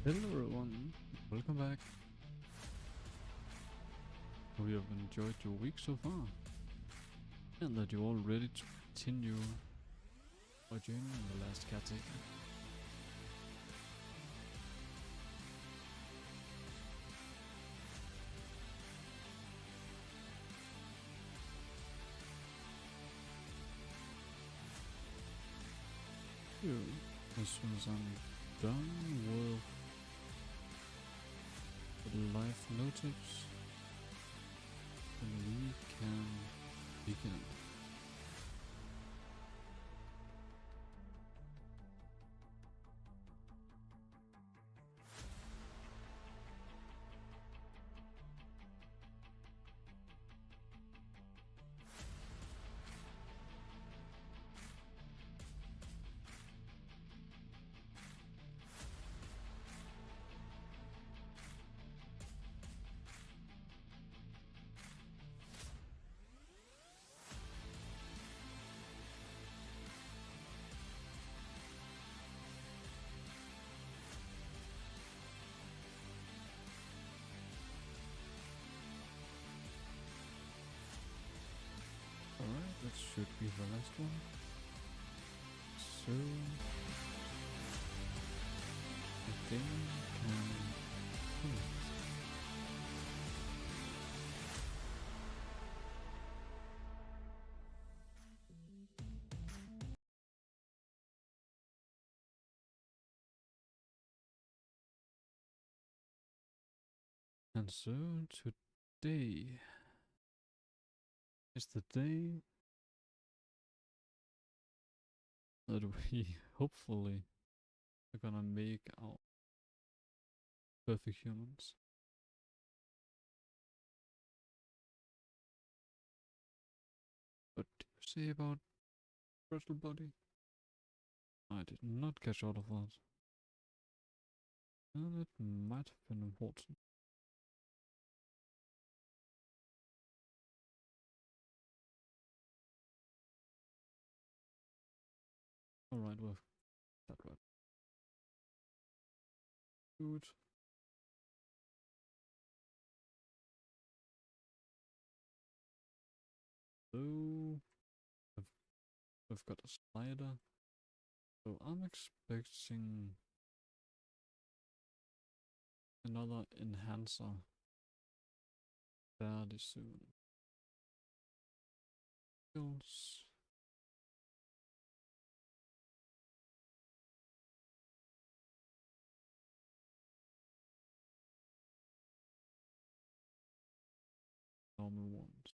Hello everyone, welcome back. Hope you have enjoyed your week so far and that you're all ready to continue our journey in the last caretaker. So, as soon as I'm done with the live notice, then we can begin. Alright, that should be the last one. So, the thing can close. And so, today is the day that we hopefully are gonna make our perfect humans. What do you say about Brittle Body? I did not catch all of that. And it might have been important. Alright, well, that right. Good. So, I've, I've got a slider. So I'm expecting another enhancer fairly soon. Skills. Normal ones.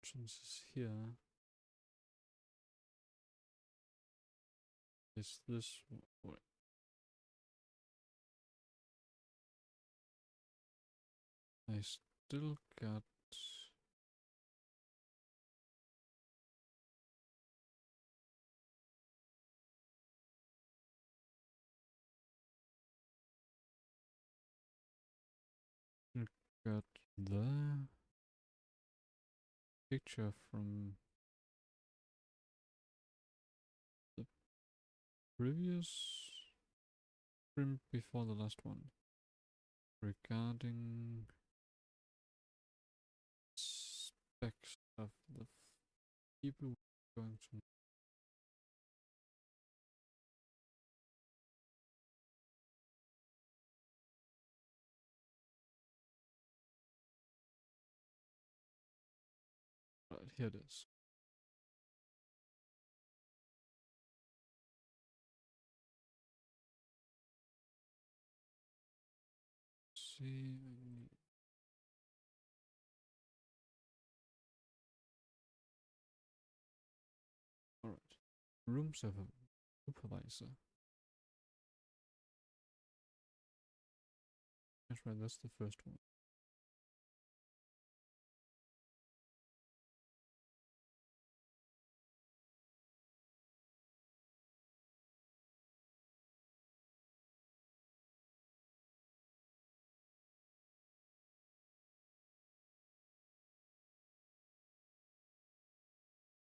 Options is here. Is this what? I still got got the picture from the previous stream before the last one regarding specs of the people going to. Right, here it is. See, alright. Room server supervisor. That's right, that's the first one.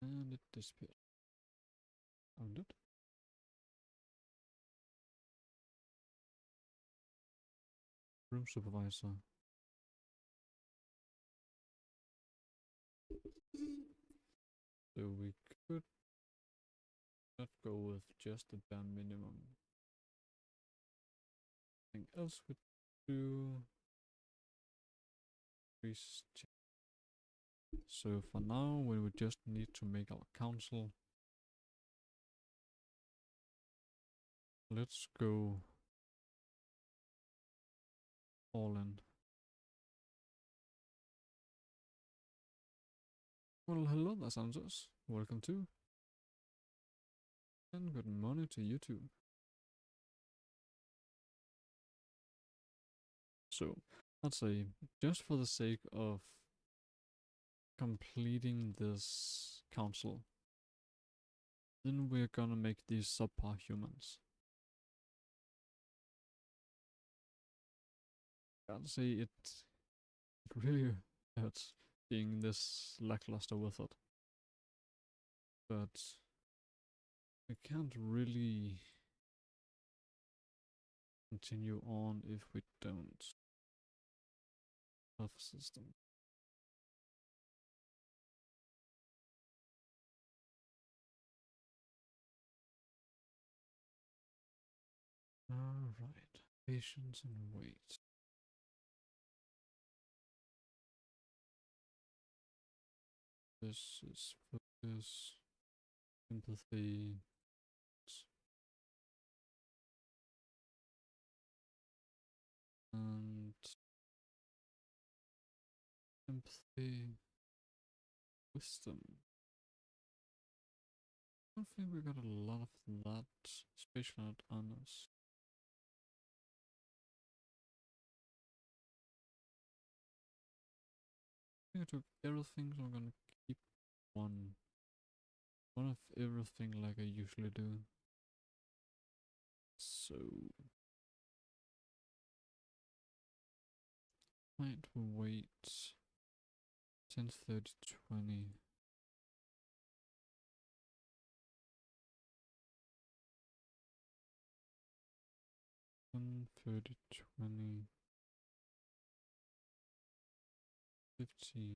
And it disappeared. Found it. Room supervisor. So we could not go with just the bare minimum. Anything else we do? So for now, we would just need to make our council. Let's go all in. Well, hello there, Santos. Welcome to. And good morning to you too. So, I'd say, just for the sake of completing this council, then we're gonna make these subpar humans. I'd say it really hurts being this lackluster with it. But we can't really continue on if we don't have a system. Alright, patience and wait. This is focus, empathy, and empathy, wisdom. I don't think we got a lot of that, especially not on us. I think I took everything, so I'm gonna keep one of everything like I usually do. So might wait 10:30, 20. 30, 20, 15.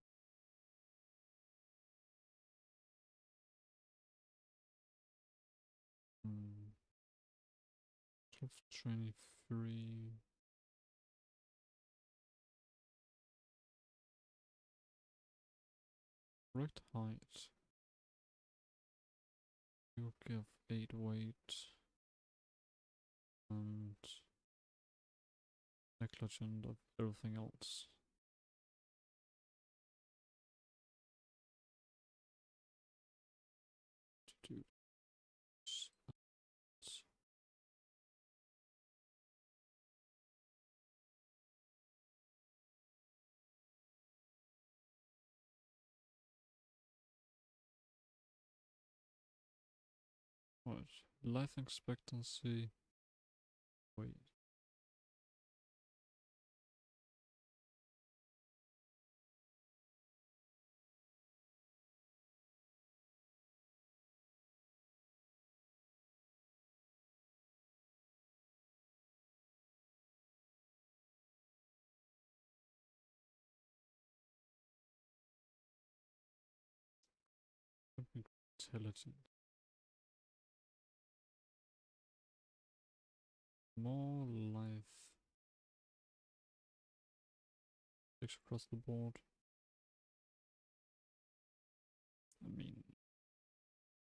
12, 23. Correct height. You give 8 weight. And negligent of everything else. To do what? Life expectancy. Wait. Intelligent. More life. 6 across the board. I mean,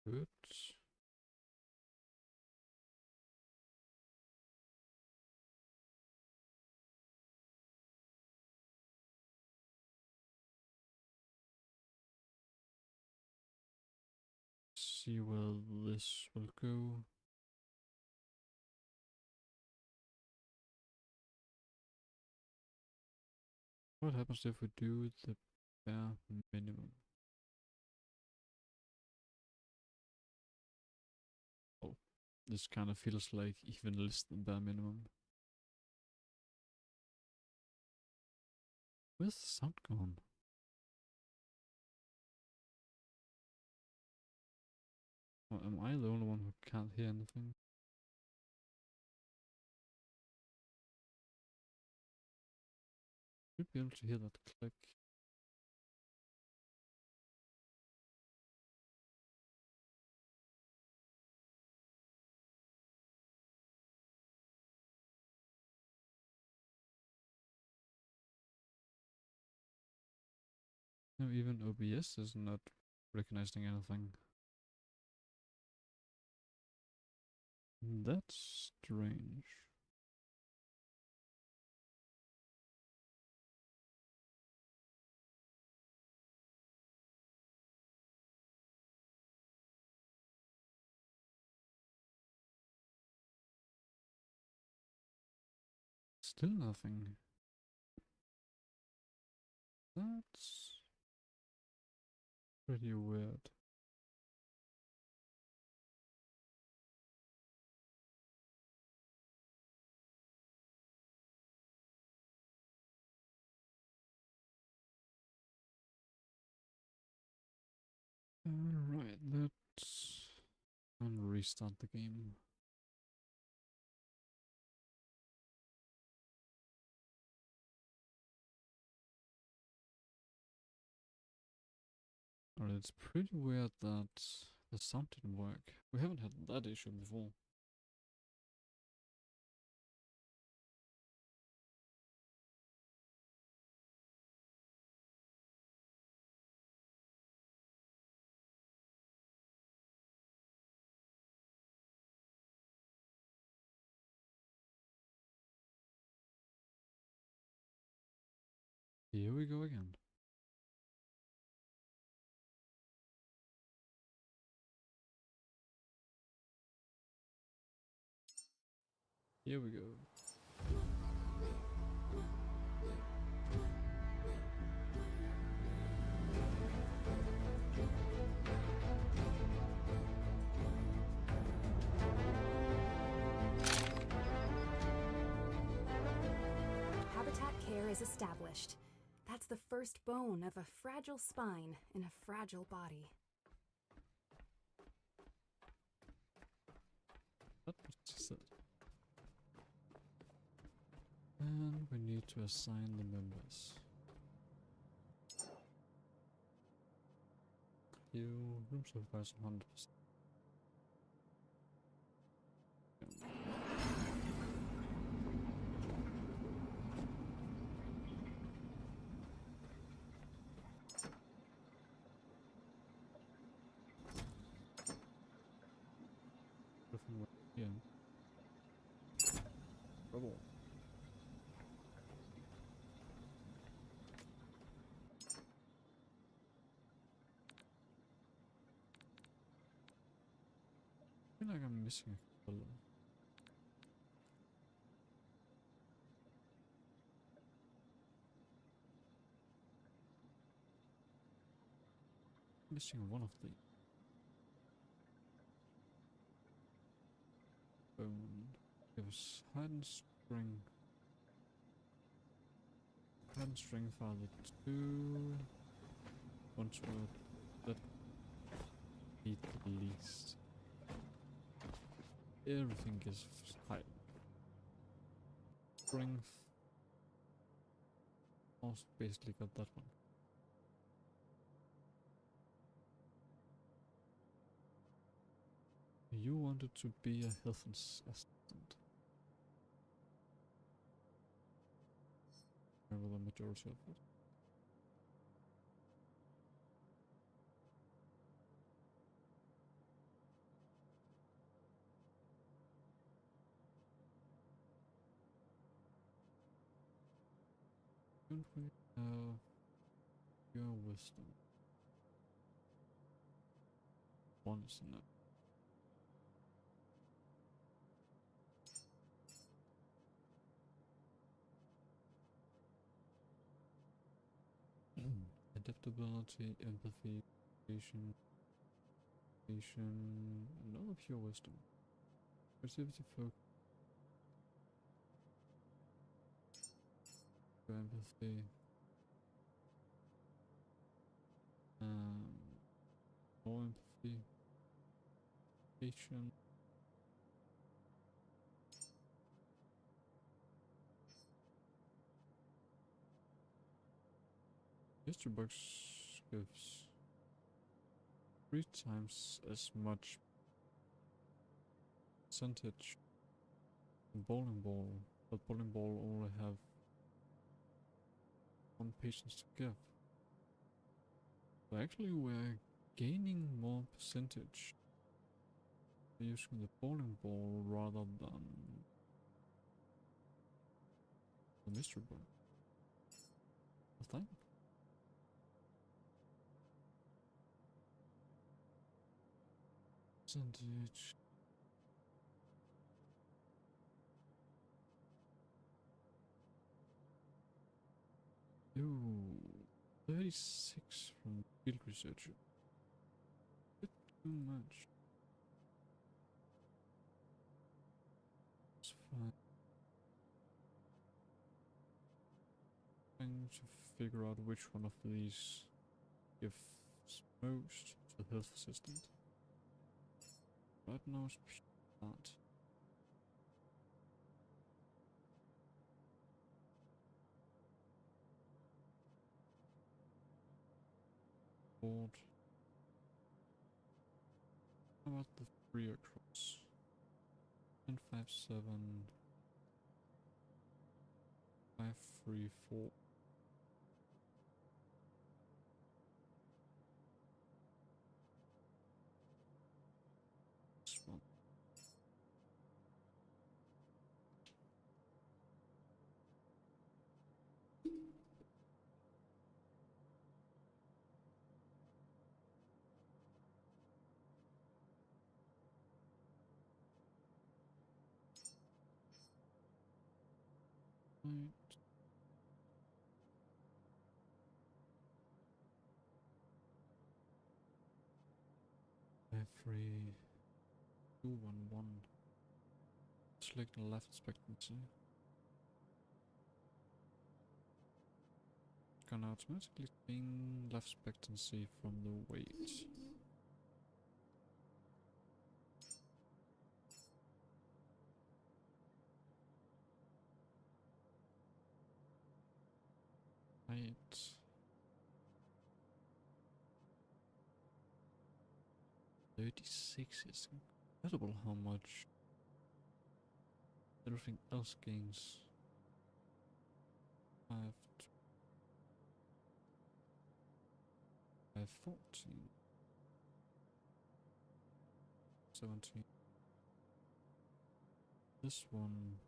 good. See where this will go. What happens if we do the bare minimum? Oh, this kind of feels like even less than bare minimum. Where's the sound gone? Or am I the only one who can't hear anything? Should be able to hear that click. No, even OBS is not recognizing anything. That's strange. Still nothing. That's pretty weird. Alright, let's restart the game. Alright, it's pretty weird that the sound didn't work. We haven't had that issue before. Here we go again. Here we go. Habitat care is established. That's the first bone of a fragile spine in a fragile body. What she said. And we need to assign the members. You room supervisor 100%. Yeah. Trouble. I feel like I'm missing a color. Missing one of the bone. It was hidden string. Hidden string father 2. Bunch word that beat the least. Everything is high. Strength. Also basically got that one. You wanted to be a health assistant. Remember the majority of it. Don't we have your wisdom? One is enough. Adaptability, empathy, patience, another pure wisdom. Creativity, focus, empathy. More empathy. Patient. History box gives 3 times as much percentage than bowling ball, but bowling ball only have 1 patience to give. So actually we're gaining more percentage using the bowling ball rather than the mystery box. I think. Percentage. Ooh, 36 from field researcher. Bit too much. It's fine. Trying to figure out which one of these gives most to the health assistant. Right now it's that. Board. How about the 3 across? 10, 5, 7, 5, 3, 4. This one. Right. Every 2, 1, 1. Select the left expectancy. Can automatically gain life expectancy from the weight. Height. $36 is incredible how much everything else gains. 5, 5, 14, 17. This one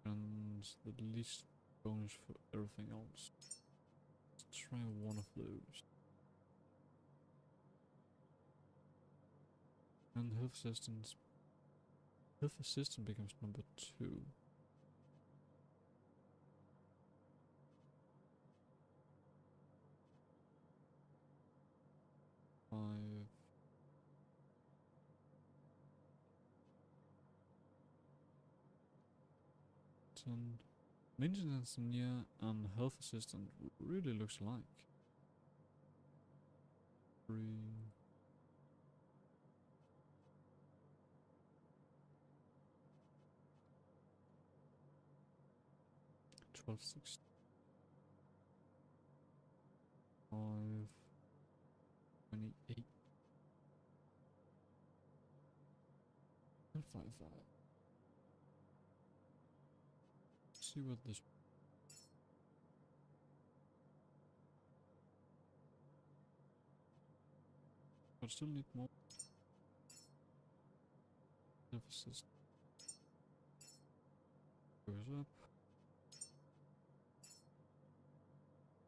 earns the least bonus for everything else. Let's try one of those. And health assistant becomes number 2. Five. Maintenance engineer and health assistant really looks alike. 3. 12, 6. 5. 28. 5, 5. See what this. But still need more. Health assistant goes up.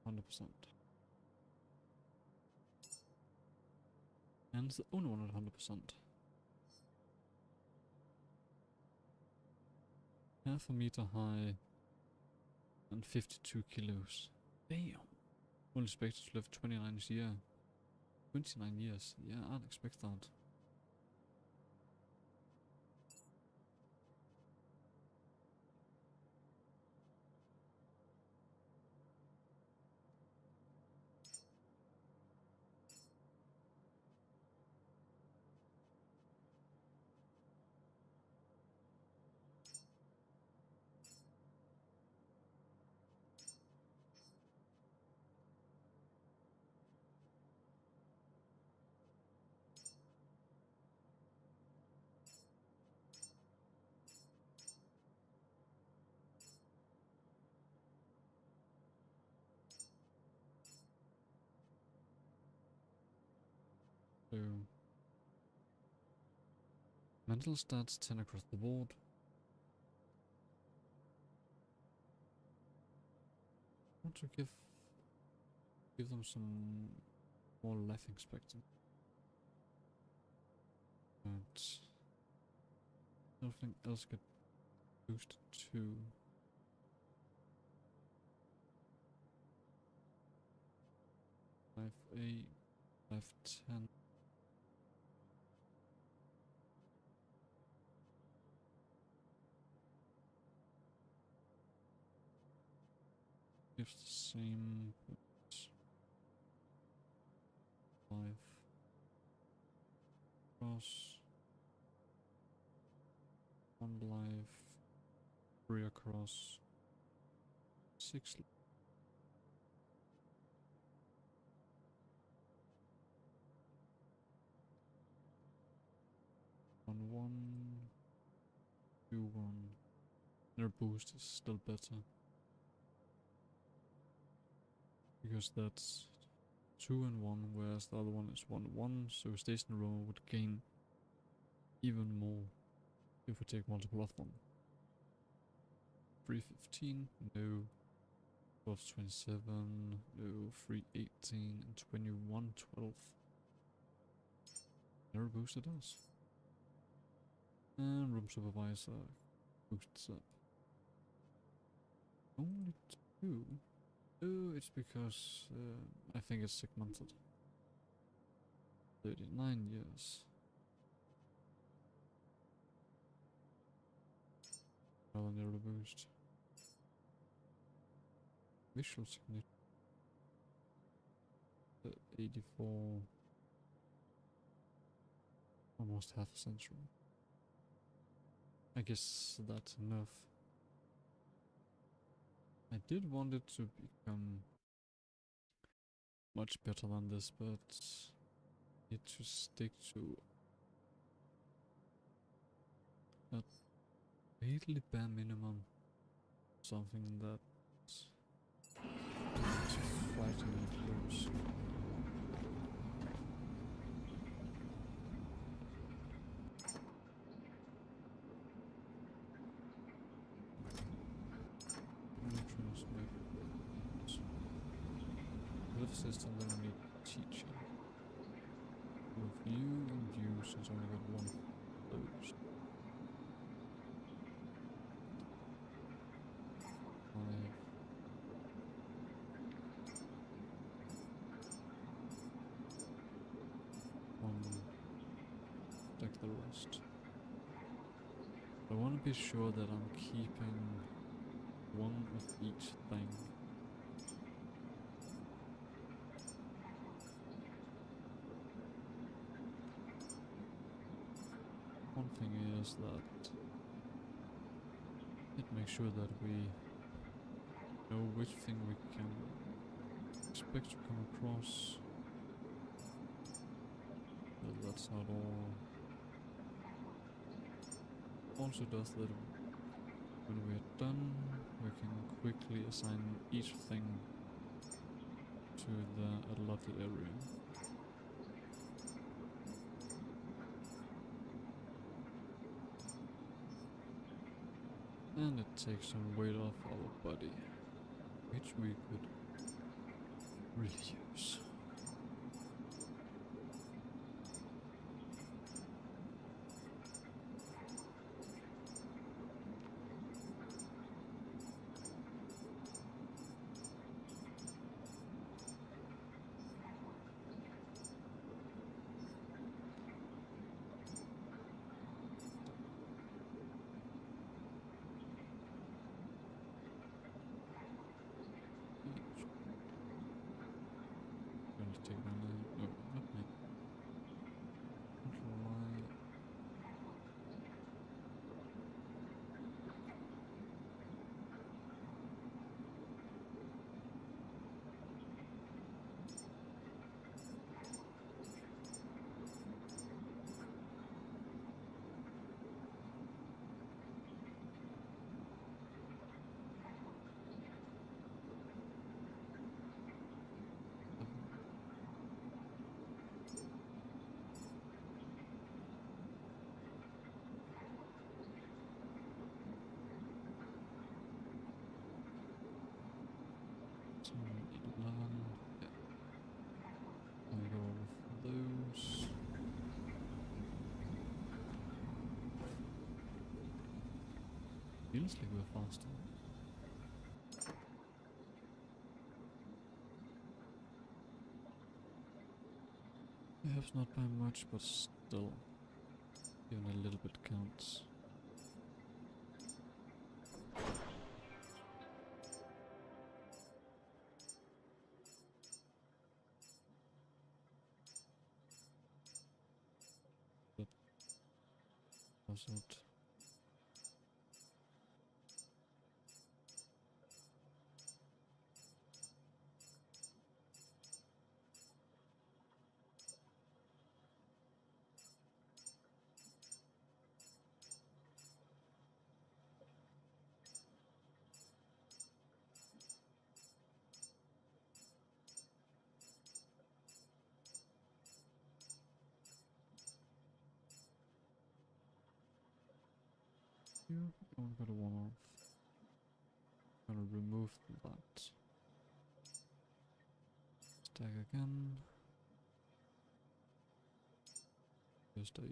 100%. And it's the only one at 100%. Half a meter high and 52 kilos. Damn. Only expected to live 29 years. 29 years. Yeah, I'd expect that. So mental stats 10 across the board. I want to give them some more life expectancy. But nothing else get boosted to. 5A, 510. Gives the same, but 5 cross, 1 life, 3 across, 6 1 1 2 1. Their boost is still better because that's 2 and 1, whereas the other one is 1 1. So Station Rover would gain even more if we take multiple of them. 315, no. 1227, no. 318 and 2112. Never boosted us. And Room Supervisor boosts up. Only 2? Oh, it's because I think it's segmented. 39 years. Rather than the boost. Visual signature. 84. Almost half a century. I guess that's enough. I did want it to become much better than this, but need to stick to a really bare minimum. Something that's frighteningly close. Lift system, then we need teaching. Review and use, since I only got one of those. 5. Take the rest. I want to be sure that I'm keeping one of each thing. One thing is that it makes sure that we know which thing we can expect to come across. But that's not all. Also does that when we're done, we can quickly assign each thing to the allotted area. And it takes some weight off our body, which we could really use. Feels like we're faster. Perhaps not by much, but still, even a little bit counts. But how's that? You don't got a one off. Gonna remove that. Stack again. Just 8.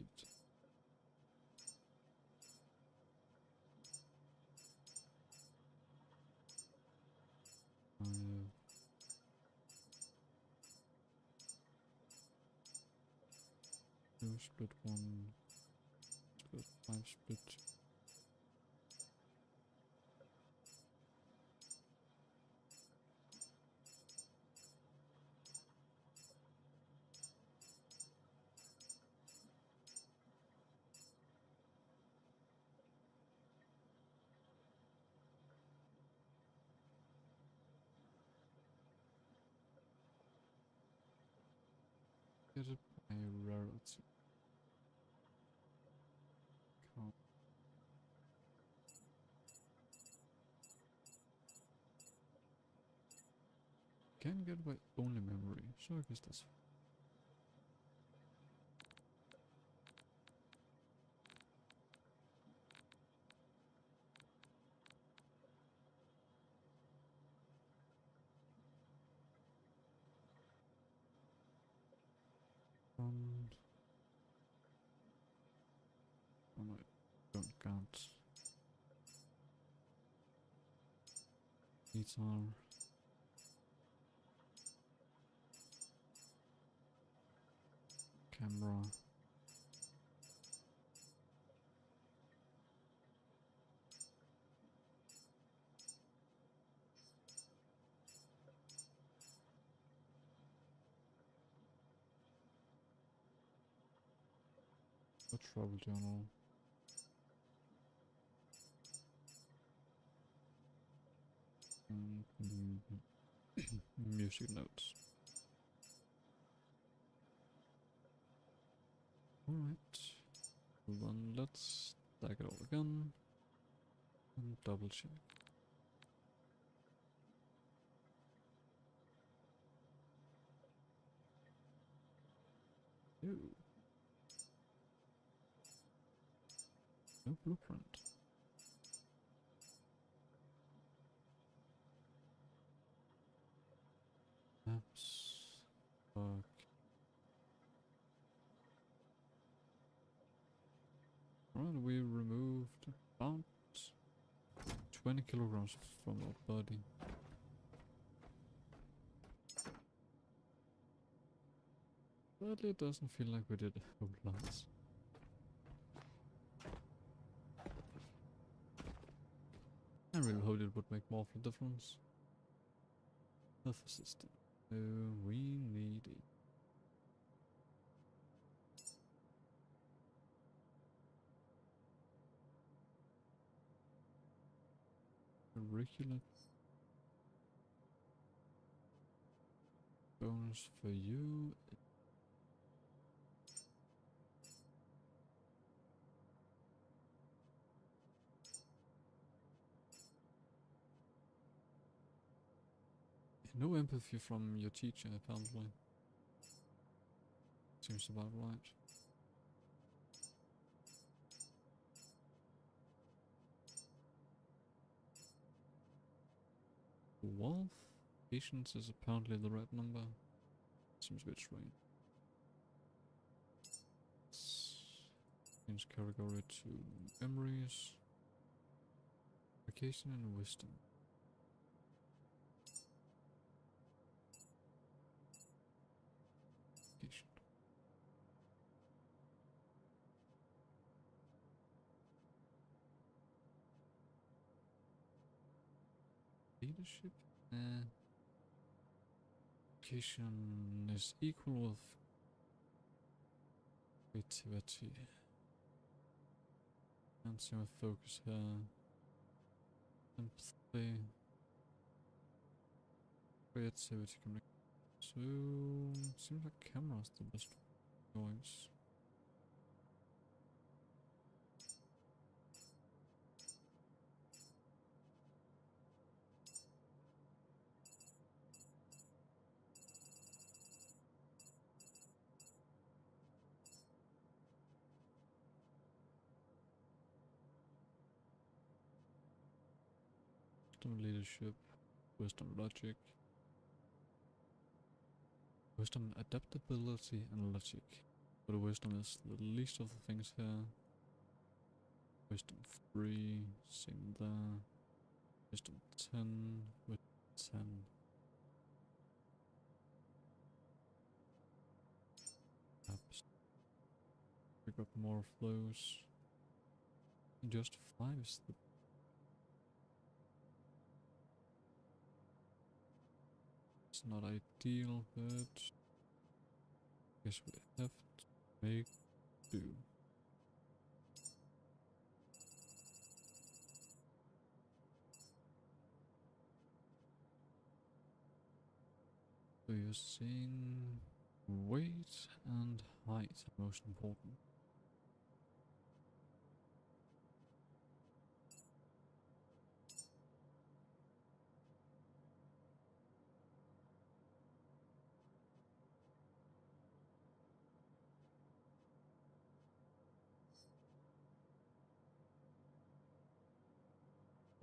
Two split 1. Split 5 split. Get it by rarity. Count. Can get by only memory, so I guess that's fun. Oh no, I don't count. Guitar. Camera. A travel journal. And music notes. Alright. Hold on, let's stack it all again. And double check. Ew. No blueprint. Maps. Fuck. Alright, we removed about 20 kilograms from our body. But it doesn't feel like we did a whole lot. I really hoped it would make more of a difference. Health assistant. We need it. Curriculum bonus for you. No empathy from your teacher, apparently. Seems about right. Wealth? Patience is apparently the right number. Seems a bit strange. Change category to memories. Vacation and wisdom. Vacation. Leadership. Vacation is equal with creativity. And same with focus here. Empathy. Creativity. So seems like camera's the best choice. Wisdom, leadership, wisdom, logic, wisdom, adaptability, and logic. But wisdom is the least of the things here. Wisdom 3, same there. Wisdom 10, wisdom 10. Perhaps pick up more of those. Just 5 is the it's not ideal, but guess we have to make do. So you're seeing weight and height most important.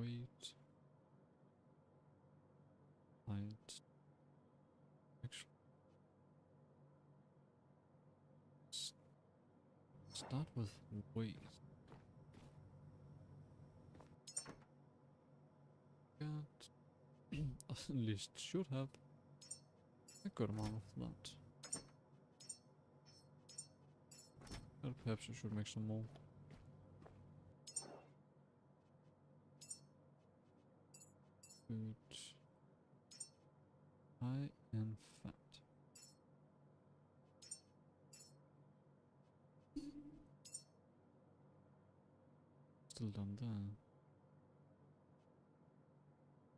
Weight, height, actually, start with weight. Got at least should have a good amount of that. But perhaps I should make some more. Good. High in fat. Still done there.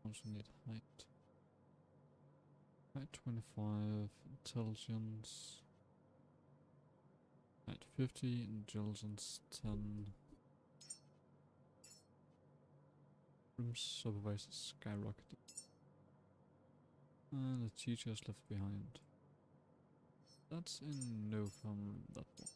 Also need height. Height 25, intelligence. Height 50, intelligence 10. Room supervisor skyrocketed. And the teacher is left behind. That's in no film room, that one.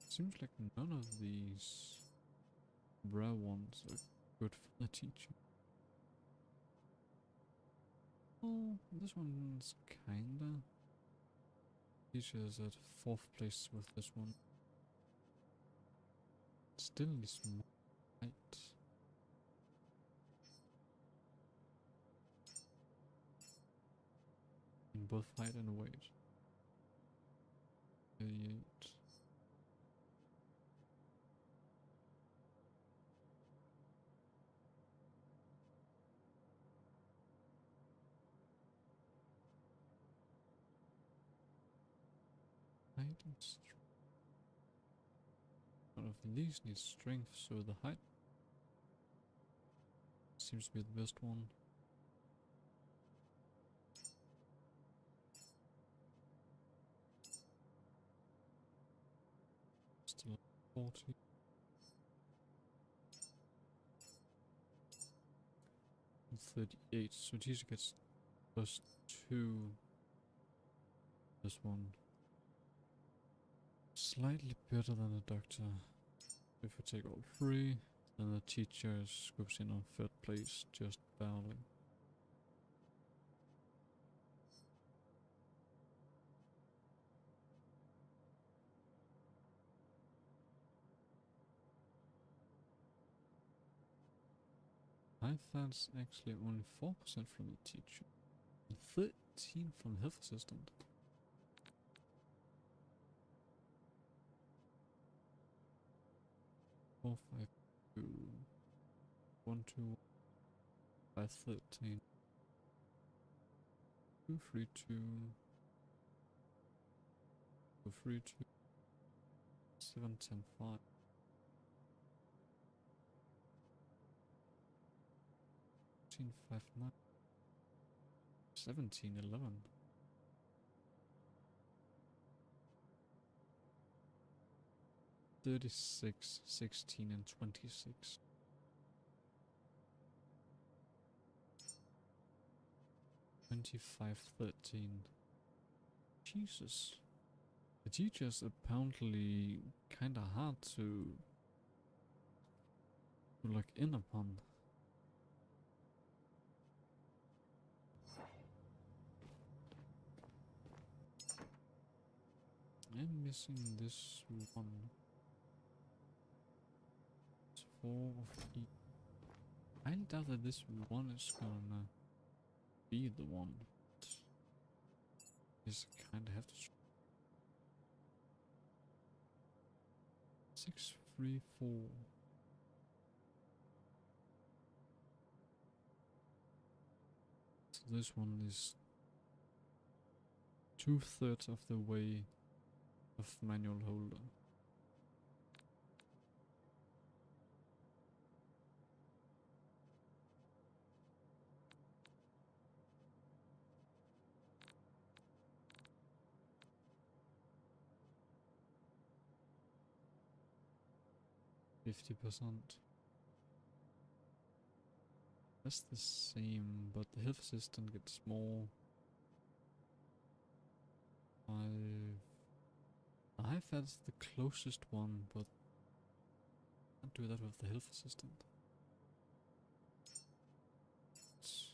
Seems like none of these rare ones are good for the teacher. Oh, this one's kinda. Teacher is at 4th place with this one. Still needs more height. In both height and weight. 38. Height and strength. None of these needs strength, so the height seems to be the best one. Still 40. And 38. So teacher gets +2. This one. Slightly better than a doctor. If we take all three, then the teacher scoops in on third place, just barely. That's actually only 4% from the teacher, and 13 from the health assistant. Four, 5, 2, 1, 2, 5, 13, 2, 3, 2, 2, 3, 2, 7, 10, 5. 5, 9, 17, 11. $36, 16, and 26. $25, 13. Jesus. The teacher's apparently kinda hard to look in upon. I'm missing this one. It's 4 of each. I doubt that this one is gonna be the one. Just kinda have to. 6, 3, 4. So this one is 2/3 of the way of manual holder. %. That's the same, but the health assistant gets more. 5. That's the closest one, but can't do that with the health assistant. It's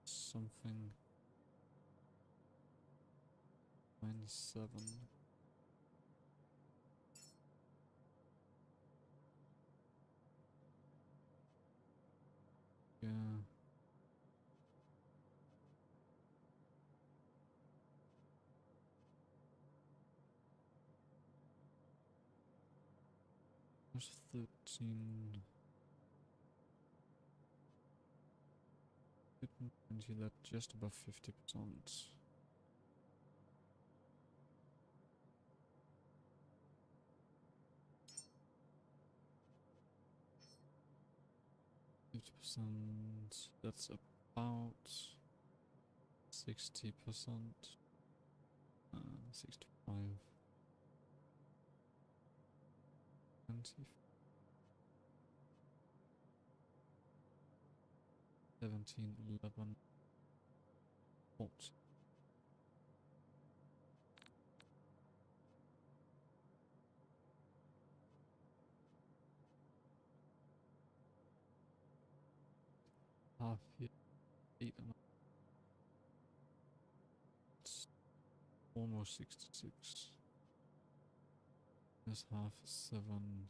something. -7. Yeah. There's 13. And you that just above 50%. That's about 60%. 65. 20. 17, 11, 14. Half year, 8 and it's almost 66. This half is 7.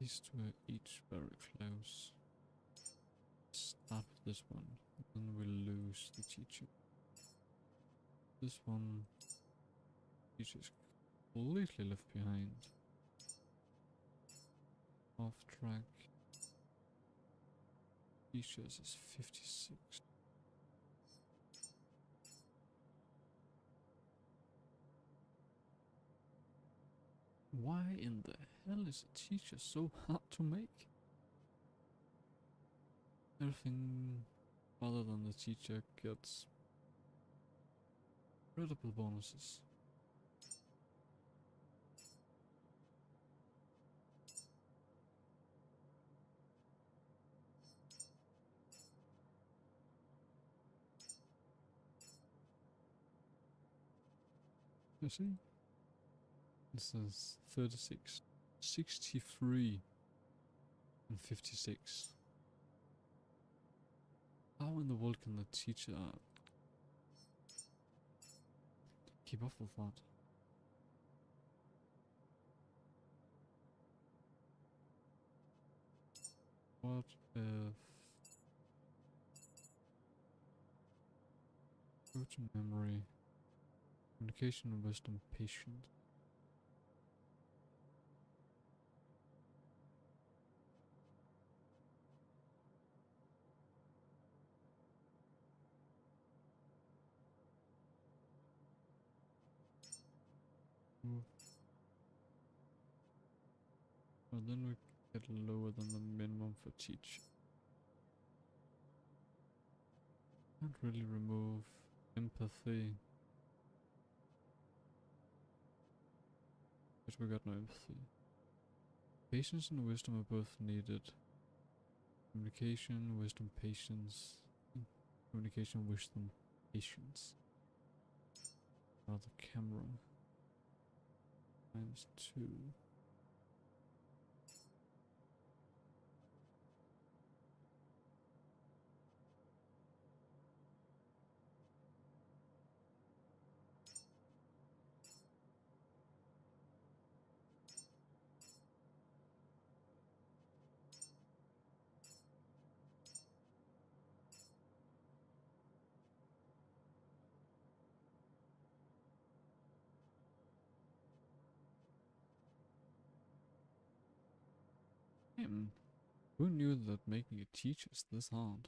These two are each very close. Start with this one, then we lose the teacher. This one, teacher is completely left behind. Off track. Teachers is 56. Why in the hell is a teacher so hard to make? Everything other than the teacher gets incredible bonuses. You see? This is 36, 63, and 56. How in the world can the teacher keep up with that? What if go to memory, communication, wisdom, patience? Well, then we get lower than the minimum for teach. Can't really remove empathy. But we got no empathy. Patience and wisdom are both needed. Communication, wisdom, patience. Communication, wisdom, patience. Now the camera. -2. Who knew that making a teach is this hard?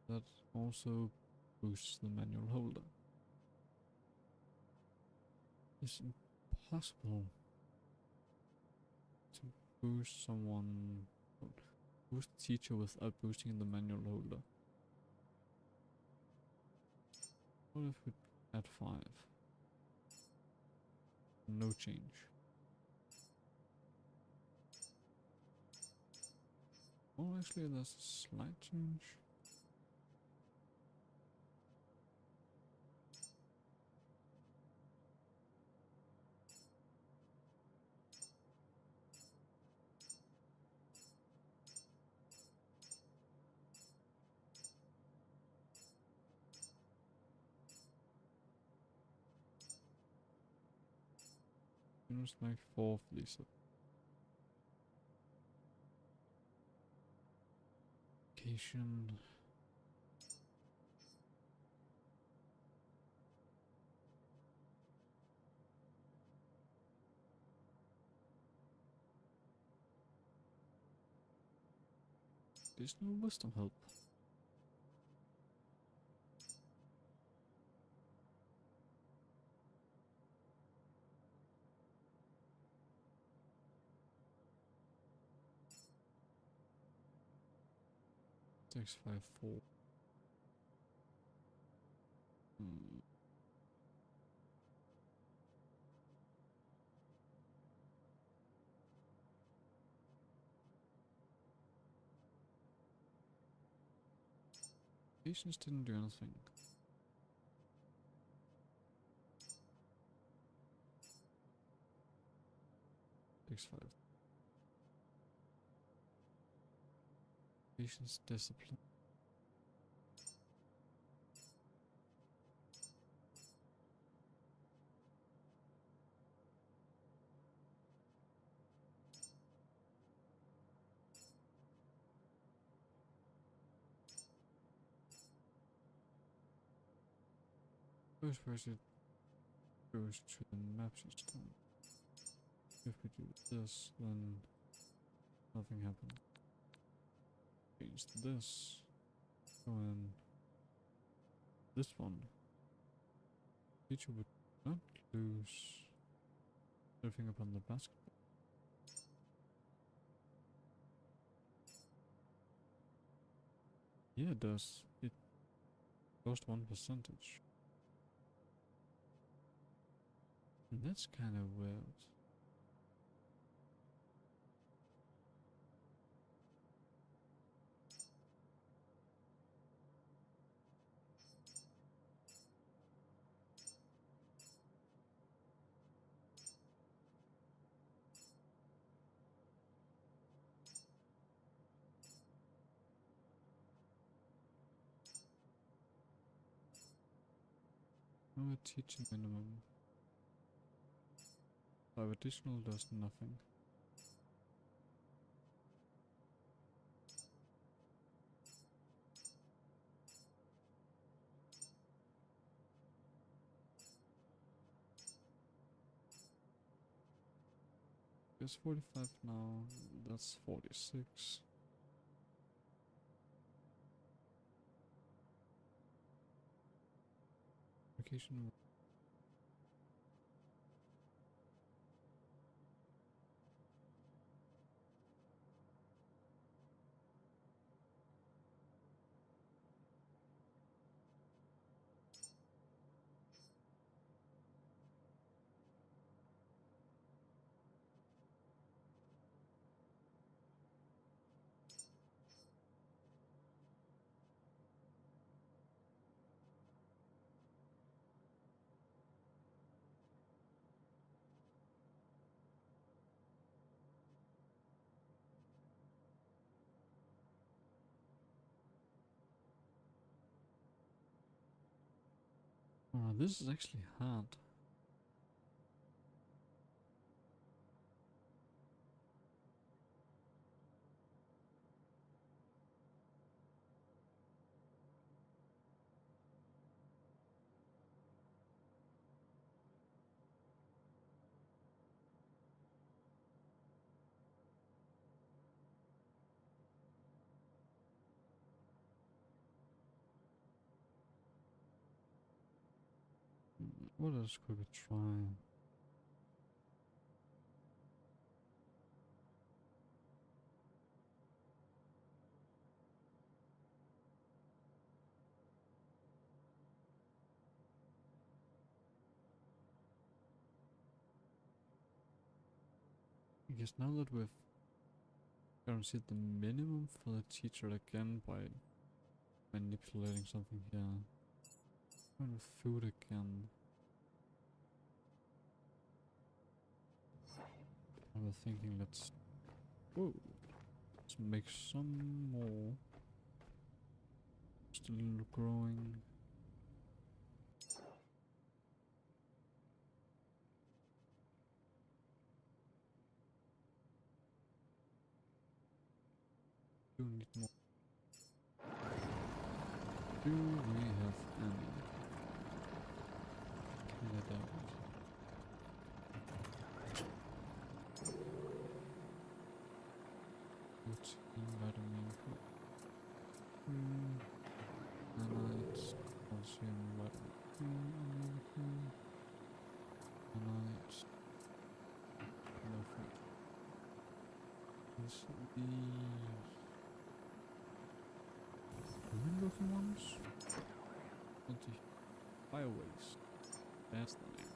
That also boosts the manual holder. It's impossible to boost someone, boost the teacher without boosting the manual holder. What if we add 5? No change. Oh, actually, there's a slight change. It's like 4 for these. Application. There's no wisdom help. Takes 5, 4. Patience didn't do anything. Takes 5. Patience, discipline. First person goes to the map system. If we do this, then nothing happens. Change this. Go in. This one. Teacher would not lose everything upon the basketball. Yeah, it does. It lost 1%. And that's kind of weird. No teaching minimum. 5 additional does nothing. It's 45 now, that's 46. Vacation. Oh, this is actually hard. What else could we try? I guess now that we've guaranteed the minimum for the teacher again by manipulating something here. Kind of food again. I was thinking let's make some more. Just a little growing. Do need more. Do we have any? Let out. Protein, vitamin, nanites, calcium, vitamin, nanites, no food. This the green looking ones? 20 biowaste. That's the name.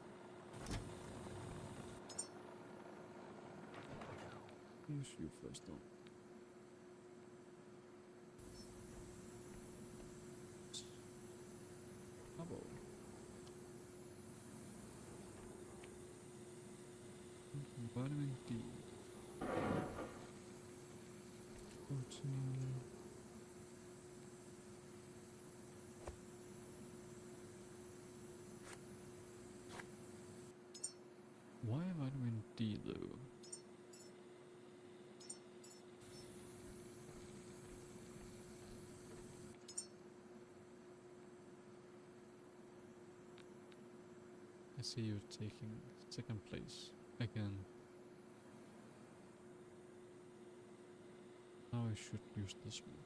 Use you first though. Double. Vitamin D. Protein. Why vitamin D though? I see you taking second place again. Now I should use this one.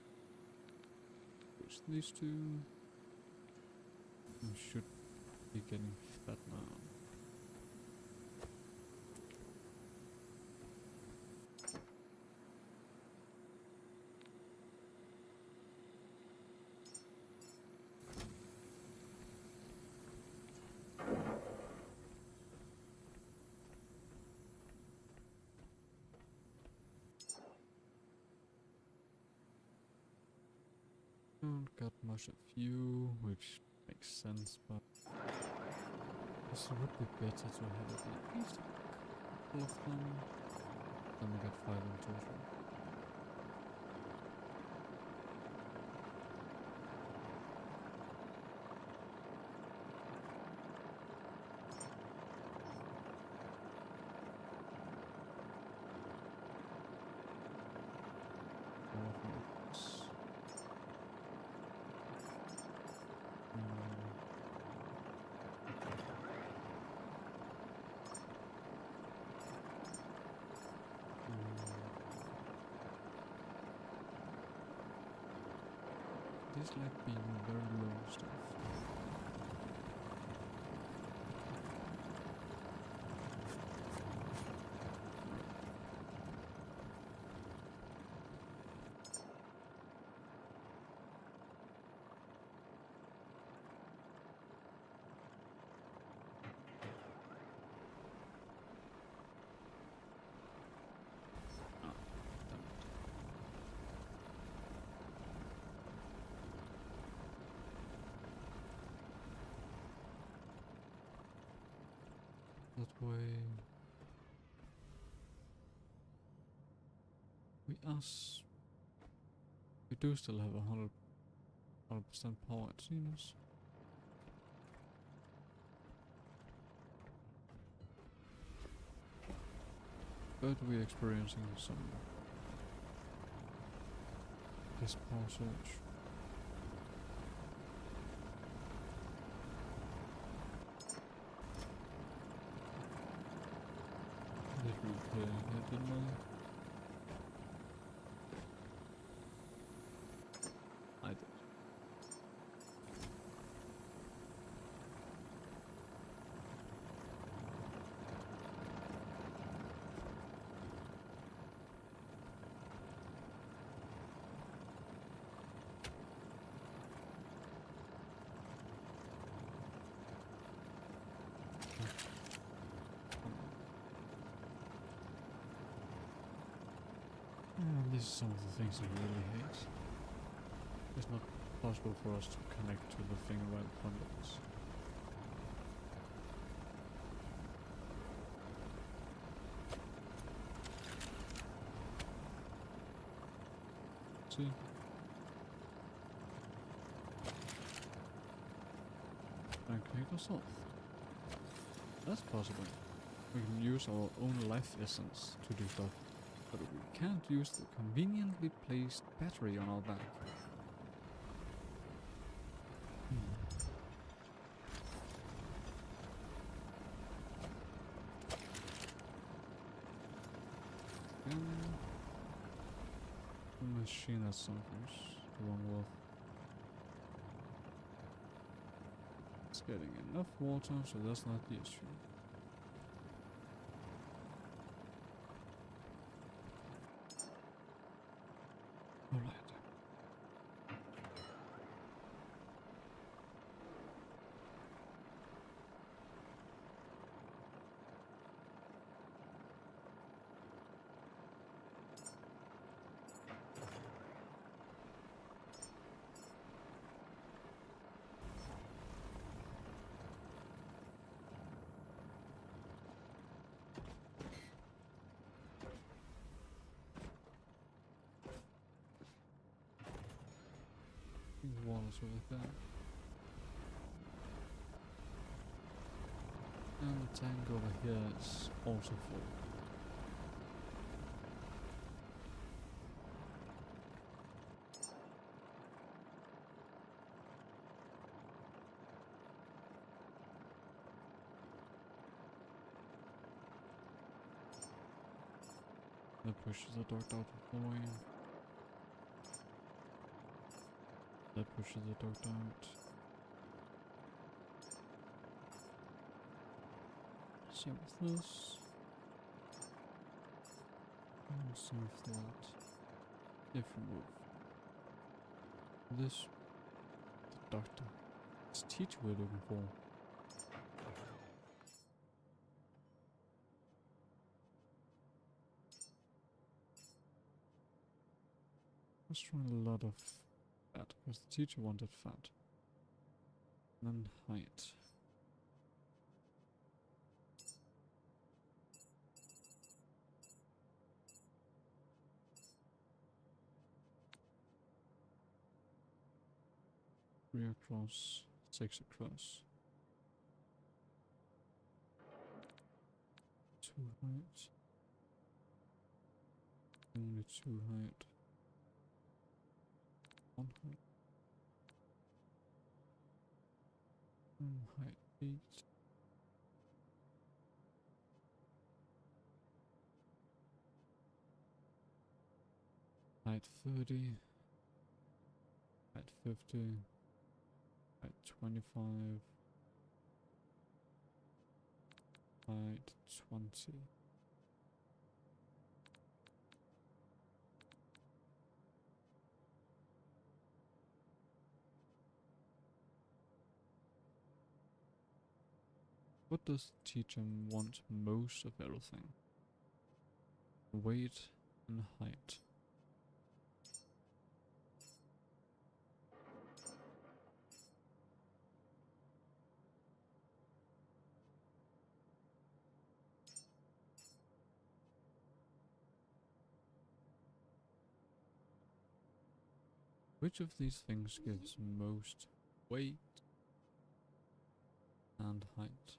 Use these two. I should be getting fat now. Don't got much of you, which makes sense, but this would be better to have at least a couple of them. Then we got 5 in total. dislike being very low stuff. That way we do still have 100% power, it seems. But we're experiencing some this power surge. Did we play here, didn't I did. And these are some of the things I really hate. It's not possible for us to connect to the thing right in front of us. See? And connect ourselves. That's possible. We can use our own life essence to do stuff. But we can't use the conveniently placed battery on our back. Machine has something wrong with. It's getting enough water, so that's not the issue. Alright. Water's over there. And the tank over here is also full. That pushes the dart out of the way. That pushes the dart out. Same with this. And same with that. If we move this, the doctor. It's teacher we're looking for. Let's try a lot of fat, because the teacher wanted fat. And then height. Three across, 6 across. 2 height. Only 2 height. 1 height. Height 8. Height 30. height 50, height 25, height 20. What does the teacher want most of everything? Weight and height. Which of these things gives most weight and height?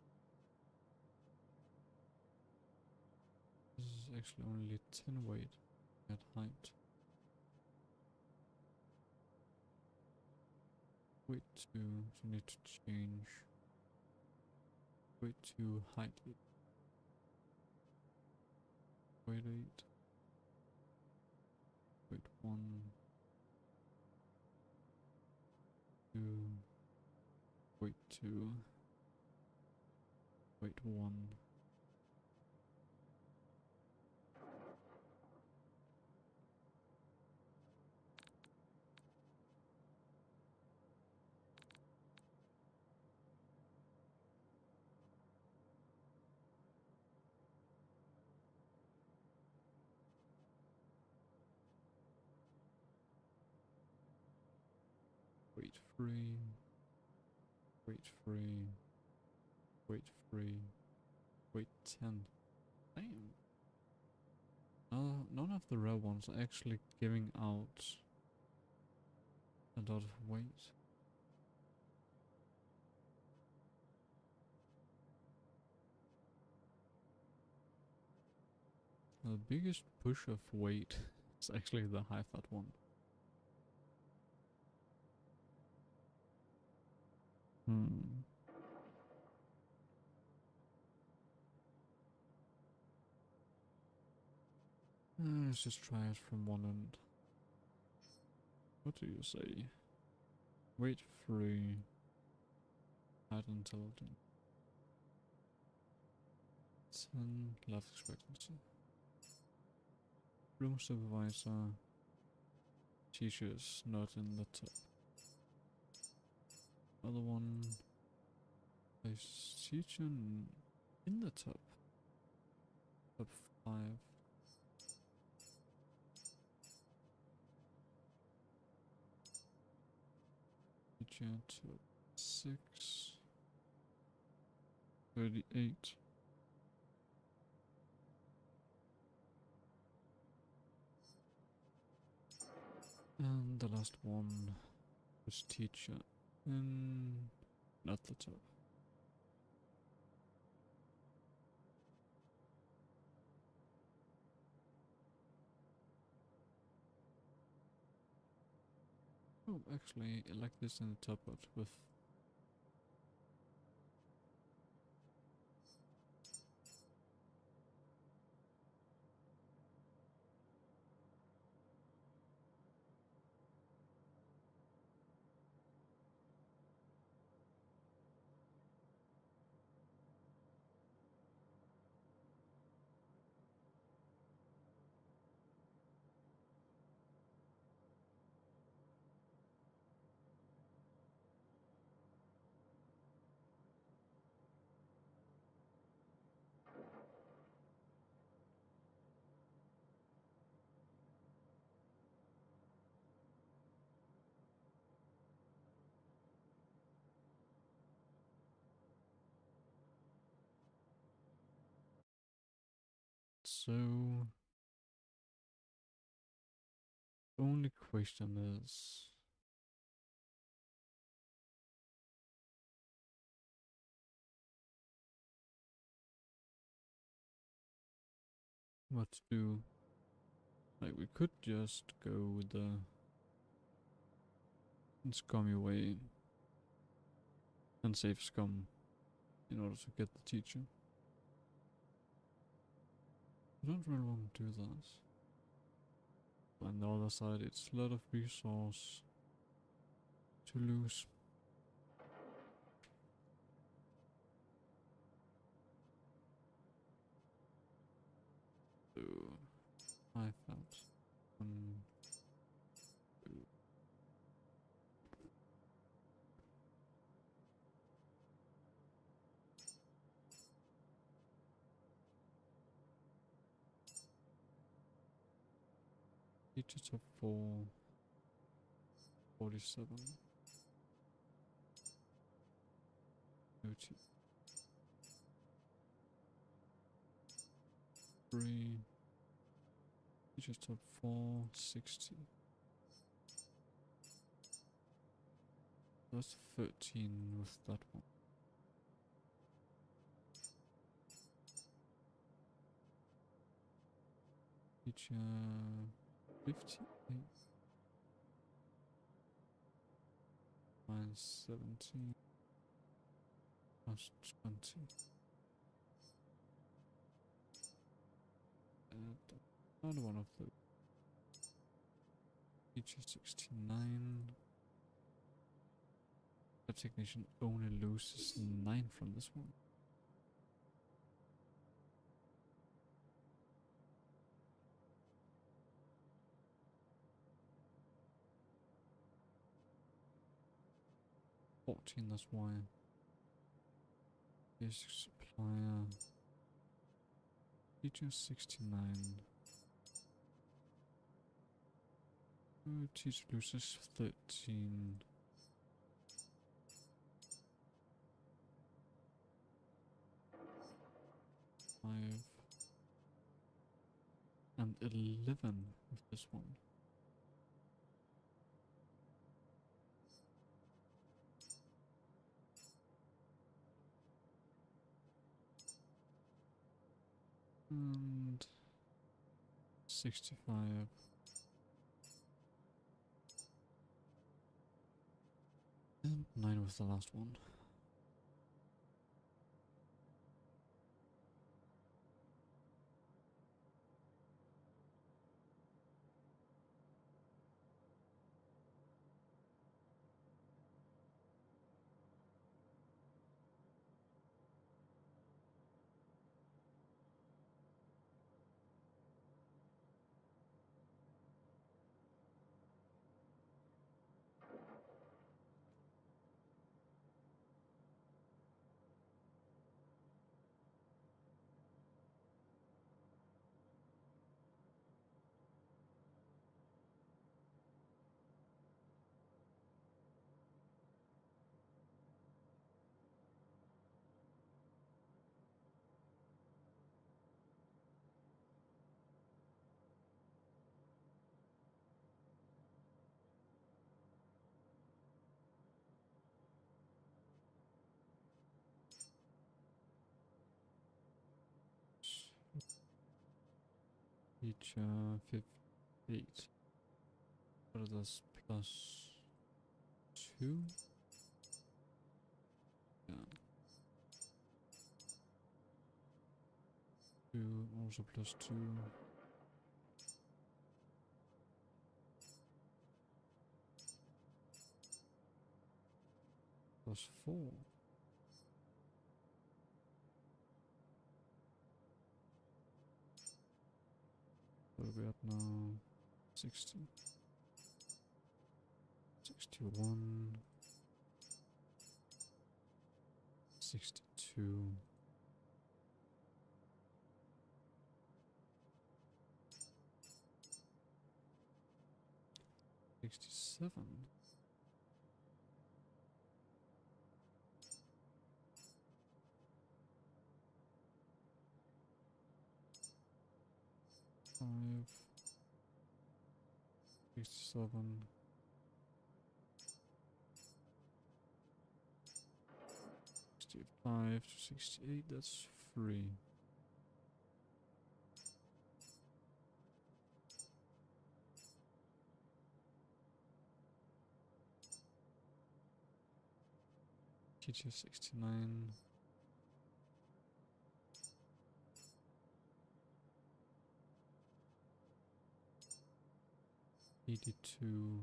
This is actually only 10 weight at height. Weight 2, so need to change. Weight 2, height 8. Weight 8. Weight 1. 2. Weight 2. Weight 1. Weight 3. Weight 3. Weight 3. Weight 10. Damn. None of the rare ones are actually giving out a lot of weight. The biggest push of weight is actually the high fat one. Let's just try it from one end. What do you say? Weight 3. Height intelligence. 10 life expectancy. Room supervisor. Teachers not in the top. Other one. Place teacher in the top. Top 5. Teacher top 6. 38. And the last one was teacher in not the top. Oh, actually, I like this in the top, but with so only question is what to do. Like, we could just go with the scummy way and save scum in order to get the teacher. I don't really want to do that. On the other side, it's a lot of resource to lose. So 5,000. 2. Teachers of 4. 47. OT. 3. Teachers top 4. 60. That's 13 with that one. Teacher 58 minus 17 plus 20. Another one of those. Teacher 69. The technician only loses 9 from this one. That's why. Basic supplier. Teacher 69. Teacher loses 13. Five. And 11 with this one. And 65. And 9 was the last one. Teacher 58. What is this? Plus 2? Yeah. 2, also plus 2. Plus 4. What are we at now? 60. 61. 62. 67. Five. 67. 65 to 68, that's 3. Teacher 69. 82.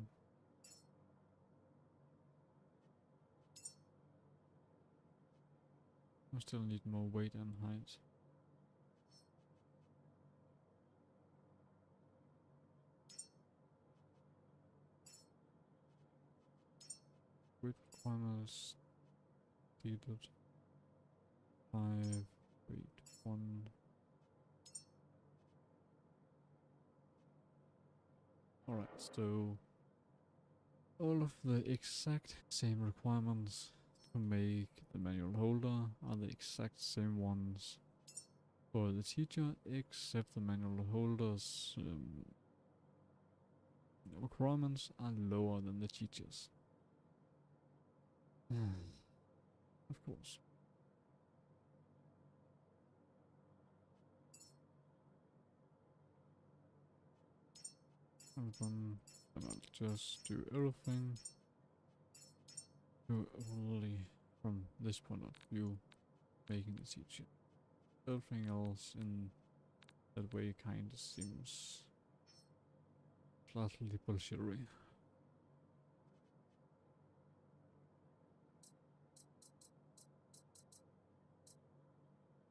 I still need more weight and height. Weight requirements needed. 5, weight 1. Alright, so all of the exact same requirements to make the manual holder are the exact same ones for the teacher, except the manual holder's requirements are lower than the teacher's. Of course. And then I'll just do everything only from this point of view, making the teacher. Everything else in that way kind of seems slightly bullshittery.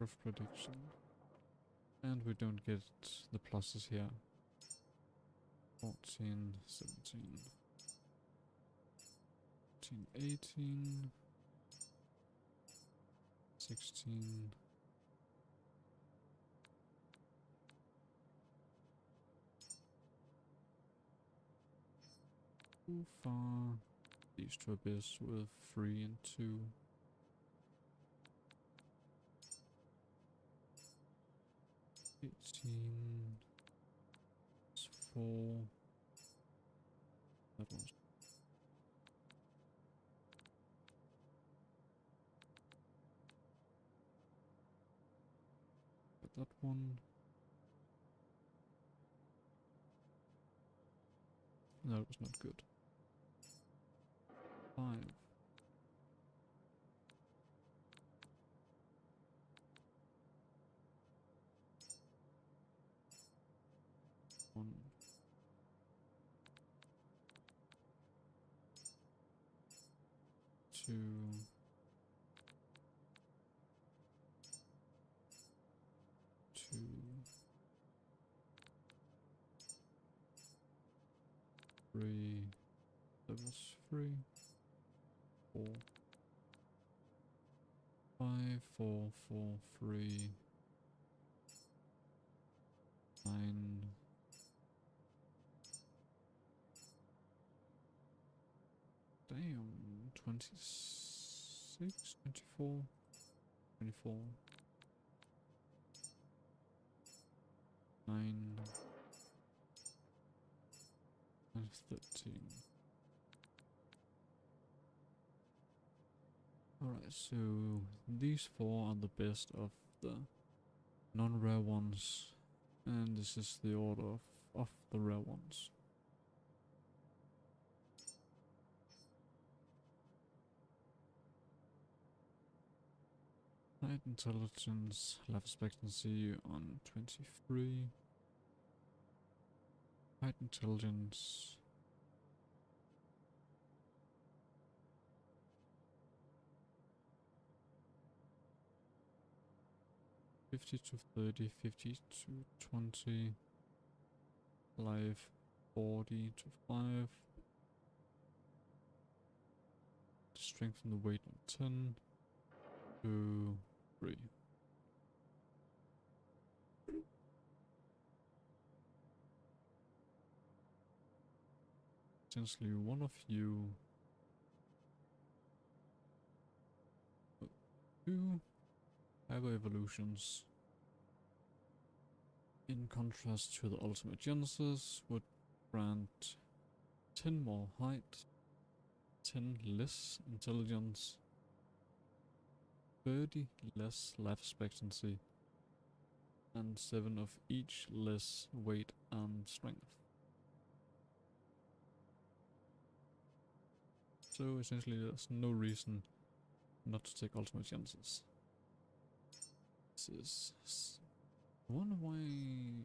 Rough prediction. And we don't get the pluses here. 14, 17, 18, 16. Too far. These two abyss with 3 and 2. 18. 4. That one's. But that one. That was not good. 5. 1. 2. 2. 3. That was 3. 4. 5, 4, 4, 3. 9. Damn, 26, 24, 24. 9. And 13. Alright, so these 4 are the best of the non-rare ones, and this is the order of the rare ones. Height intelligence, life expectancy on 23. Height intelligence. $50 to $30, $50 to $20, life $40 to $5, strengthen the weight on 10 to 3. Essentially, one of you two hyper evolutions, in contrast to the Ultimate Genesis, would grant 10 more height, 10 less intelligence, 30 less life expectancy, and 7 of each less weight and strength. So essentially there's no reason not to take Ultimate Genesis. This is... I wonder why...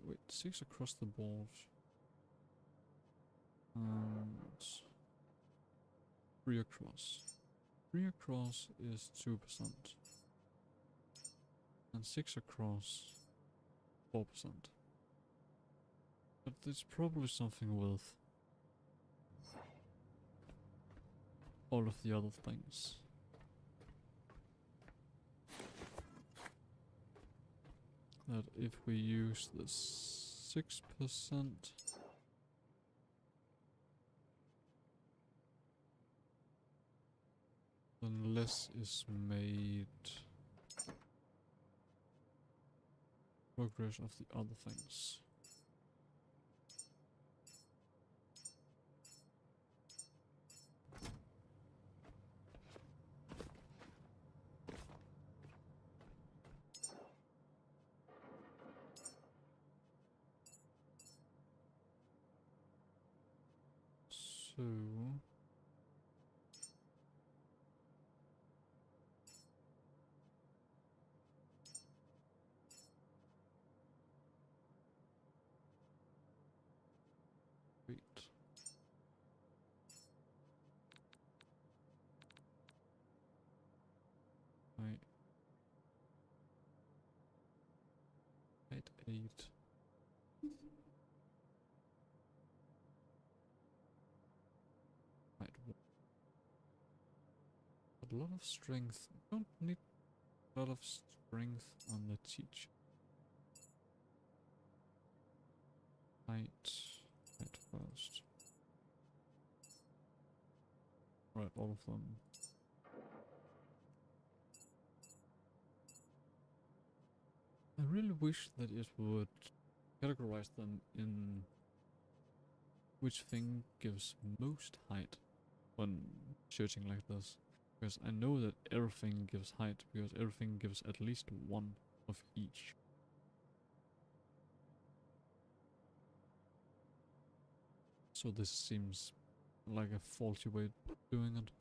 Wait, 6 across the board. And... 3 across. 3 across is 2%. And 6 across, 4%. But it's probably something with all of the other things. That if we use the 6%, then less is made progress of the other things. So wait. I at 8. Right. A lot of strength. Don't need a lot of strength on the teacher. Height first. Right, all of them. I really wish that it would categorize them in which thing gives most height when searching like this. Because I know that everything gives height, because everything gives at least one of each. So this seems like a faulty way of doing it.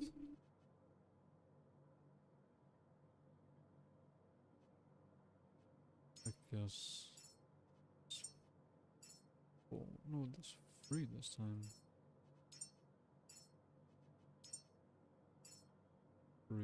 I guess... Oh, no, that's 3 this time. 3.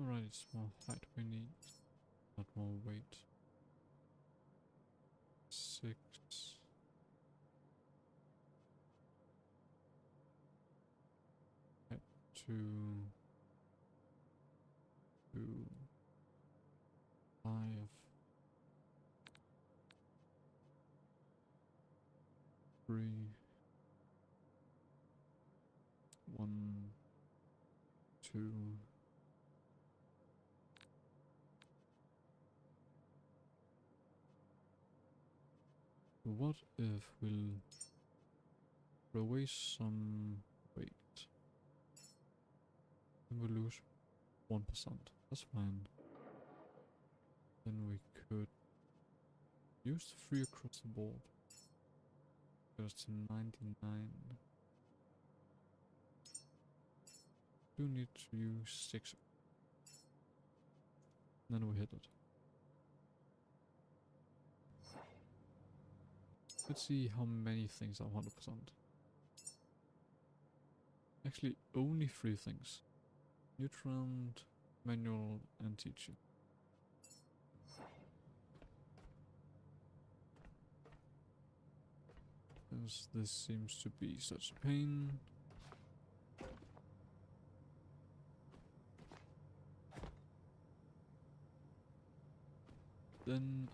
Alright, it's more height we need, not more weight. 6. Height 2. 2. 5. 3. 1. 2. What if we'll throw away some weight? And we lose 1%. That's fine. Then we could use the 3 across the board. Goes to 99. Do need to use 6. Then we hit it. Let's see how many things are 100%. Actually, only 3 things. Nutrient, manual, and teacher. As this seems to be such a pain. Then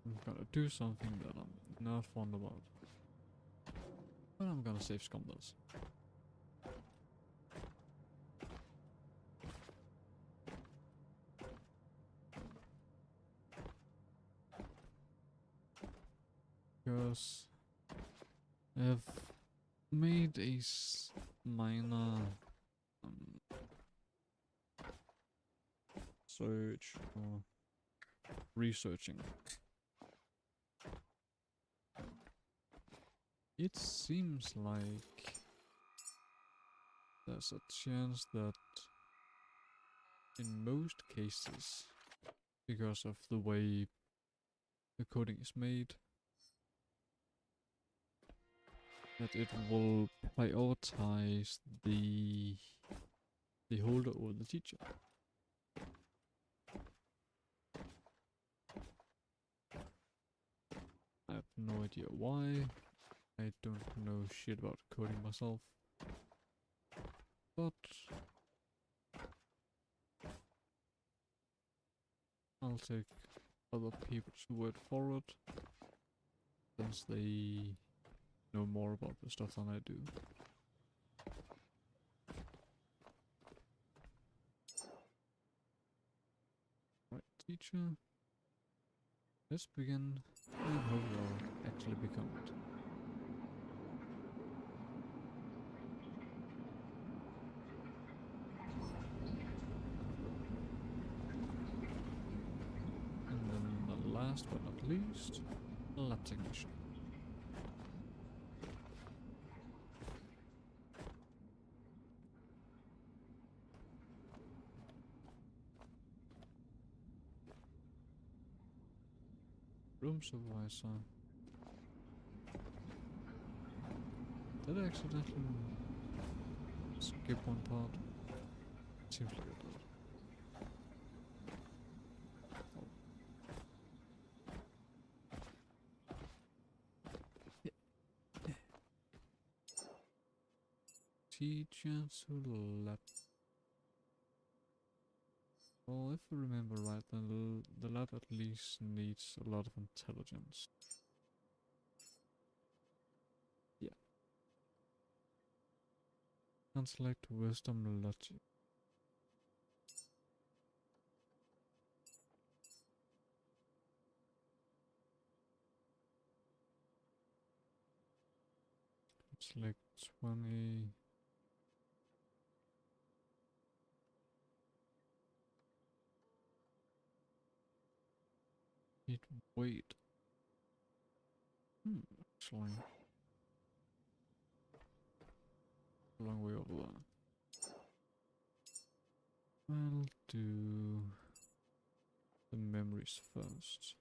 I'm gonna do something that I'm not fond about. But I'm gonna save scum this. Because I have made a minor search or researching. It seems like there's a chance that in most cases, because of the way the coding is made, that it will prioritize the holder over the teacher. I have no idea why. I don't know shit about coding myself. But I'll take other people's word for it, since they know more about the stuff than I do. Right, teacher. Let's begin and hope you'll actually become it. And then the last but not least, lab technician. Room supervisor. Did I accidentally skip one part? Seems like I did. Oh. Teacher to lab. Well, if I remember right, then the lab at least needs a lot of intelligence. Yeah. And select wisdom logic. Select 20. Need weight. Actually. A long way over there. I'll do the memories first.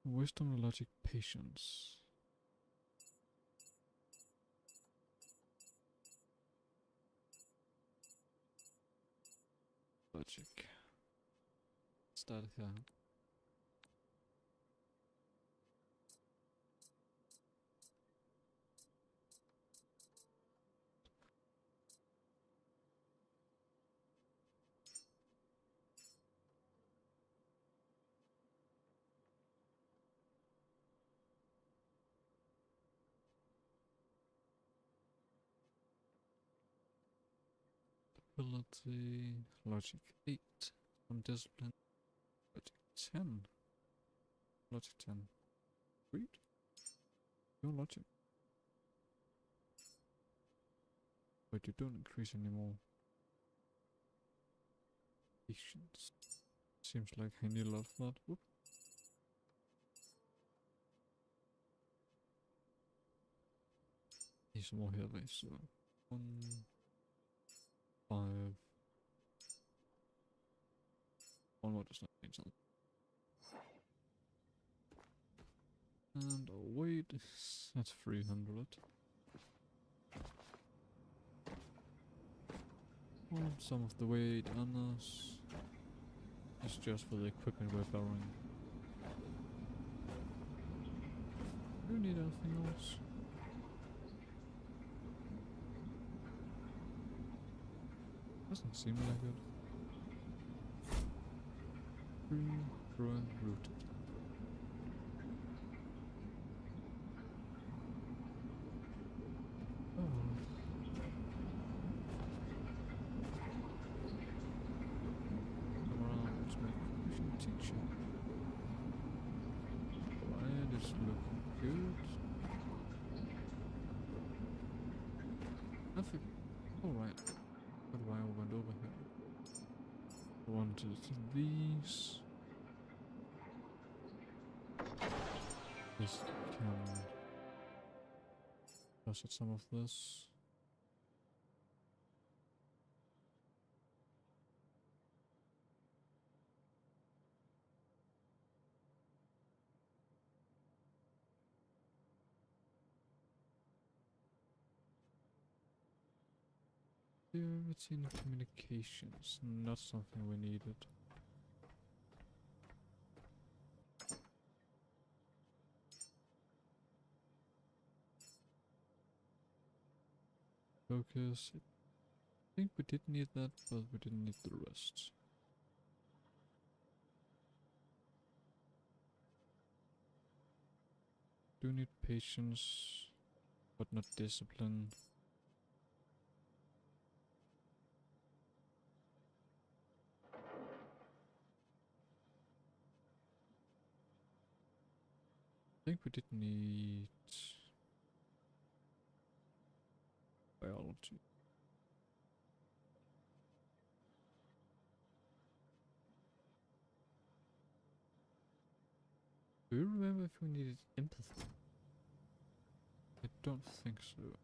Wisdom, logic, patience. Logic. Start here. Ability, logic 8, some discipline, logic 10, logic 10, read, your logic, but you don't increase anymore. Patience, seems like I need a lot of that. Whoop. Need some more heavy, so 1, 5, 1 more does not change that. And weight, that's 300. Well, some of the weight on us is just for the equipment we're borrowing. Do you need anything else? Doesn't seem like it. Ruin rooted. Oh. Come around, let's make efficient teacher. Right, it's looking good. Nothing. Alright. What do I went over here? Wanted these. This can deposit some of this. Activity and communications, not something we needed. Focus. I think we did need that, but we didn't need the rest. Do need patience, but not discipline. I think we did need biology. Do you remember if we needed empathy? I don't think so.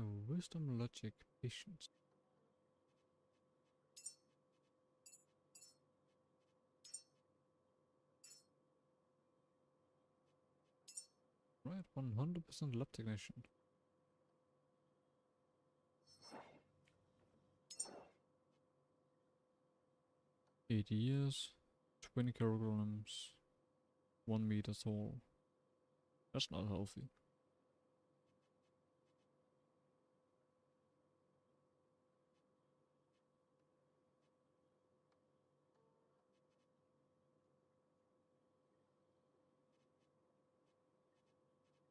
Oh, wisdom, logic, patience. Right, 100% lab technician. Eight years, 20 kilograms, 1 meter tall. That's not healthy.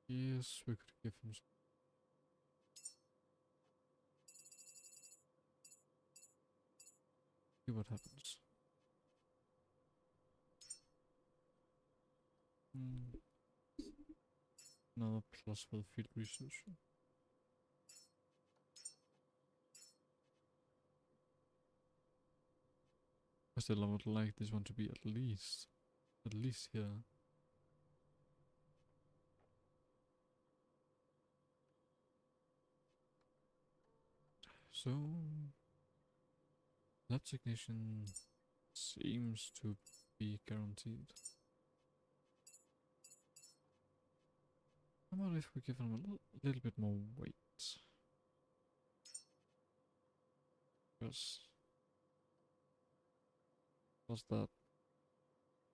Yes, we could give him some. See what happens. Another plus for the field research. I still would like this one to be at least here. So, lab technician seems to be guaranteed. How about if we give him a little bit more weight? Because what's that?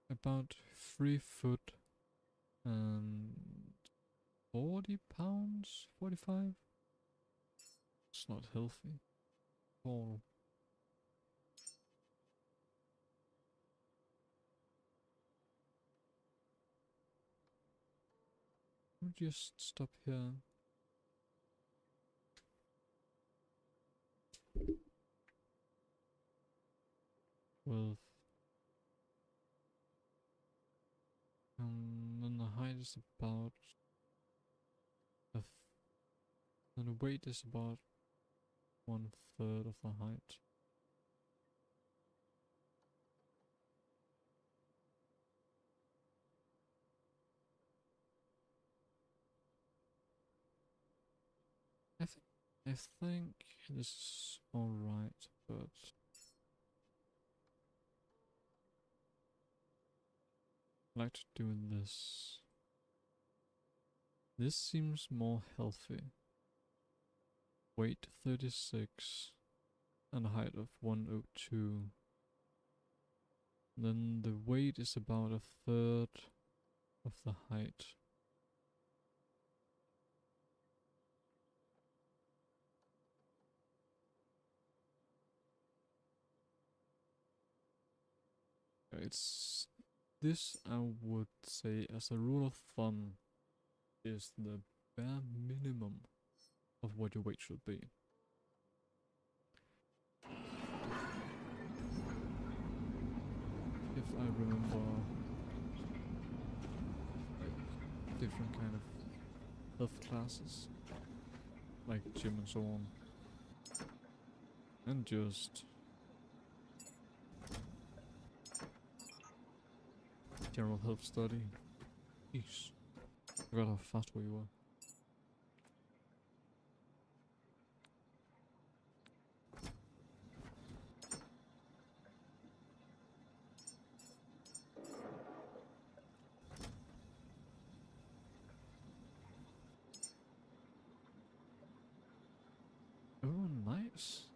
About 3 foot and 40 pounds? 45? It's not healthy. Or we'll just stop here. With then the height is about then the weight is about 1/3 of the height. I think this is alright, but I like to do this. This seems more healthy. Weight 36 and a height of 102. Then the weight is about 1/3 of the height. It's this, I would say, as a rule of thumb, is the bare minimum of what your weight should be. If I remember like different kind of health classes, like gym and so on, and just general health study. Jeez, forgot how fast we were.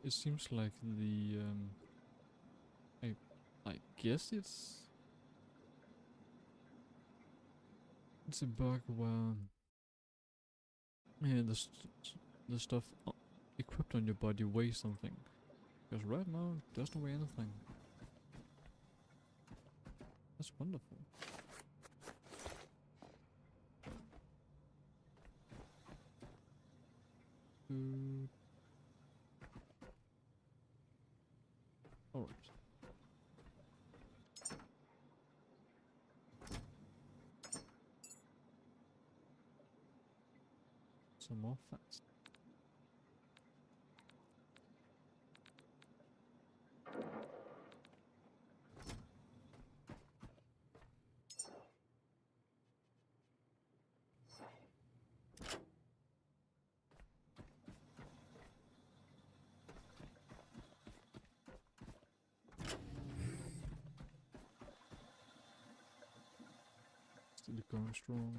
it seems like the I guess it's a bug where the stuff equipped on your body weighs something. Because right now it doesn't weigh anything. That's wonderful. Alright. Some more fats. Still going strong.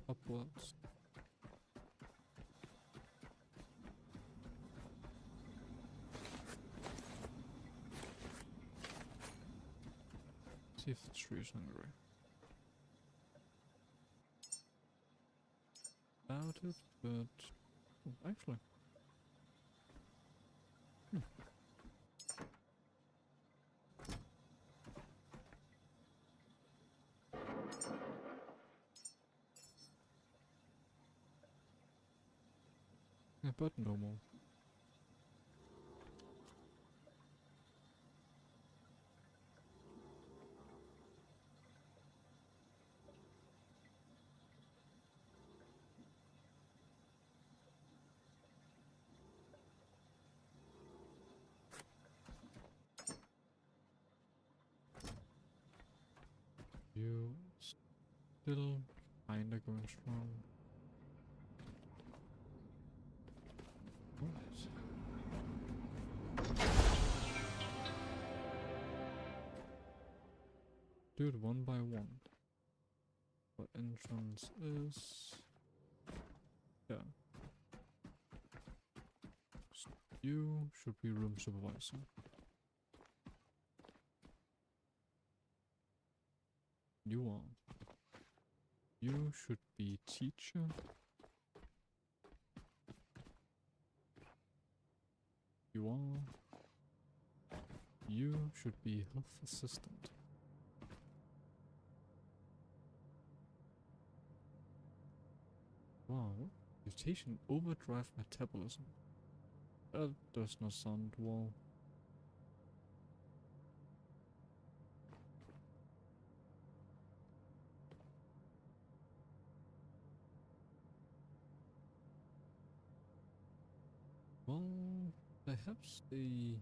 Upwards. See if the tree is hungry. Doubt it, but oh, actually. Yeah, but normal. You still kinda going strong. Alright. Do it one by one. What entrance is? Yeah. You should be room supervisor. You are. You should be teacher. You are. You should be health assistant. Wow. Mutation overdrive metabolism. That does not sound well. Well, perhaps the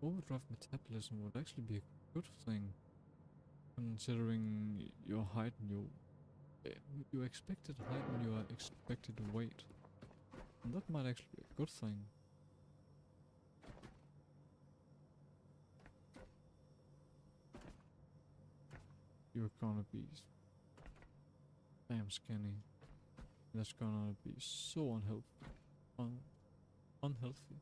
overdrive metabolism would actually be a good thing, considering your height and your expected height and your expected weight. And that might actually be a good thing. You're gonna be damn skinny. That's gonna be so unhealthy.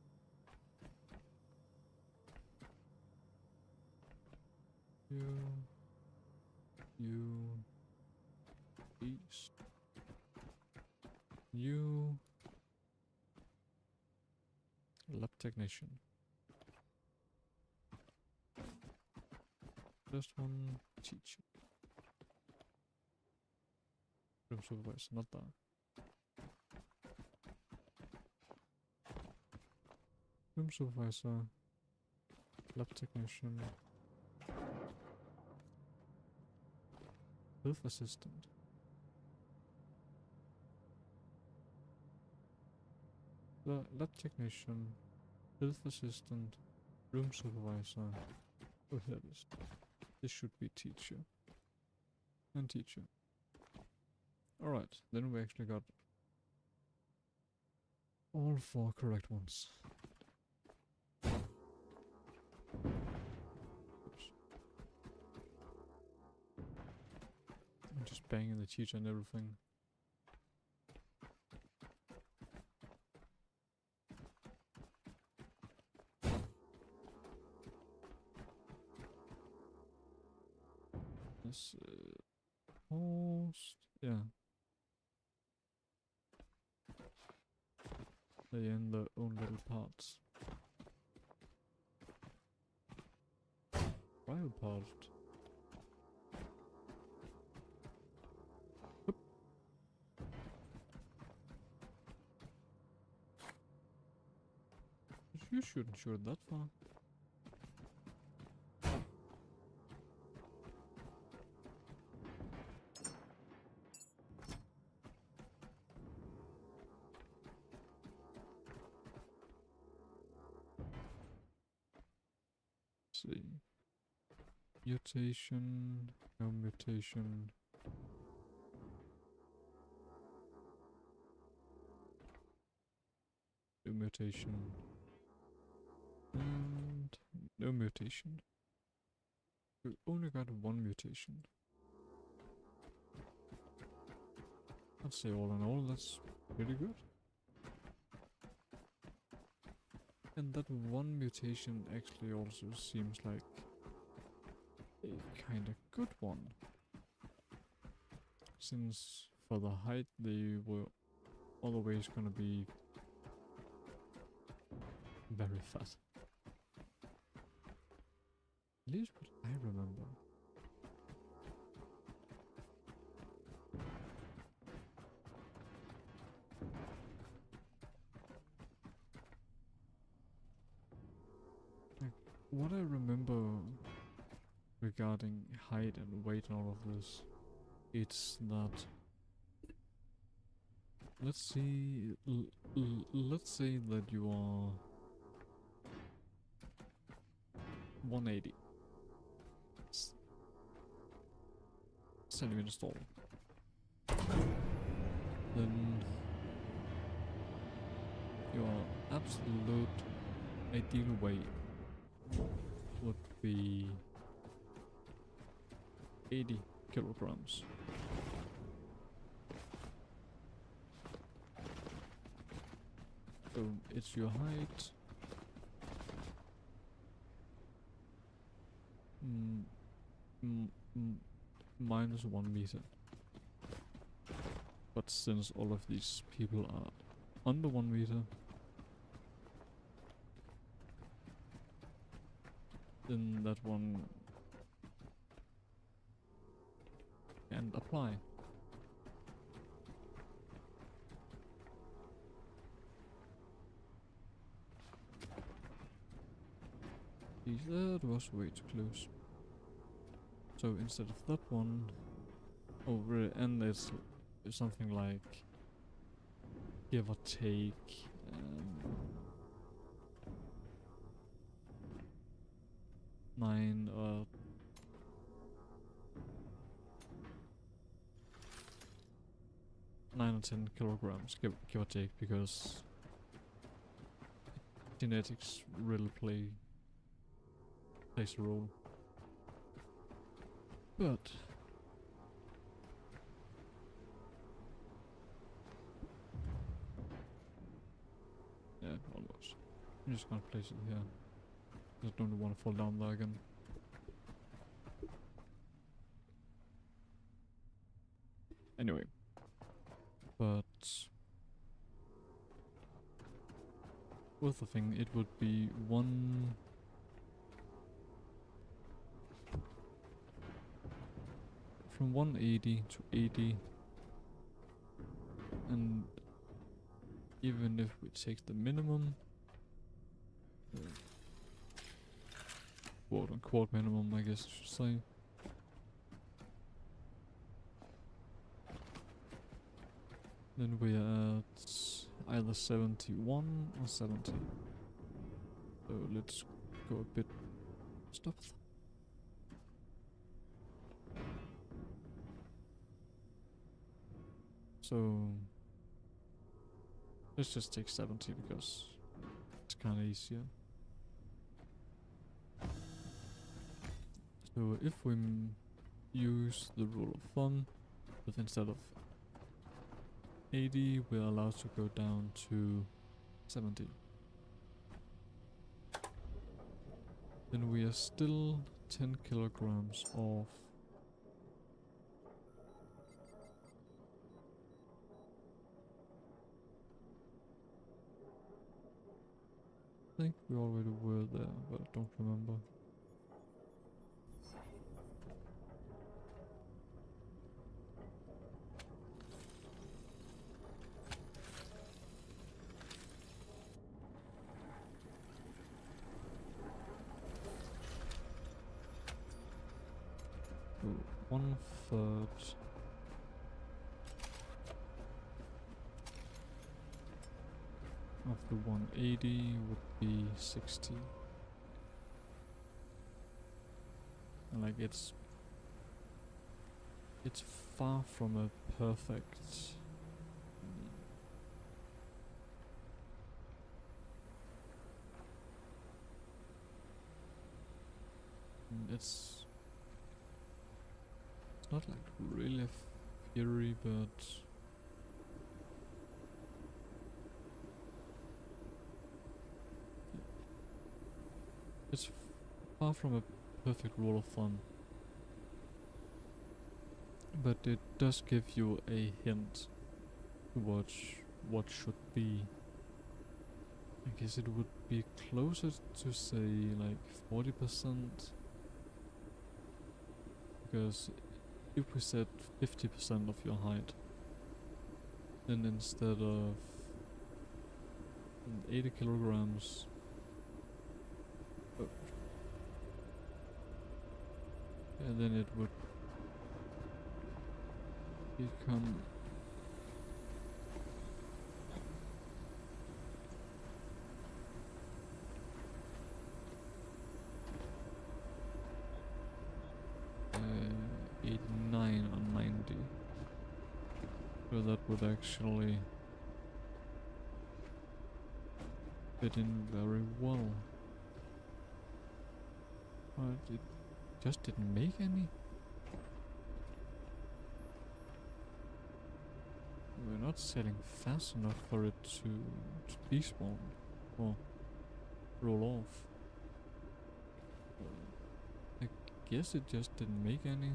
Peace. You lab technician. First one, teacher. Room supervisor, not that. Room supervisor, lab technician, health assistant. The lab technician, health assistant, room supervisor. Oh, here it is. This should be teacher. And teacher. Alright, then we actually got all 4 correct ones. Oops. I'm just banging the teacher and everything. Let's post. Yeah. They in their own little parts. Private part. Oop. You shouldn't shoot that far. See. Mutation, no mutation. No mutation. And no mutation. We only got one mutation. I'd say all in all, that's pretty good. And that one mutation actually also seems like a kinda good one. Since for the height they were always gonna be very fat. At least what I remember. Like, what I remember regarding height and weight and all of this, it's that, let's see, let's say that you are 180 centimeters tall. Then your absolute ideal weight would be 80 kilograms. So it's your height minus 1 meter. But since all of these people are under 1 meter, then that one can apply. That was way too close. So instead of that one, over and it's something like, give or take, 9 or 9 or 10 kilograms, give or take, because genetics really plays a role. But yeah, almost. I'm just gonna place it here. Just don't want to fall down there again. Anyway, but with the thing, it would be from 180 to 80, and even if we take the minimum, quote unquote minimum, I guess I should say, then we are at either 71 or 70. So let's go a bit. Stop. So let's just take 70 because it's kind of easier. So if we use the rule of thumb, but instead of 80, we're allowed to go down to 70. Then we are still 10 kilograms off think we already were there, but I don't remember. So 1/3 of the 180 would be 60. And like it's far from a perfect it's not like really fury, but it's far from a perfect rule of thumb. But it does give you a hint towards what should be. I guess it would be closer to say like 40%. Because if we said 50% of your height, then instead of 80 kilograms, and then it would become 89 or 90. So that would actually fit in very well. But it just didn't make any. We're not selling fast enough for it to despawn or roll off. I guess it just didn't make any.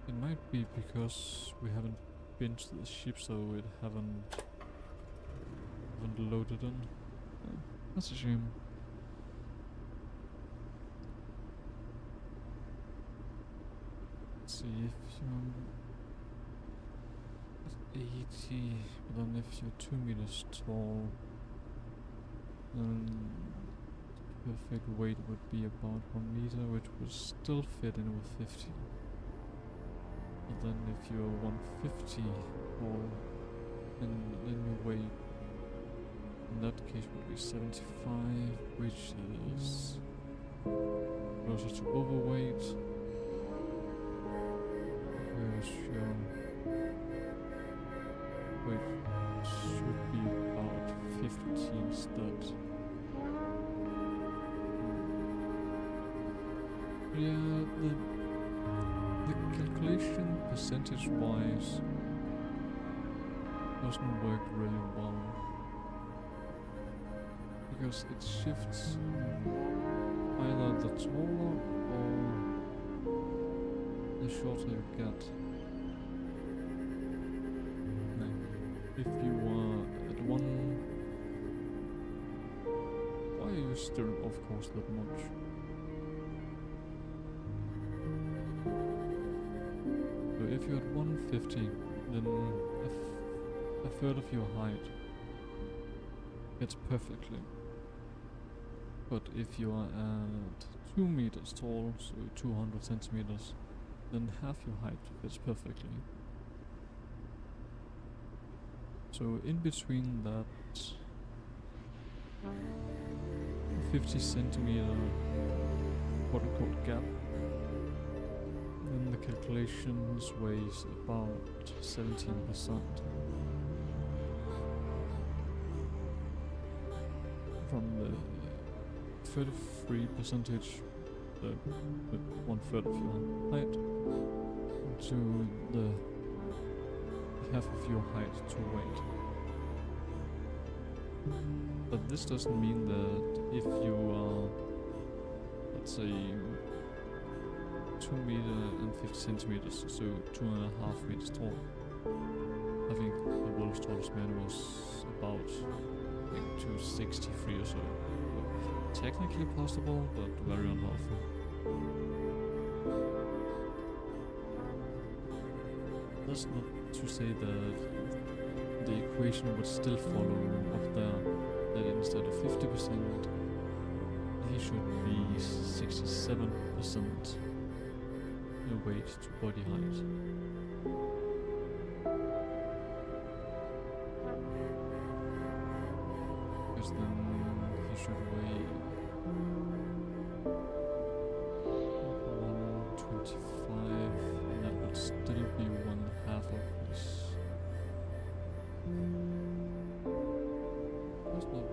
It might be because we haven't been to the ship, so it haven't loaded in. That's a shame. Let's see if you're 80, but then if you're 2 meters tall, then perfect weight would be about 1 meter, which would still fit in with 50. But then if you're 150 tall, then your weight in that case would be 75, which is closer to overweight. Whereas your weight should be about 50 instead. Yeah, the calculation percentage-wise doesn't work really well, because it shifts either the taller or the shorter you get. Like, if you are at one, why are you steering off course that much? So if you're at 150, then a third of your height gets perfectly. But if you are at 2 meters tall, so 200 centimeters, then half your height fits perfectly. So in between that 50 centimeter quote-unquote gap, then the calculations weighs about 17%. From the 33 percentage, the 1/3 of your height, to the half of your height to weight. But this doesn't mean that if you are, let's say, 2 meter and 50 centimeters, so 2.5 meters tall. I think the world's tallest man was about like 263 or so. Technically possible, but very unhelpful. That's not to say that the equation would still follow up there, that instead of 50%, he should be 67% weight to body height. Because then he should weigh 125, and that would still be one half of his. That's not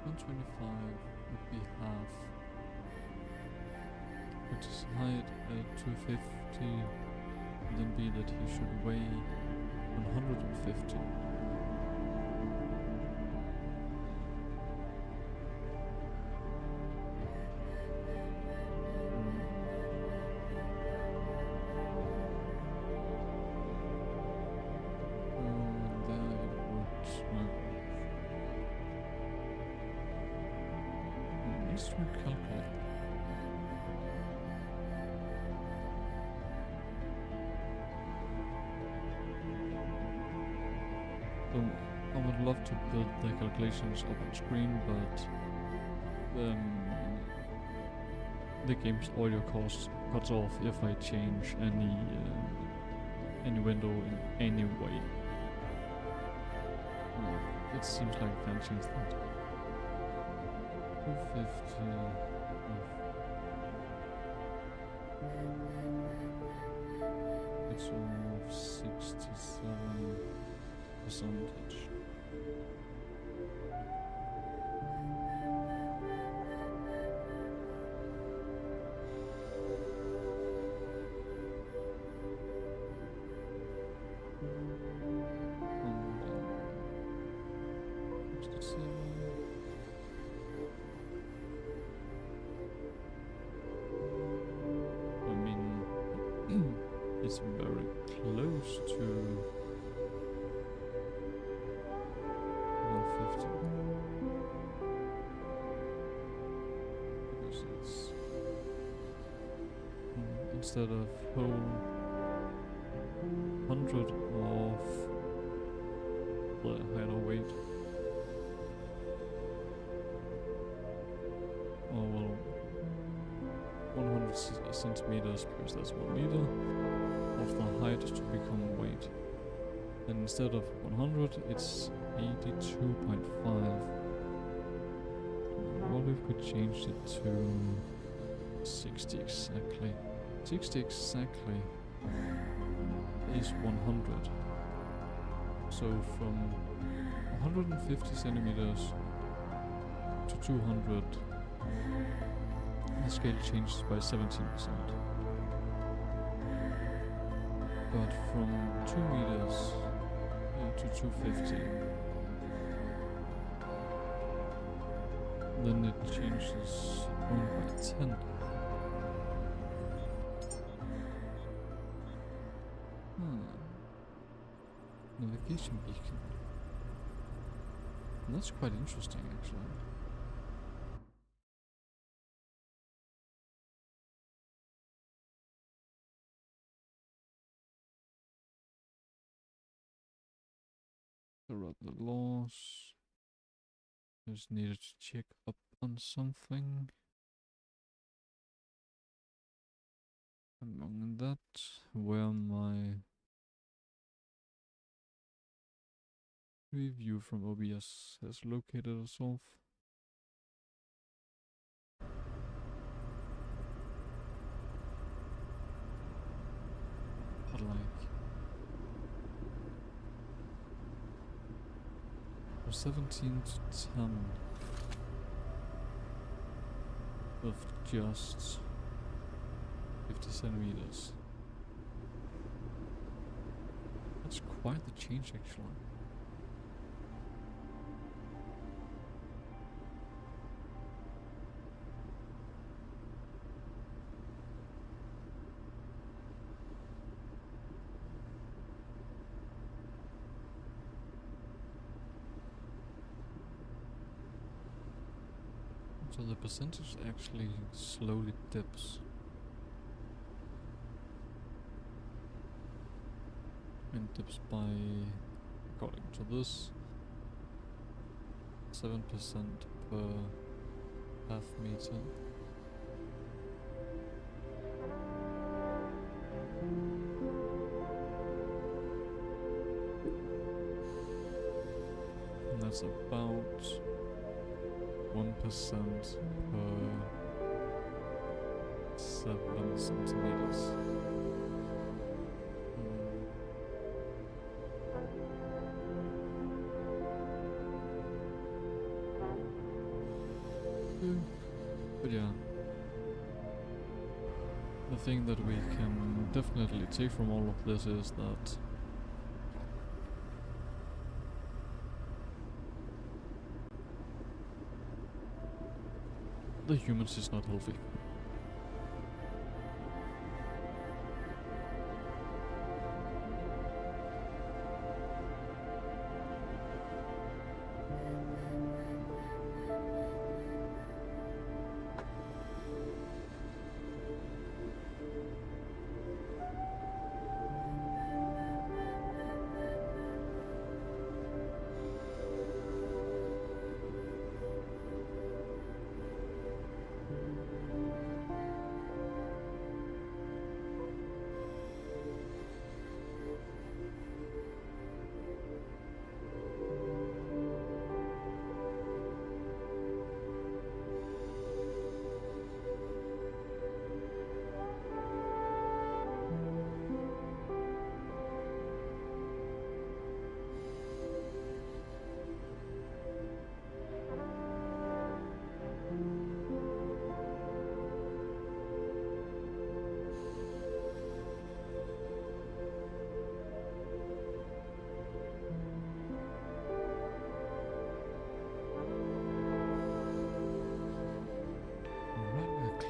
125 would be half. Put his height at 250, and then be that he should weigh 150. Let's try and calculate. So I would love to build the calculations up on screen, but the game's audio cuts off if I change any window in any way. It seems like I can't change that. 250. It's almost 67%. It's very close to 150. Because it's instead of whole 100 of the height or weight. Oh well, 100 centimeters, because that's 1 meter, of the height to become weight. And instead of 100, it's 82.5. What if we changed it to 60 exactly? 60 exactly is 100. So from 150 centimeters to 200, the scale changes by 17%. But from 2 meters to 250, then it changes only by 10. Navigation beacon. That's quite interesting, actually. Throughout the laws. Just needed to check up on something. Among that, where my review from OBS has located itself. But like, from 17 to 10 of just 50 centimeters. That's quite the change, actually. So the percentage actually slowly dips. And dips by, according to this, 7% per half meter. And that's about 1% per 7 centimeters. But yeah, the thing that we can definitely take from all of this is that the humans is not healthy.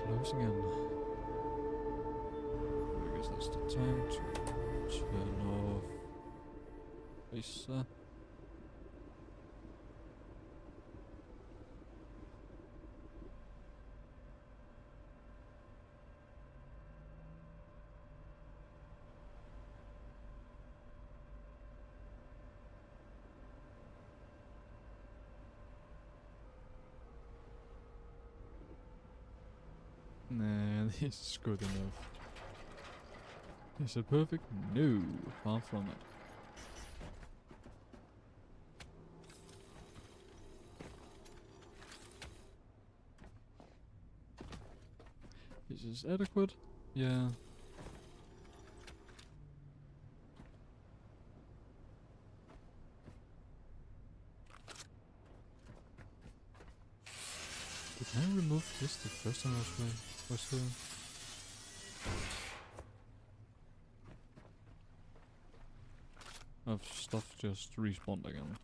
Closing in. I guess that's the time to turn off Lisa. Nah, this is good enough. Is it perfect? No, far from it. Is this adequate? Yeah. Did I remove this the first time I was here? Of stuff just respawned again.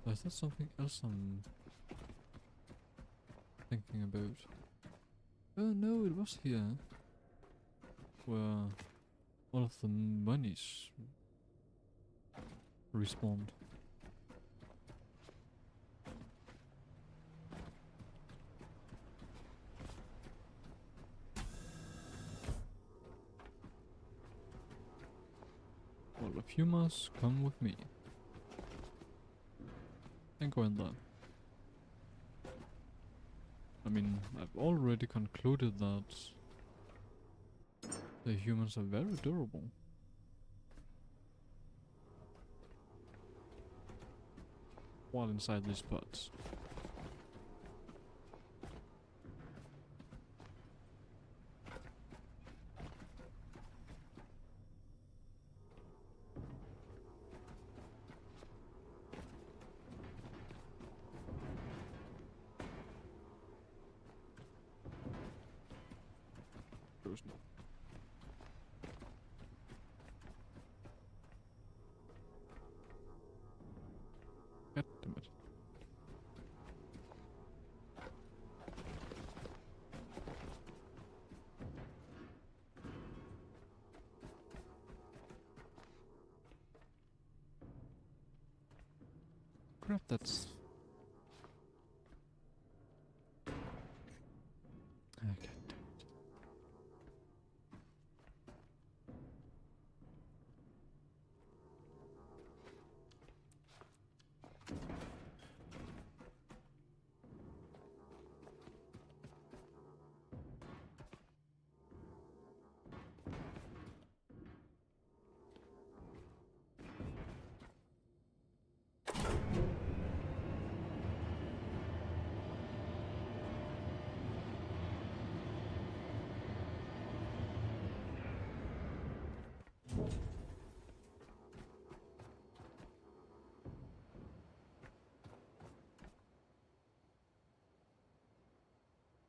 Is that something else I'm thinking about? Oh no, it was here. Where all of the monies respawned. Well, if you must come with me. And go in there. I mean, I've already concluded that the humans are very durable. While inside these pods. There's no. God damn it. Crap, that's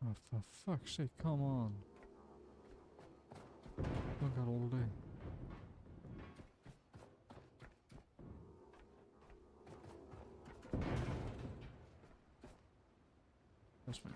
Oh, for fuck's sake, come on. Look out all day. That's fine.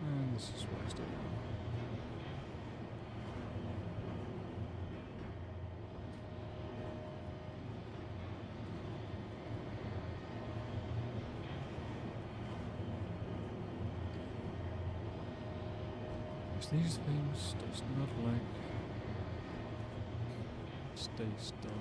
And this is where I stay. These things does not like stay still.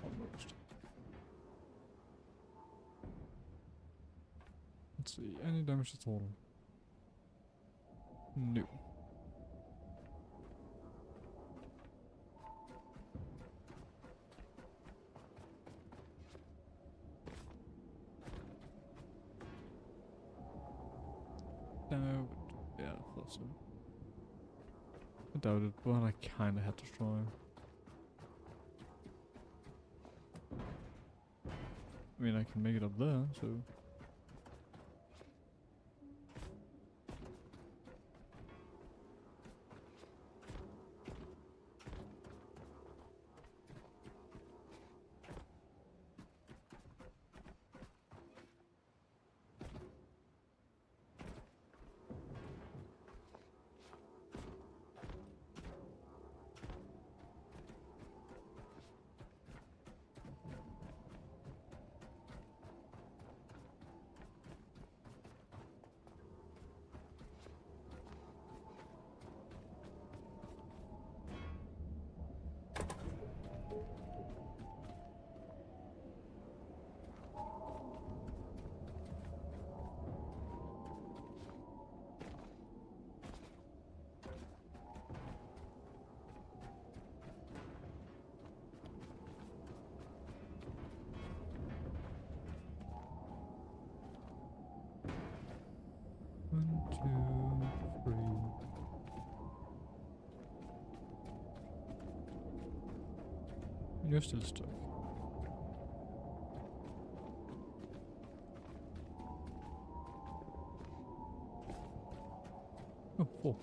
Almost. Let's see, any damage at all? No. No, yeah, I thought so. I doubt it, but I kinda had to try. I mean, I can make it up there, so... One, two, three. You're still stuck. Oh, 4.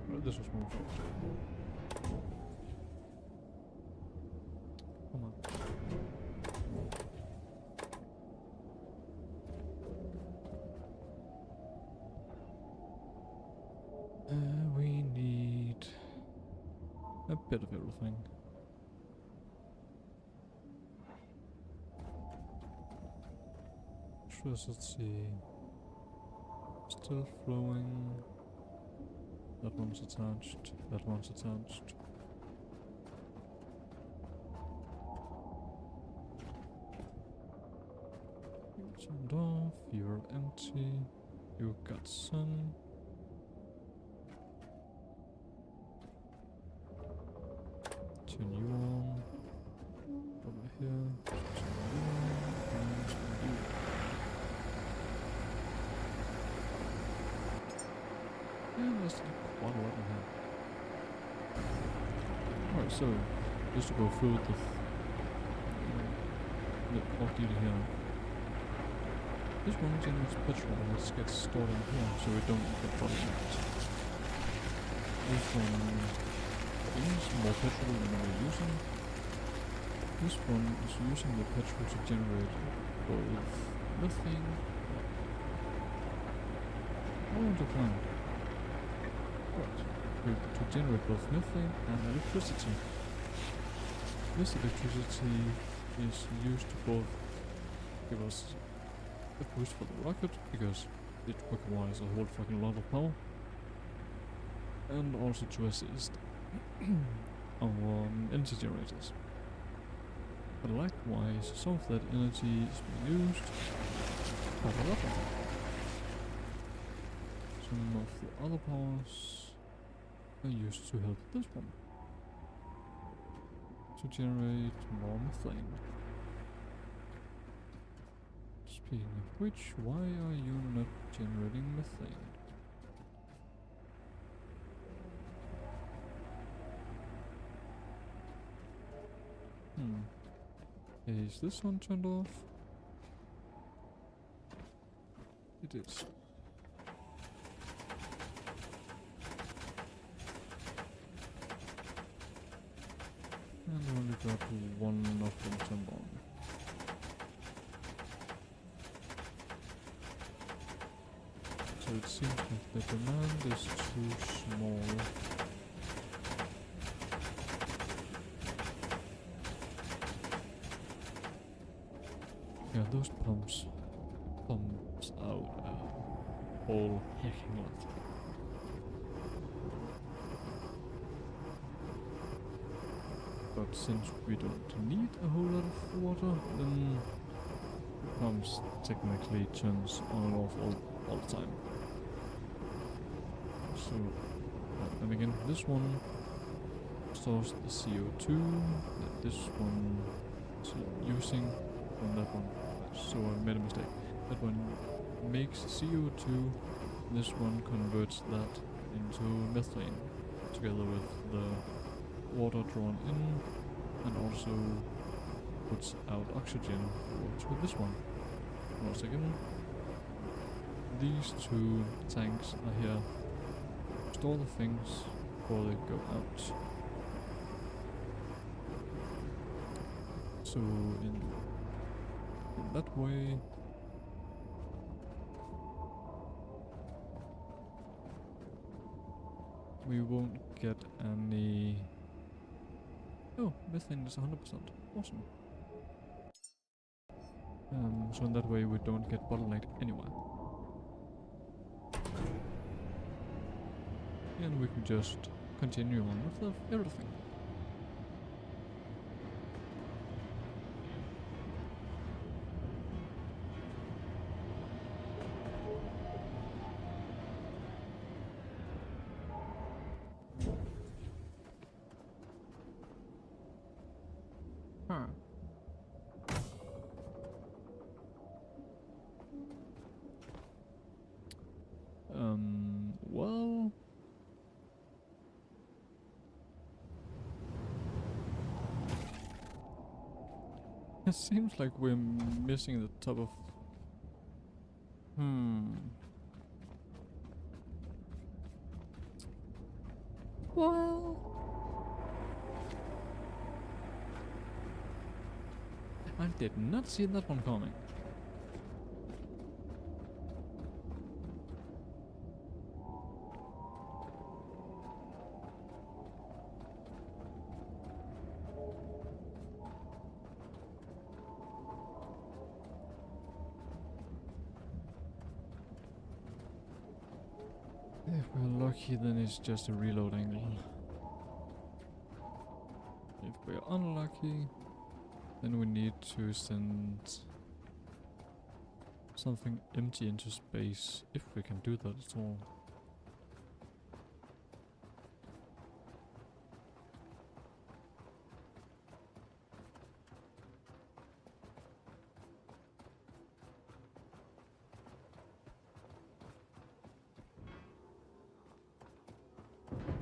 Well, this was more fun. Come on. We need a bit of everything. First, let's see. Still flowing. That one's attached. That one's attached. Turned off. You're empty. You got some. Turn you on. Over here. Turn you on. And turn you on. Yeah, there's quite a lot in here. Alright, so just to go through the ordeal here. This one generates petrol and it gets stored in here so we don't get bottlenecked. This one is more petrol than we're using. This one is using the petrol to generate both methane or the plant. Right. To generate both methane and electricity. This electricity is used to both give us a boost for the rocket, because it requires a whole fucking lot of power, and also to assist our energy generators. But likewise, some of that energy is being used for the rocket. Some of the other powers are used to help this one to generate more methane. Speaking of which, why are you not generating methane? Is this one turned off? It is. And I only got one of them turned on. So it seems like the demand is too small. Yeah, those pumps out a whole hecking lot. But since we don't need a whole lot of water, then the pumps technically turns on and off all the time. So, and again, this one stores the CO2 that this one is using from that one. So I made a mistake. That one makes CO2, this one converts that into methane together with the water drawn in, and also puts out oxygen to this one. Once again, these two tanks are here to store the things before they go out. So in that way, we won't get any. Oh, methane is 100%. Awesome. So in that way we don't get bottlenecked anywhere. And we can just continue on with everything. Huh. Well, it seems like we're missing the top of. Well, I did not see that one coming. If we're lucky, then it's just a reload angle. If we're unlucky, then we need to send something empty into space, if we can do that at all.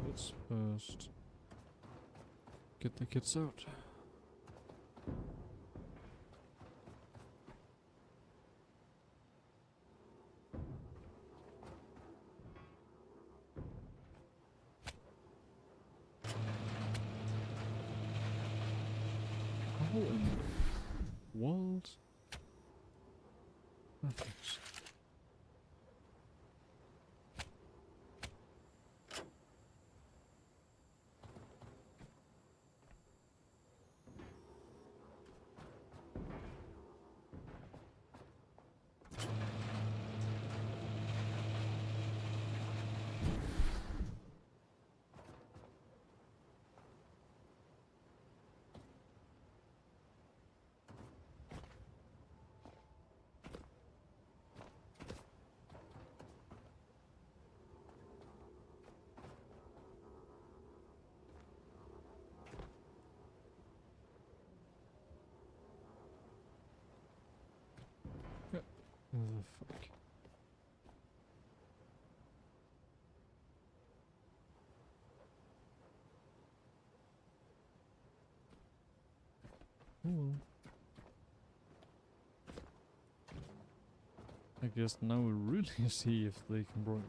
Let's first Get the kids out. How in the world? Perfect. What the fuck? Oh. I guess now we really see if they can break.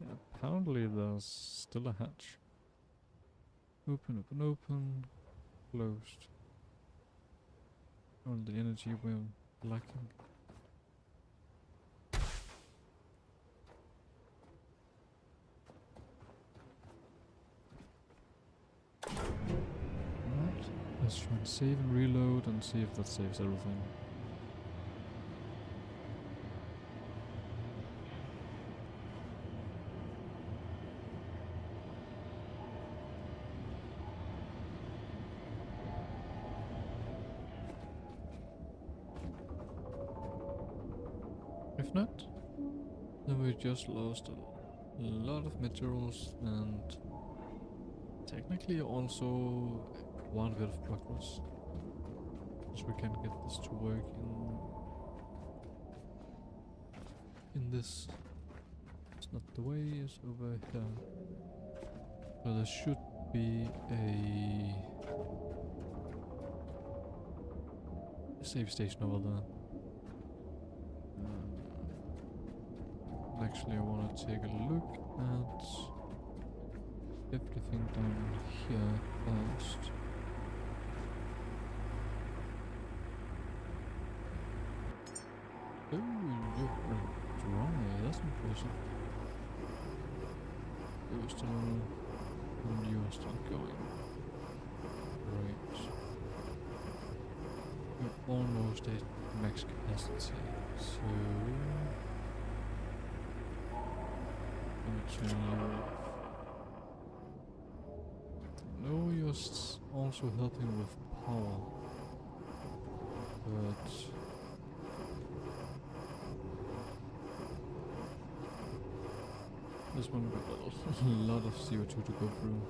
Yeah, apparently there's still a hatch. Open, open, open. Closed. All the energy we're lacking. Alright, let's try and save and reload and see if that saves everything. If not, then we just lost a lot of materials and technically also quite a bit of progress. So we can get this to work in this. It's not the way, it's over here. So there should be a save station over there. Actually, I want to take a look at everything down here first. Oh, you're dry, that's impressive. You're still, and you're still going. Great. You're almost at max capacity, so turn you off. No, you're also helping with power, but this one got a lot of CO2 to go through.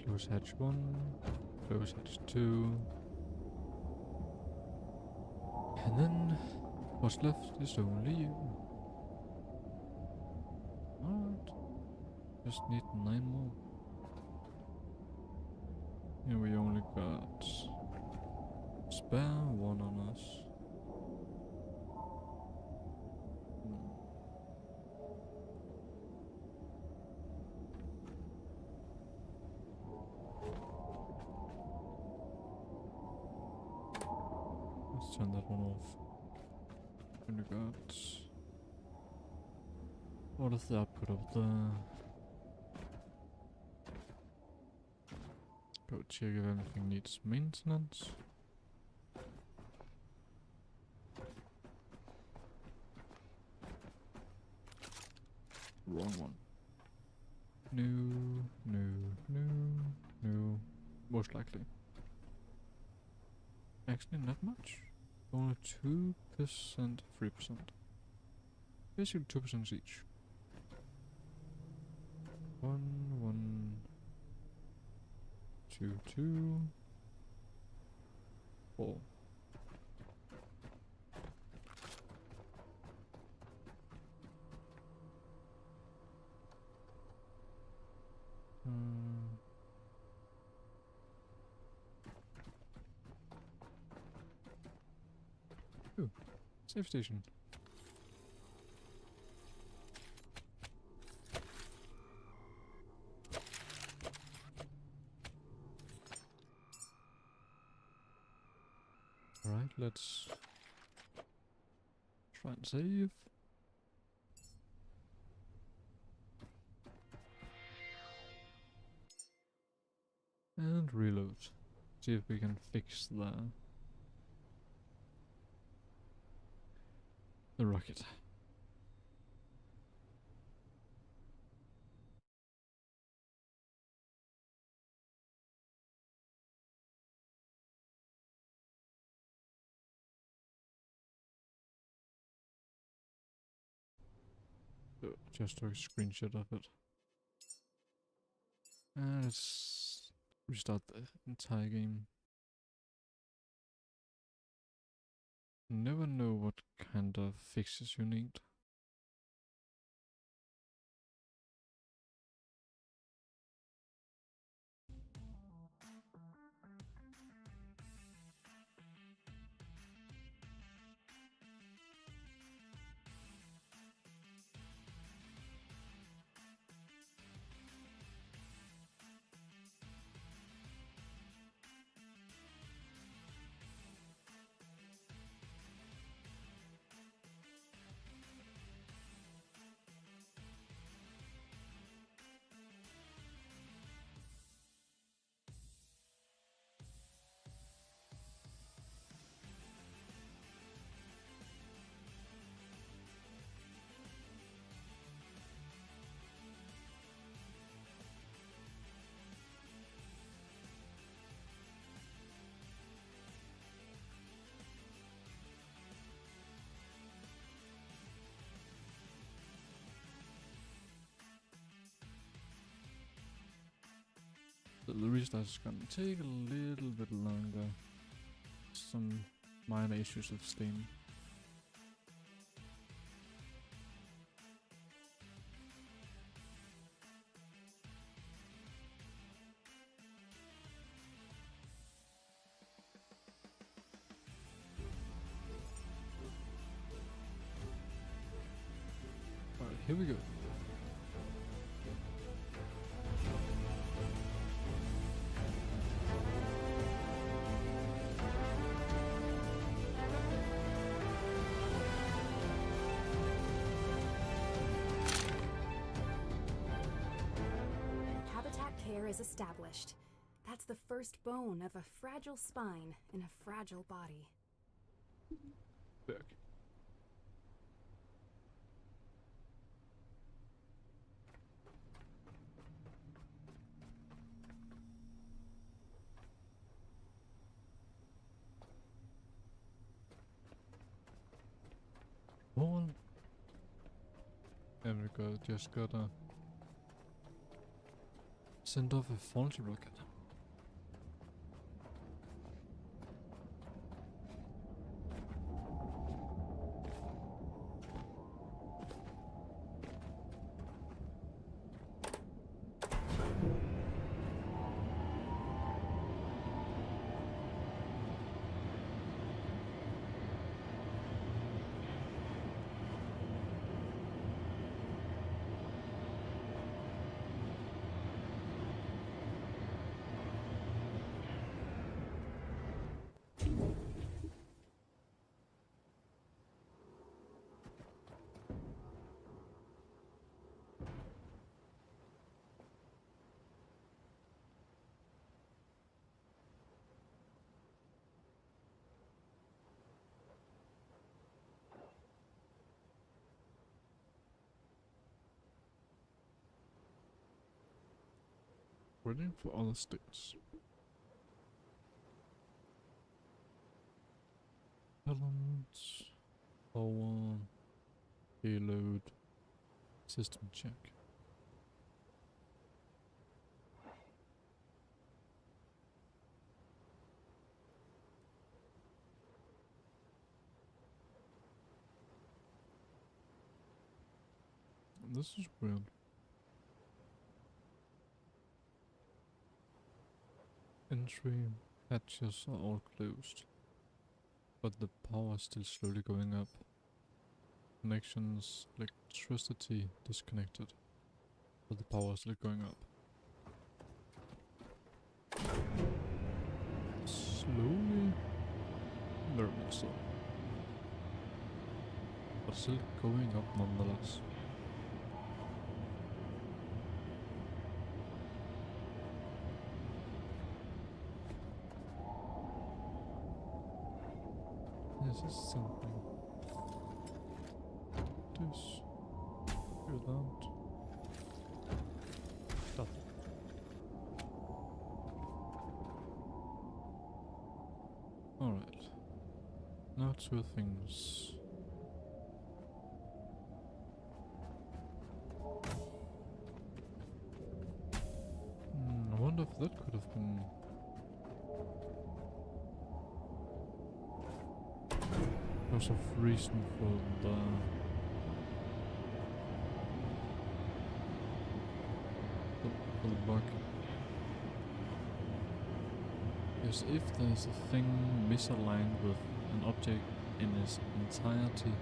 Close hatch 1, close hatch 2, and then what's left is only you. Alright, just need 9 more. And we only got spare 1 on us. turn that one off. And we got what is the output of the go check if anything needs maintenance. Wrong one. No. Most likely. Actually, not much. Only 2%, 3%. Basically 2% each. 1, 2, 2, 4. Ooh, save station. Alright, let's try and save. And reload. See if we can fix the rocket. So just took a screenshot of it. And let's restart the entire game. Never know what kind of fixes you need. The restart is gonna take a little bit longer. Some minor issues with Steam. Alright, here we go. Is established. That's the first bone of a fragile spine in a fragile body. Back. One. And we just gotta send off a faulty rocket. Waiting for other states. Balance, power, payload, system check. This is weird. Entry hatches are all closed, but the power is still slowly going up. Connections, electricity disconnected, but the power is still going up. Slowly, very much so, but still going up nonetheless. This is something. This. Hear that. Nothing. Alright. Now two things. I wonder if that could have been... Because of reason for the bug. Because if there's a thing misaligned with an object in its entirety,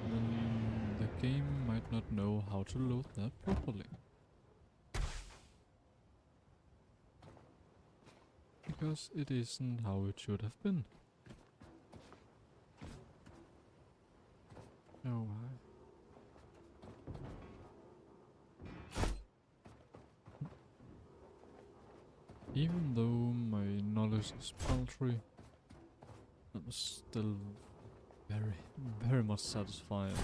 then the game might not know how to load that properly. Because it isn't how it should have been. Oh, even though my knowledge is paltry, I'm still very much satisfied.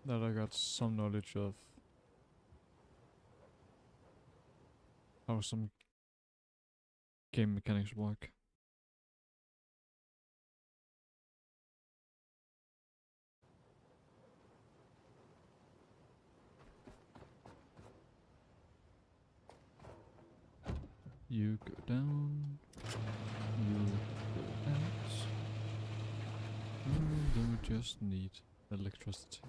That I got some knowledge of how some game mechanics work. You go down, you go out, and then we just need electricity.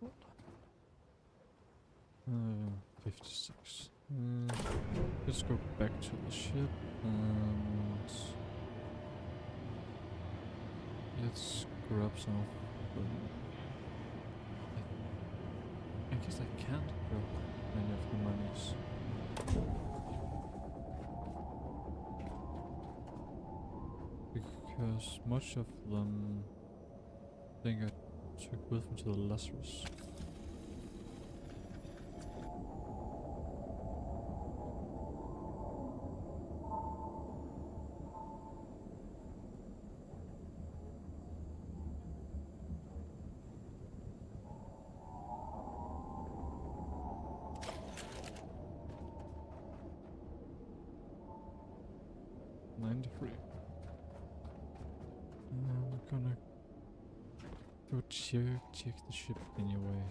What? 56. Let's go back to the ship and let's grab some of the... I guess I can't grab many of the monies. Because much of them I think I took with me to the Lazarus. gonna go check the ship anyway.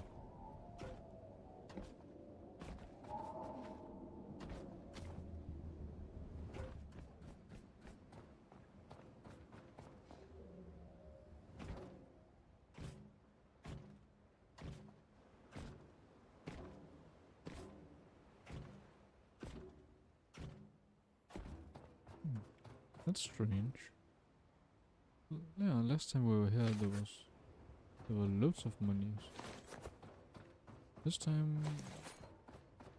That's strange. Yeah, last time we were here there were loads of monies. This time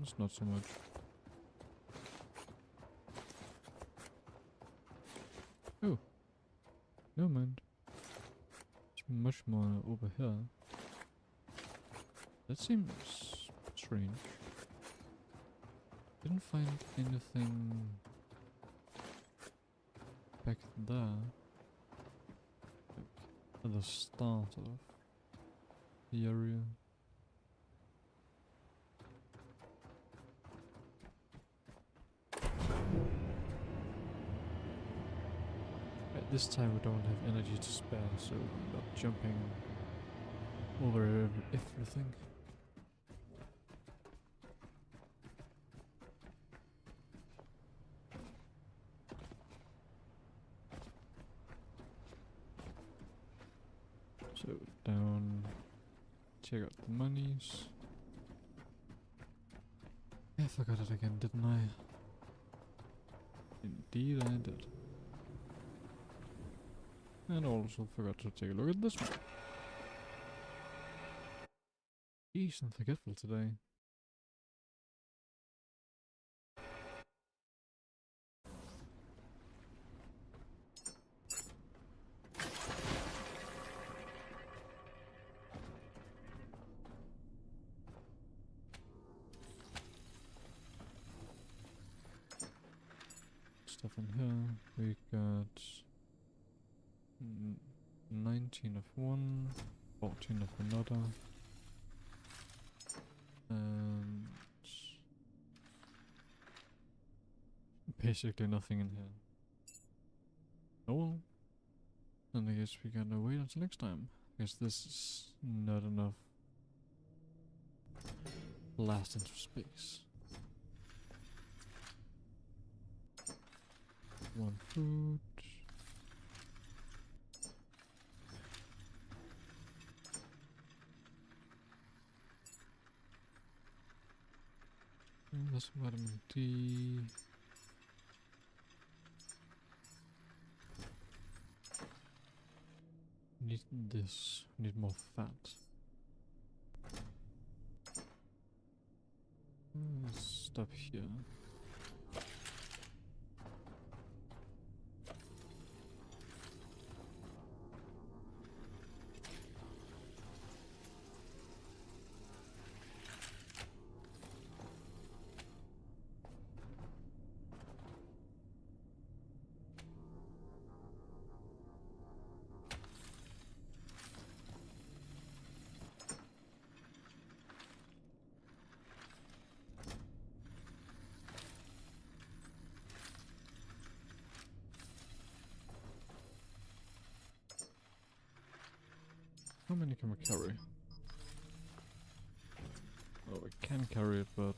it's not so much. Oh, no mind. It's much more over here. That seems strange. Didn't find anything back there. Like at the start of the area. Right, this time we don't have energy to spare, so we're not jumping over everything. So down, check out the monies. I forgot it again, didn't I? Indeed I did. And also forgot to take a look at this one. Jeez, I'm forgetful today. Stuff in here. We got 19 of one, 14 of another, and basically nothing in here. Oh well. Then I guess we gotta wait until next time. I guess this is not enough blast into space. One food. That's vitamin D. Need this. Need more fat. Stop here. How many can we carry? Well, we can carry it, but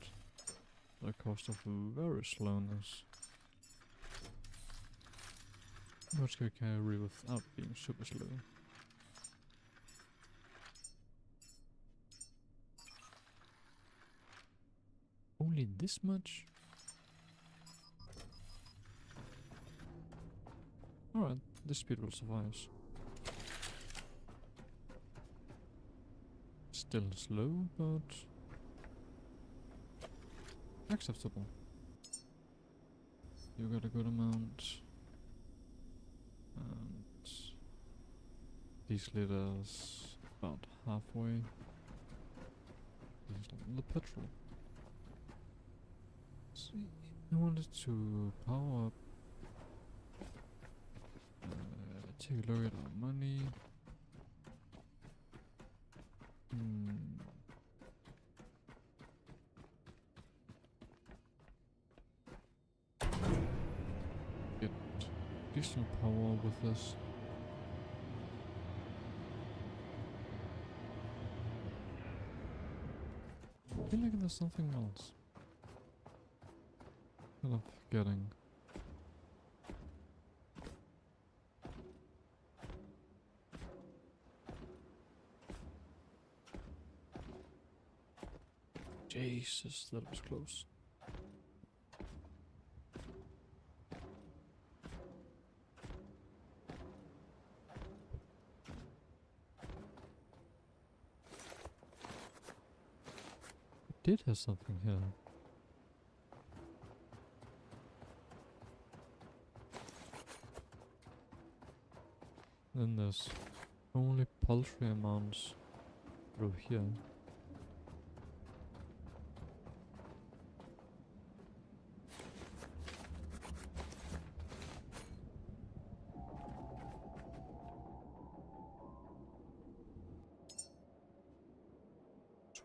at the cost of very slowness. How much can we carry without being super slow? Only this much? Alright, this speed will suffice. Still slow, but acceptable. You got a good amount. And these liters about halfway. The petrol. See, I wanted to power up. Take a look at our money. Get additional power with this. there's something else. Kind of getting. Jesus, that was close. Did have something here. Then there's only paltry amounts through here.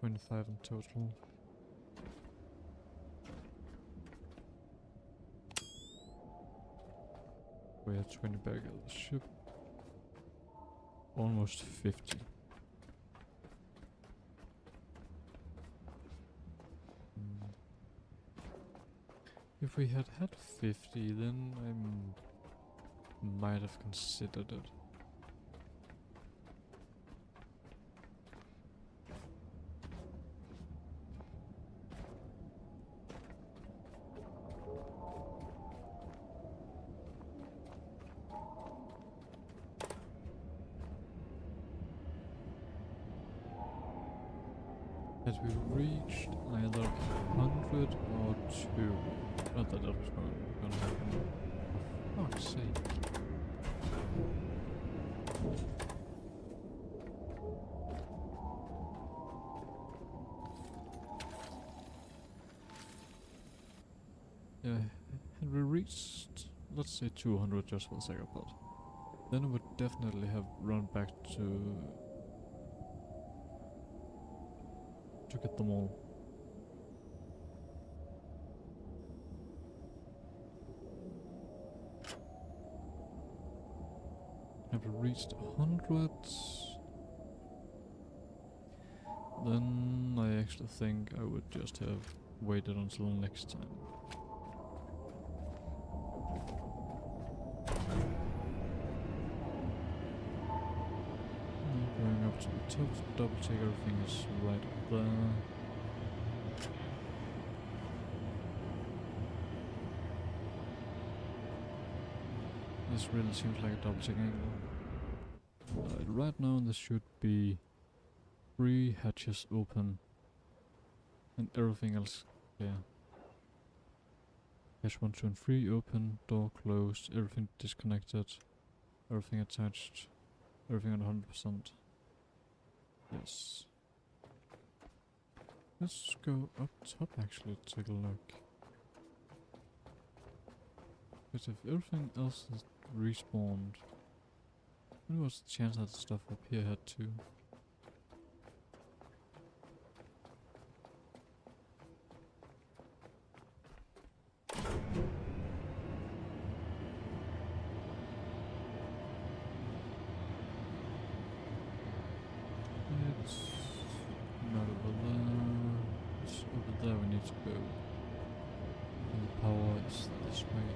$25 in total. We had 20 back at the ship. Almost 50. If we had 50, then I might have considered it. Had we reached either 100 or 2? Not that that was gonna happen. For fuck's sake. Yeah, had we reached, let's say 200 just for the sake of it, then I would definitely have run back to get them all. Have we reached 100? Then I actually think I would just have waited until next time. Going up to the top to double check everything is right up there. This really seems like a double check angle. Right now there should be 3 hatches open and everything else clear. Hatch 1, 2 and 3 open, door closed, everything disconnected, everything attached, everything at 100%. Yes. Let's go up top actually to take a look. Because if everything else is respawned, then what's the chance that the stuff up here had to? It's not over there. It's over there we need to go. And the power is this way.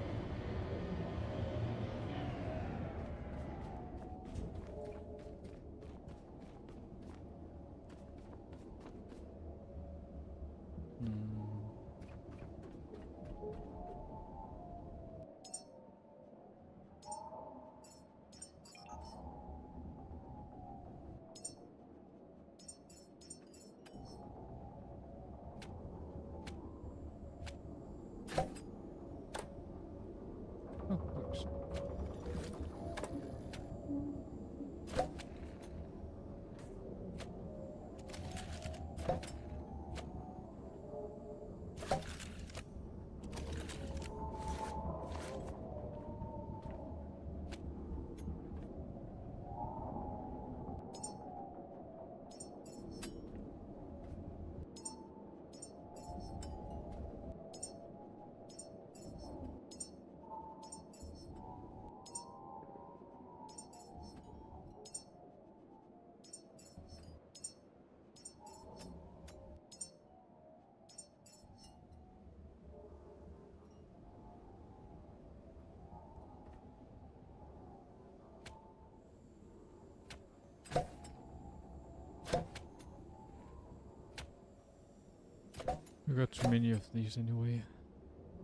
I got too many of these anyway.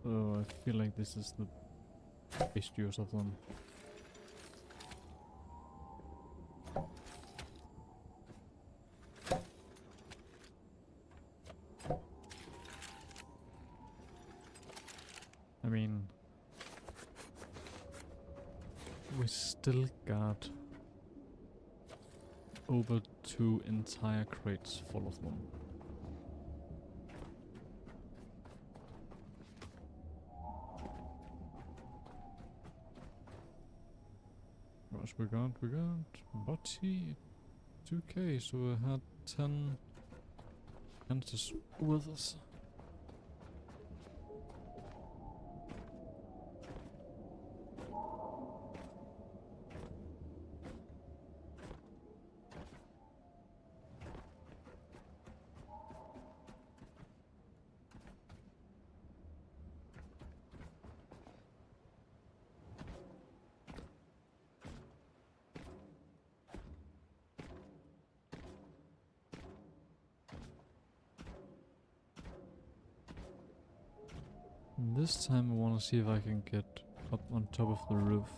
So I feel like this is the best use of them. I mean, we still got over 2 entire crates full of them. Gosh, we got Butty 2k, so we had 10 hunters with us. This time I want to see if I can get up on top of the roof.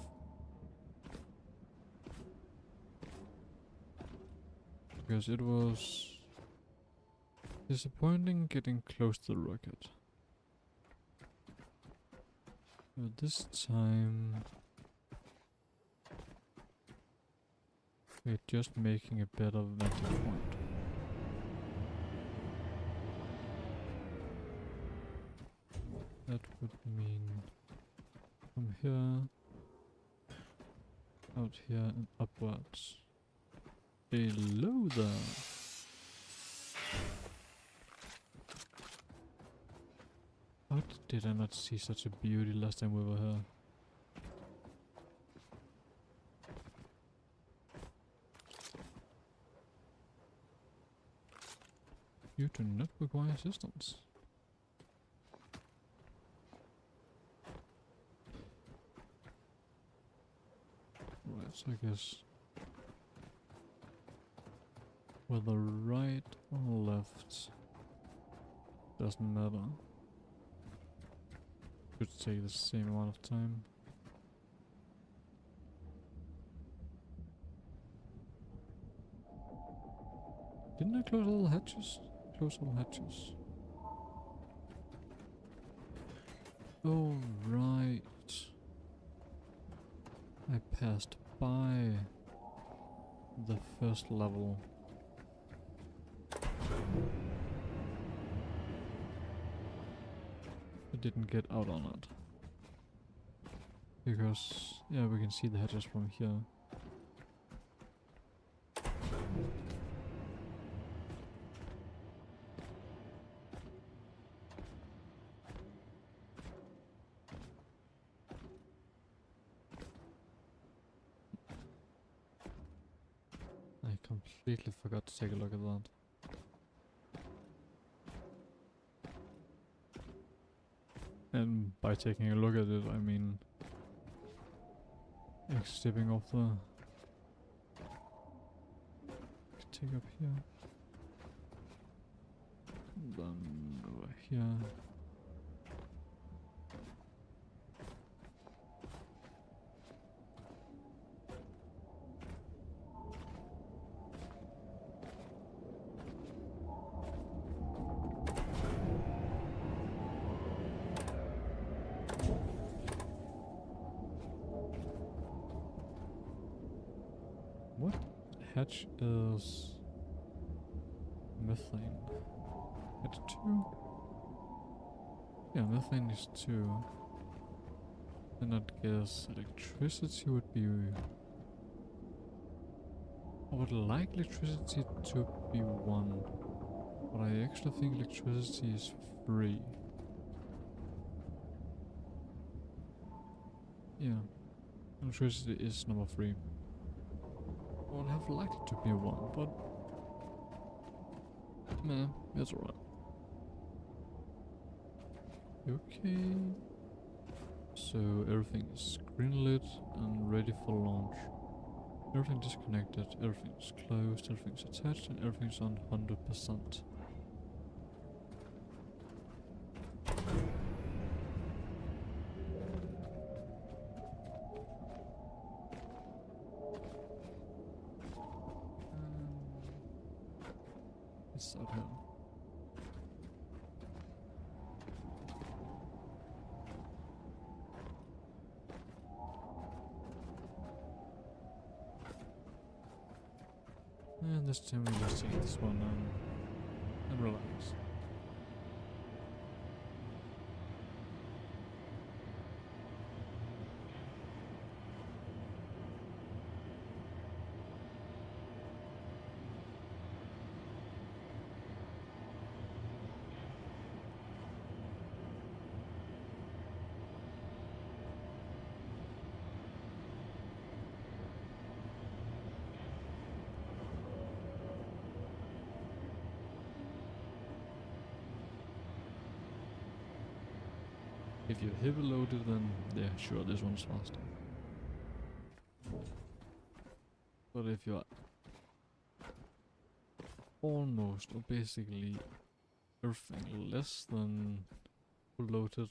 Because it was disappointing getting close to the rocket. But this time we're just making a better vantage point. That would mean from here, out here and upwards. Hello there! How did I not see such a beauty last time we were here? You do not require assistance. Right, so I guess whether right or left doesn't matter. Could take the same amount of time. Didn't I close all the hatches? Close all the hatches. Oh right. I passed by the first level. I didn't get out on it. Because, yeah, we can see the hatches from here. I completely forgot to take a look at that. And by taking a look at it, I mean stepping off the take up here, and then over here. What hatch is methane? Hatch 2? Yeah, methane is 2. Then I'd guess electricity would be... I would like electricity to be 1. But I actually think electricity is free. Yeah. Electricity is number 3. I would have liked it to be 1, but nah, that's alright. Okay. So everything is green lit and ready for launch. Everything disconnected, everything is closed, everything's attached, and everything's on 100%. It's out here. And this time we just take this one and relax. If you're heavy loaded, then yeah, sure, this one's faster. But if you're almost or basically everything less than full loaded,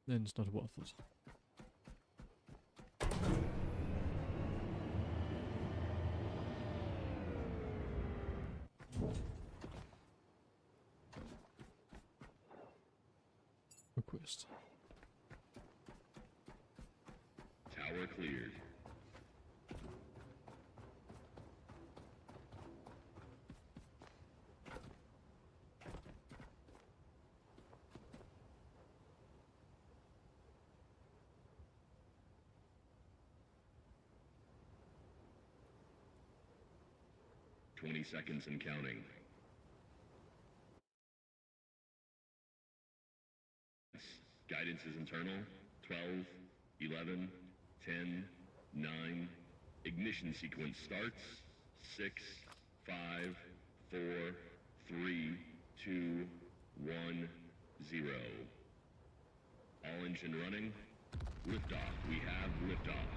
then it's not worth it. Request. Tower cleared. "20 seconds and counting. Guidance is internal. 12, 11, 10, 9. Ignition sequence starts. 6, 5, 4, 3, 2, 1, 0. All engine running. Liftoff. We have liftoff.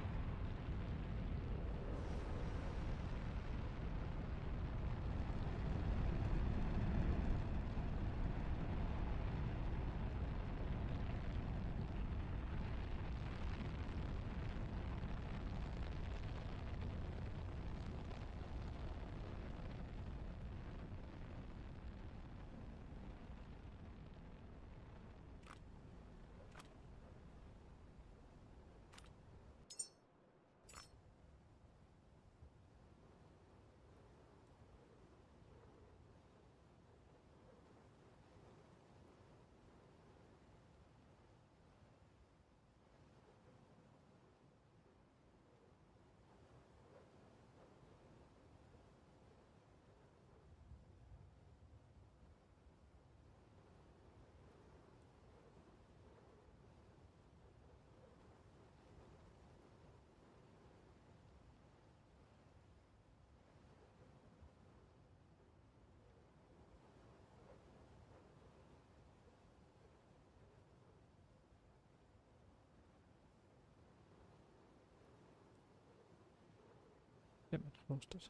Damn it, lost it.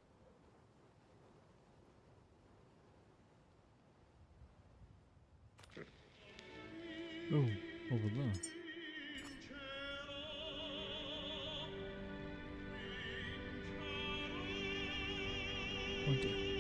Oh, over there. Oh dear.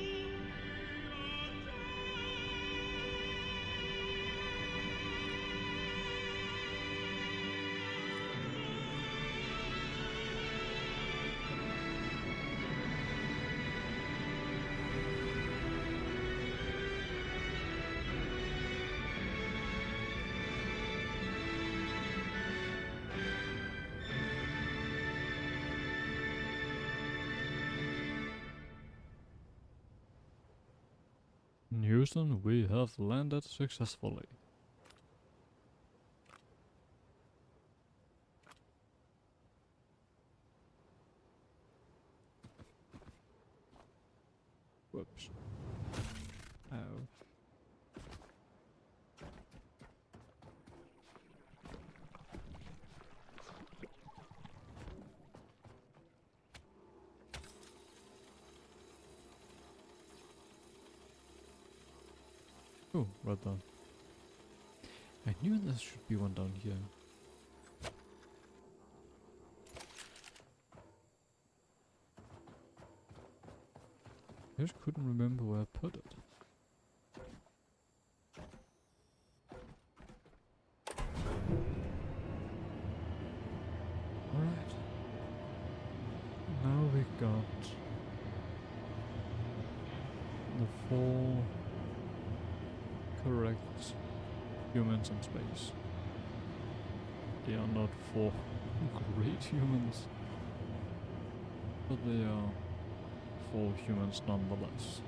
In Houston, we have landed successfully. Whoops. Ow. Oh, right there. I knew there should be one down here. just couldn't remember where I put it. Alright. Now we got the 4 correct humans in space. They are not 4 great humans, but they are 4 humans nonetheless.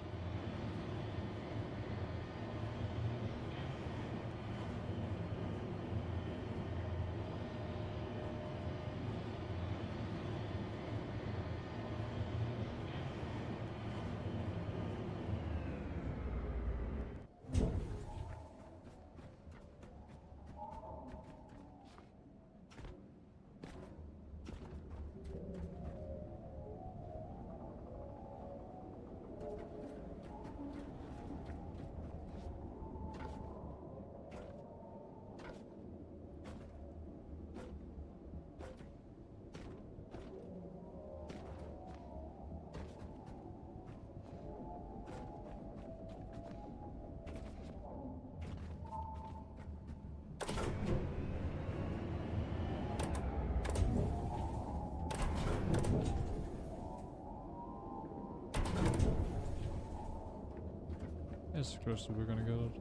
As close as we're gonna get it.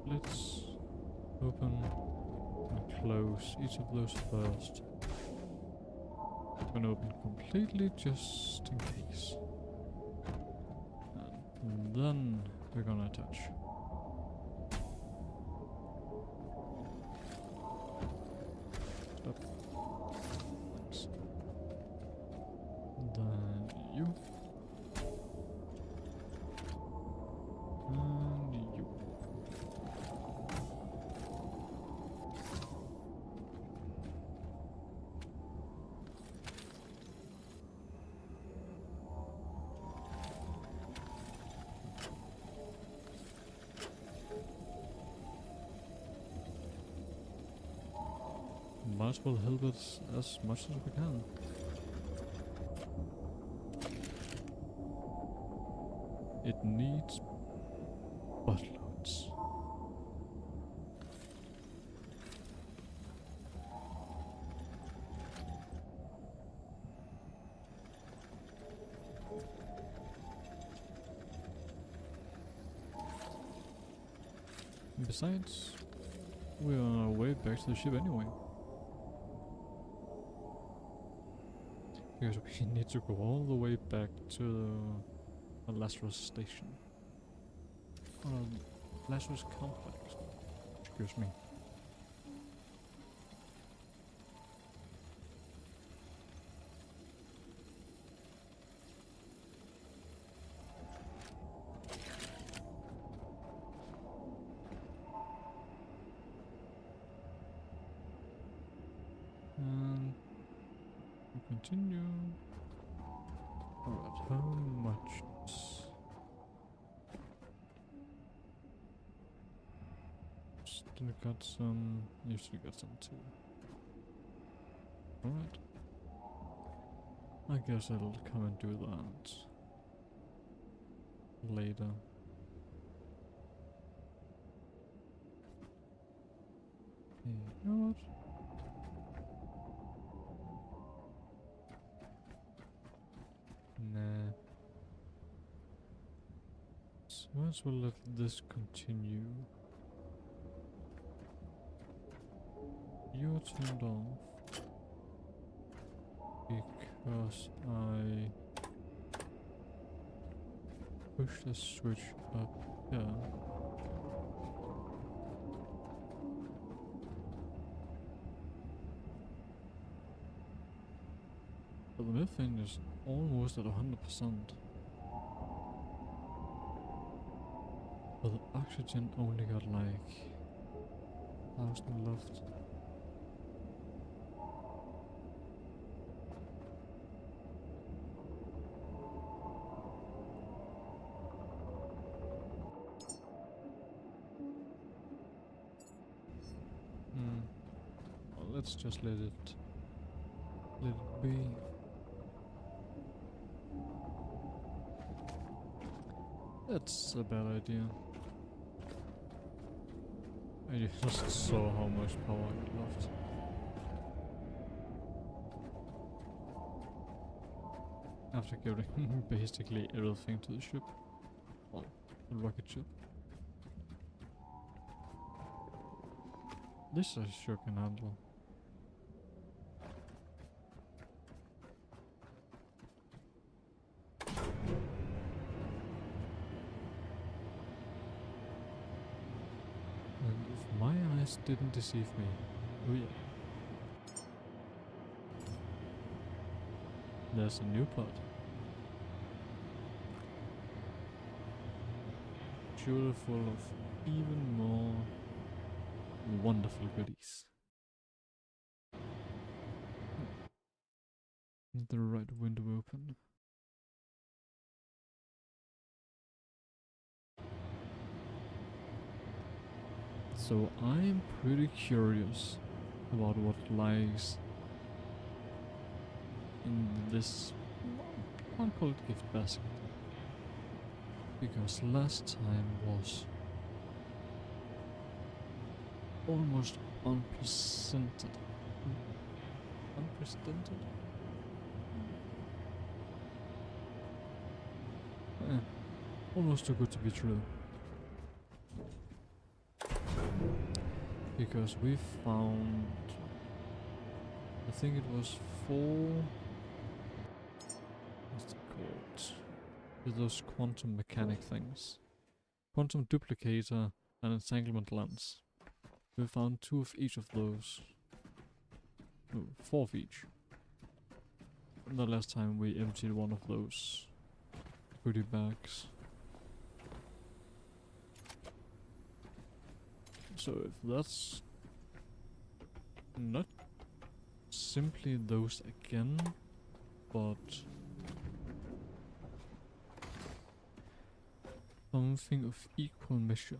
Let's open and close each of those first. I'm gonna open completely just in case. And then we're gonna attach. Stop. Thanks. Then you. And you. Might as well help it as much as we can. It needs buttloads. Besides, we're on our way back to the ship anyway. Because we need to go all the way back to the Lazarus station. Lazarus complex. Excuse me. And we continue. Alright, how much? Still got some. You still got some too. Alright. I guess I'll come and do that later. You know what? Nah. So might as well let this continue. You're turned off because I pushed the switch up here. But the methane is almost at 100%. But the oxygen only got like 1,000 left. Well, let's just let it be. That's a bad idea. I just saw how much power I got left. After getting basically everything to the ship. Well, the rocket ship. This I sure can handle. And if my eyes didn't deceive me, oh yeah. There's a new pod. Surely full of even more wonderful goodies. The right window open. So I'm pretty curious about what lies in this, I can't call it gift basket, because last time was almost unprecedented. Unprecedented? Almost too good to be true. Because we found, I think it was 4, what's it called? With those quantum mechanic things. Quantum duplicator and entanglement lens. We found 2 of each of those. No, 4 of each. And the last time we emptied one of those goodie bags. So if that's not simply those again, but something of equal measure.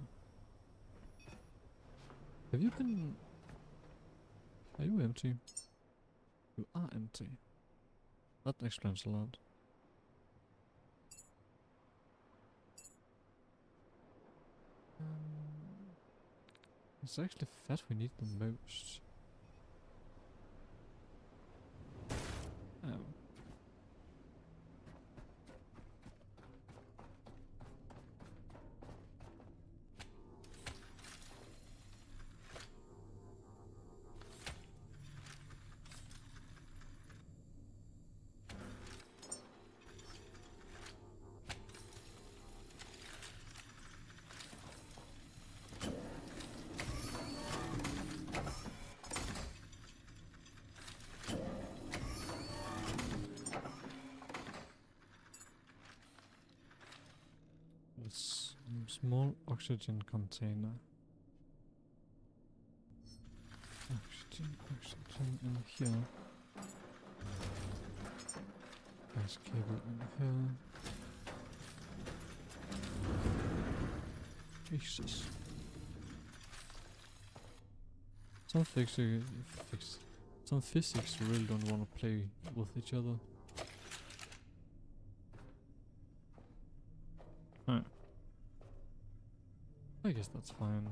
Have you been... Are you empty? You are empty. That explains a lot. It's actually fat we need the most. Oh. Small oxygen container. Oxygen in here. Gas cable in here. Jesus. Some physics really don't want to play with each other. Huh. I guess that's fine.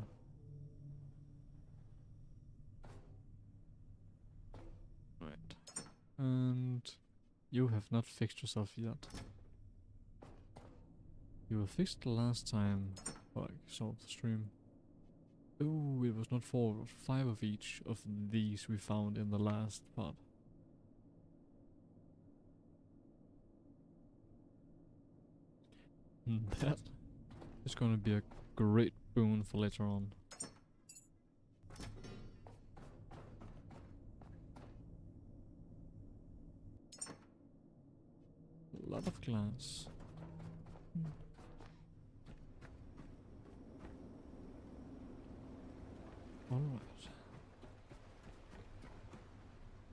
Right. And you have not fixed yourself yet. You were fixed last time I saw the stream. Oh, it was not 4, it was 5 of each of these we found in the last part. That is gonna be a great boon for later on. A lot of glass. Alright.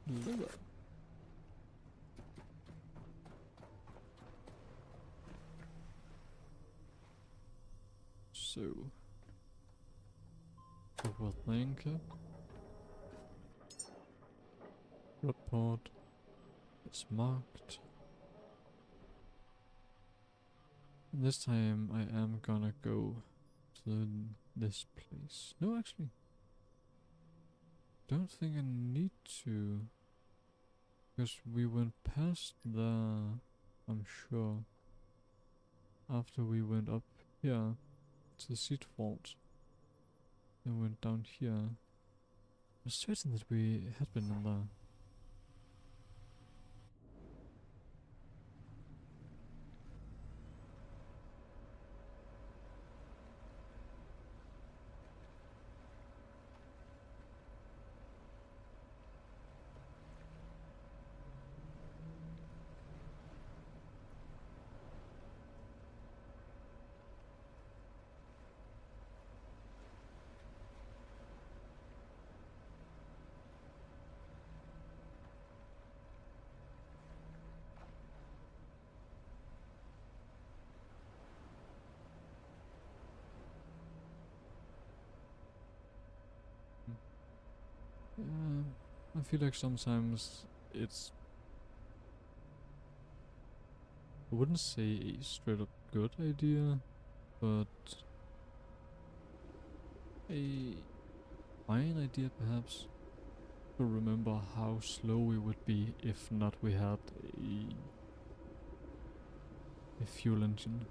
Liver. So, overthinker. Report is marked. This time I am gonna go to this place. No, actually. Don't think I need to. Because we went past the... I'm sure. After we went up here to the seed vault. Then went down here. I'm certain that we had been in there. Yeah, I feel like sometimes it's... I wouldn't say a straight up good idea, but a fine idea perhaps, to remember how slow we would be if not we had a fuel engine.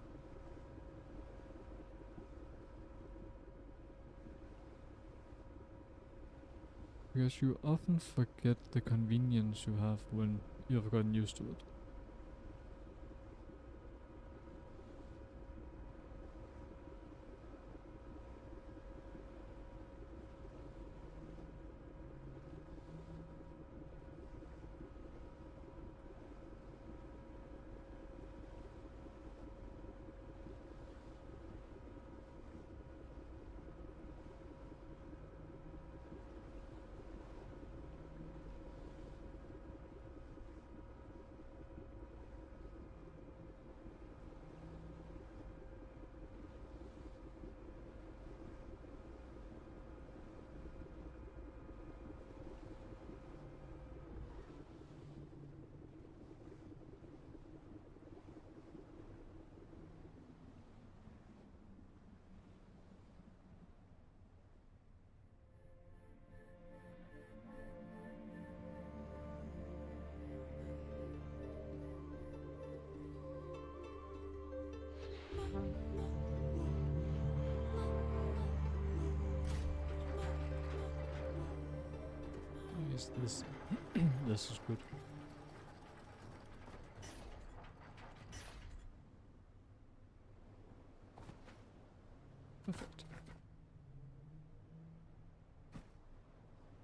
Because you often forget the convenience you have when you have gotten used to it. Yes, this this is good. Perfect.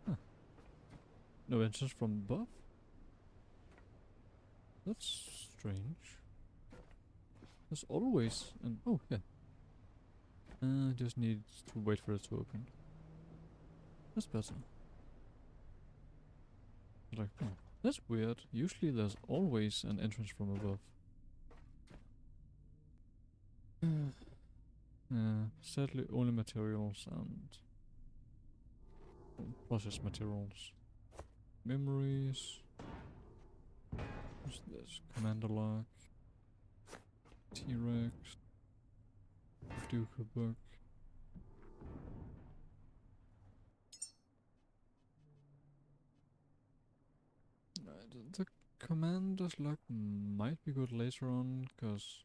Huh. No entrance from above? That's strange. There's always an... Oh, yeah. Just need to wait for it to open. That's better. Like, that's weird. Usually there's always an entrance from above. Sadly only materials and process materials. Memories. What's this? Commander lock. T-Rex. Duke book. The commander's lock might be good later on, cause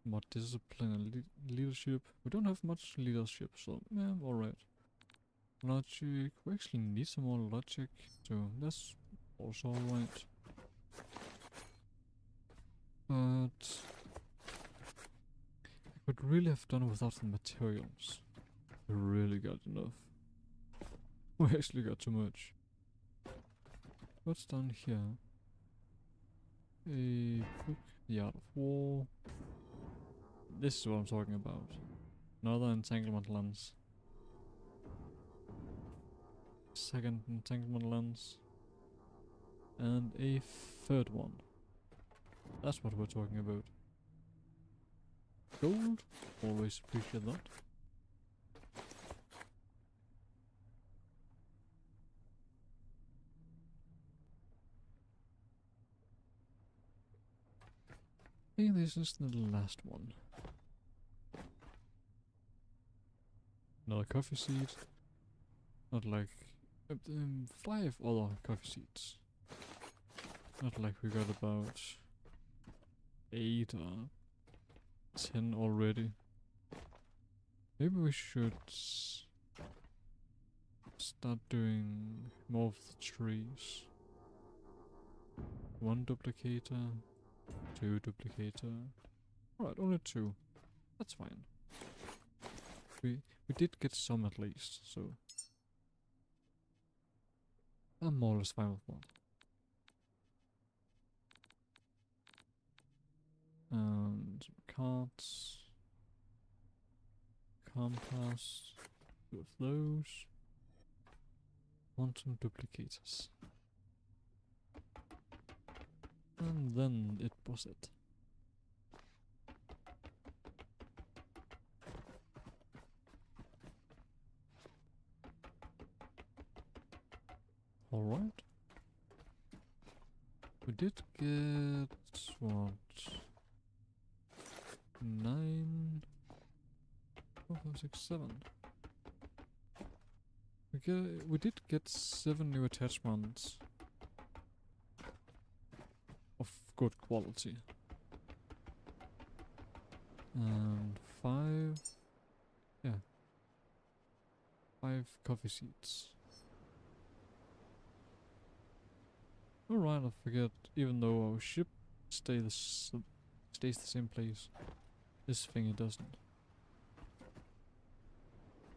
more discipline and leadership. We don't have much leadership, so yeah, alright. Logic. We actually need some more logic, so that's also alright. But I could really have done without the materials. We really got enough. We actually got too much. What's down here? A book, The Art of War. This is what I'm talking about. Another entanglement lens. Second entanglement lens. And a third one. That's what we're talking about. Gold. Always appreciate that. A think this is the last one. Another coffee seed. Not like 5 other coffee seeds. Not like we got about 8 or 10 already. Maybe we should start doing more of the trees. 1 duplicator, 2 duplicator. Alright, only 2. That's fine. We did get some at least, so I'm more or less fine with 1. And carts, compass, 2 of those. Want some duplicators. And then it was it. Alright. We did get what? 9, 4, 5, 6, 7. We did get 7 new attachments of good quality. And 5, yeah, 5 coffee seeds. Alright, I forget, even though our ship stays the same place, this thing it doesn't.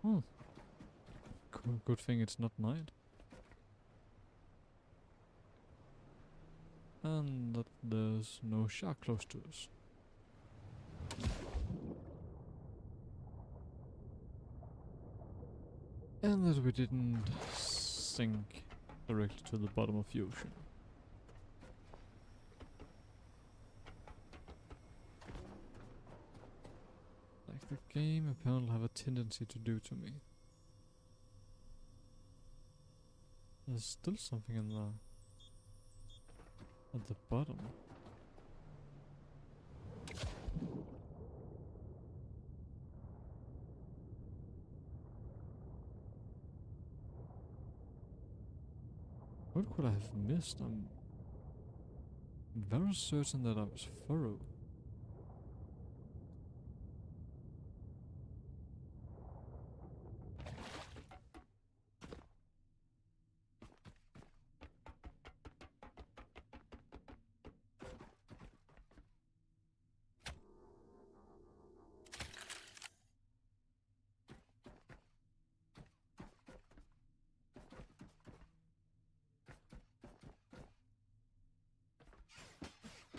Oh. Good thing it's not night. And that there's no shark close to us. And that we didn't sink directly to the bottom of the ocean. Like the game apparently have a tendency to do to me. There's still something in there. At the bottom. What could I have missed? I'm very certain that I was thorough.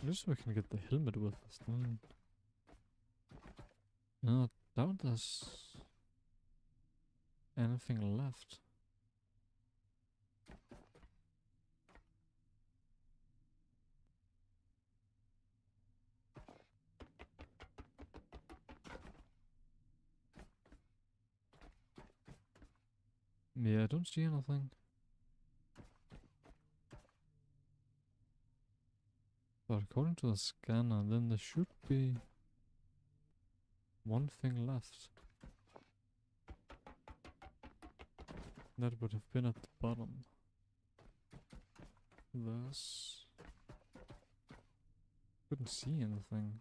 At least we can get the helmet with us then. No, I doubt there's anything left. Yeah, I don't see anything. But according to the scanner, then there should be one thing left. That would have been at the bottom. Thus, couldn't see anything.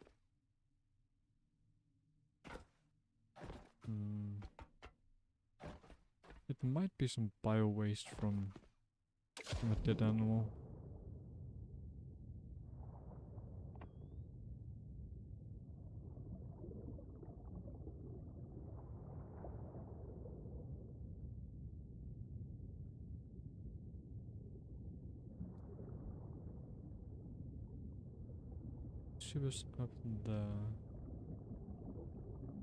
It might be some bio waste from a dead animal. She was up there,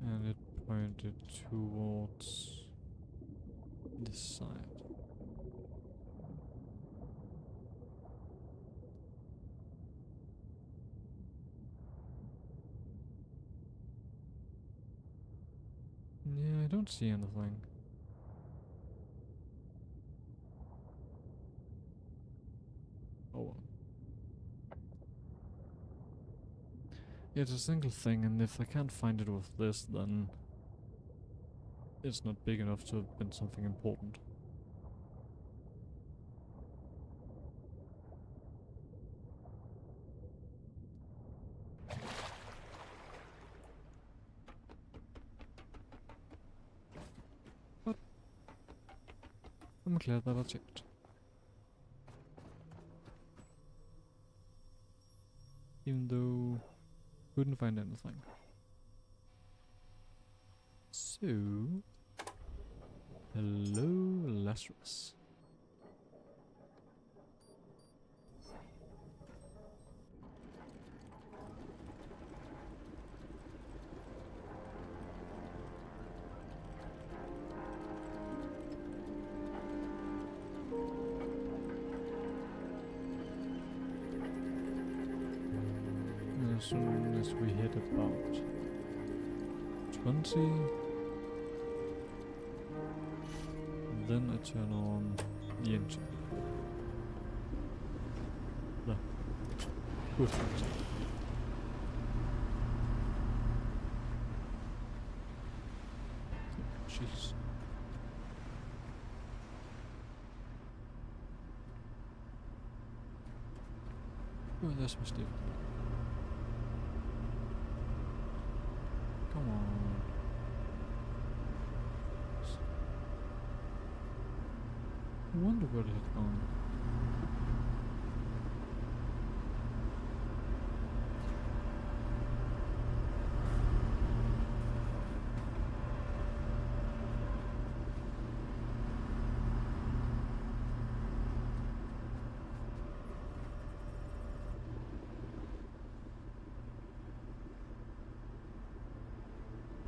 and it pointed towards this side. Yeah, I don't see anything. Oh well. It's a single thing, and if I can't find it with this, then it's not big enough to have been something important. But I'm glad that I checked. Even though couldn't find anything. So, hello, Lazarus. As soon as we hit about 20, then I turn on the engine. No. Good engine. Jeez. Oh, that's my Steve. Come on. I wonder where it had gone.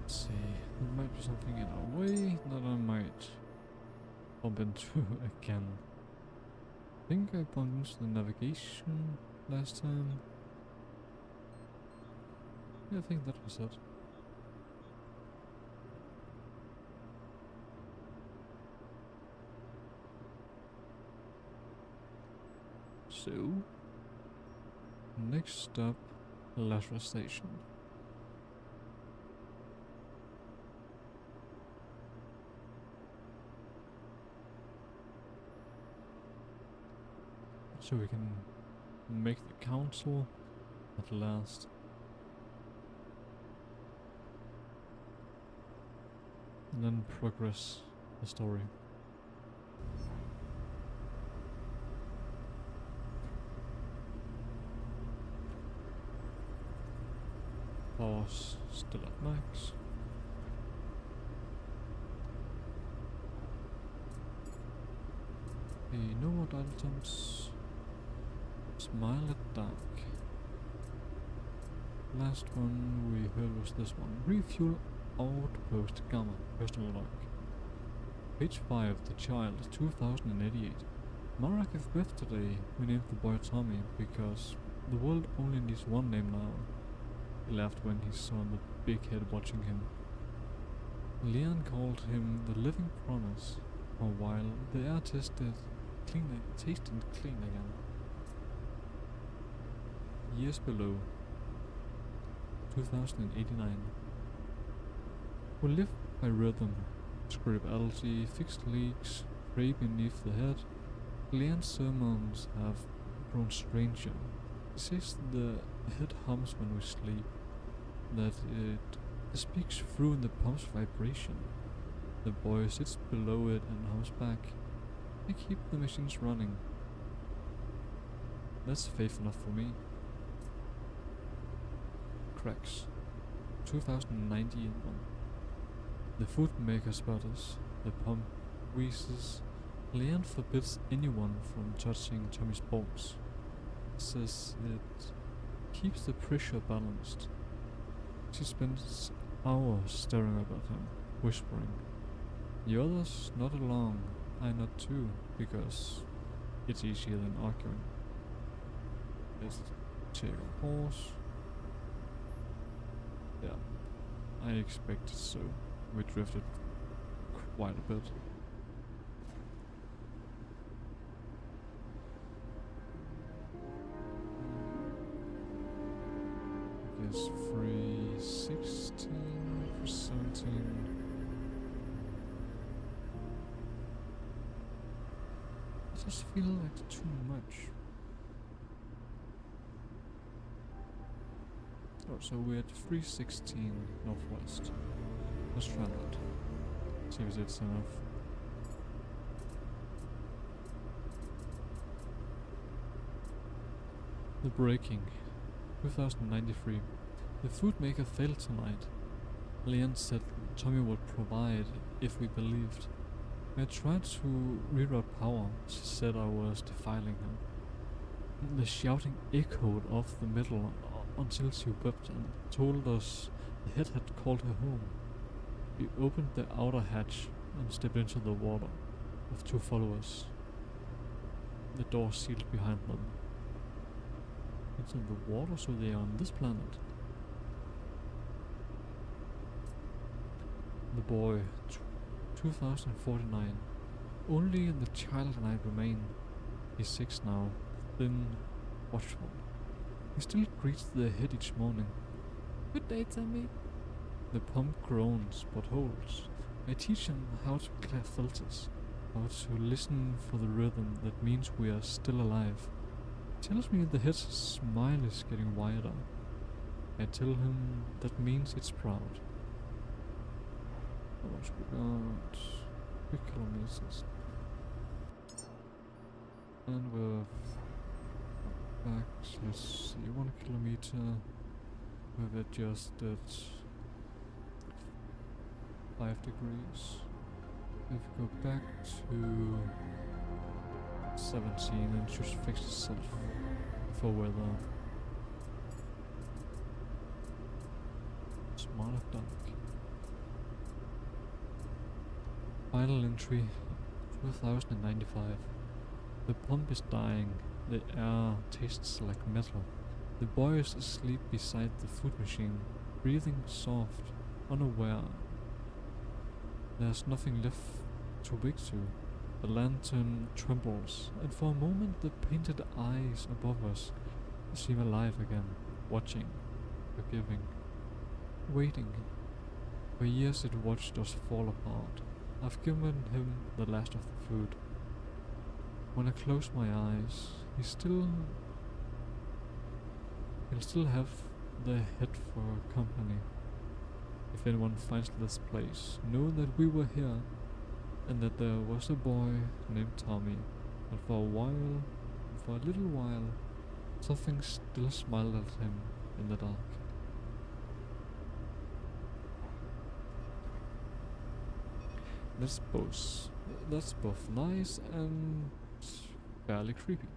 Let's see. There might be something in our way that I might bump into again. I think I bumped into the navigation last time. Yeah, I think that was it. So, next stop, Lazarus Station. So we can make the council at last. And then progress the story. Power's still at max. Okay, no more items. Smile at dark. Last one we heard was this one. Refuel Outpost Gamma. Personal log. Page 5. The Child. 2088. Mara gave birth today. We named the boy Tommy because the world only needs one name now. He laughed when he saw the big head watching him. Leon called him the Living Promise. For a while, the air tasted clean again. Years below. 2089. We live by rhythm. Scriptality, fixed leaks, prey beneath the head. Leon's sermons have grown stranger. He says the head hums when we sleep, that it speaks through the pump's vibration. The boy sits below it and hums back. I keep the machines running. That's faith enough for me. Cracks. 2091. The food maker sputters. The pump wheezes. Leon forbids anyone from touching Tommy's balls. Says it keeps the pressure balanced. She spends hours staring up at him, whispering. The others nod along. I nod too, because it's easier than arguing. Let's take a pause. Yeah, I expected so. We drifted quite a bit. is 316 for 17. I just feel like too much. Oh, so we're at 316 northwest. Let's try that. See if it's enough. The breaking. 2093. The food maker failed tonight. Leon said Tommy would provide if we believed. I tried to reroute power. She said I was defiling him. The shouting echoed off the metal until she wept and told us the head had called her home. We opened the outer hatch and stepped into the water with two followers. The door sealed behind them. Into the water, so they are on this planet. The boy, 2049. Only the child and I remain. He's 6 now, thin, watchful. He still greets the head each morning. Good day, Tommy. The pump groans but holds. I teach him how to clear filters, how to listen for the rhythm that means we are still alive. He tells me the head's smile is getting wider. I tell him that means it's proud. How much we got? 3 kilometers. And we're back, let's see, 1 kilometer. We've adjusted 5 degrees. If we go back to 17, it should fix itself for weather. Smarter dark. Final entry 2095. The pump is dying. The air tastes like metal. The boy is asleep beside the food machine, breathing soft, unaware. There's nothing left to wake to. The lantern trembles, and for a moment the painted eyes above us seem alive again, watching, forgiving, waiting. For years it watched us fall apart. I've given him the last of the food. When I close my eyes, he'll still have the head for company. If anyone finds this place, know that we were here, and that there was a boy named Tommy, and for a little while, something still smiled at him in the dark. That's both nice and fairly creepy.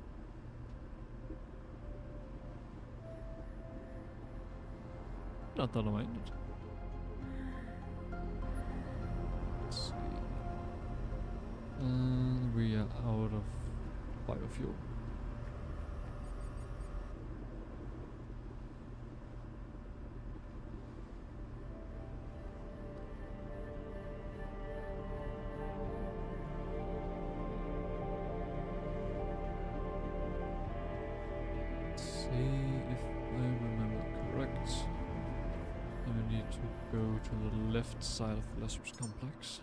Not that I minded. Let's see. And we are out of biofuel. To the left side of the Lazarus complex.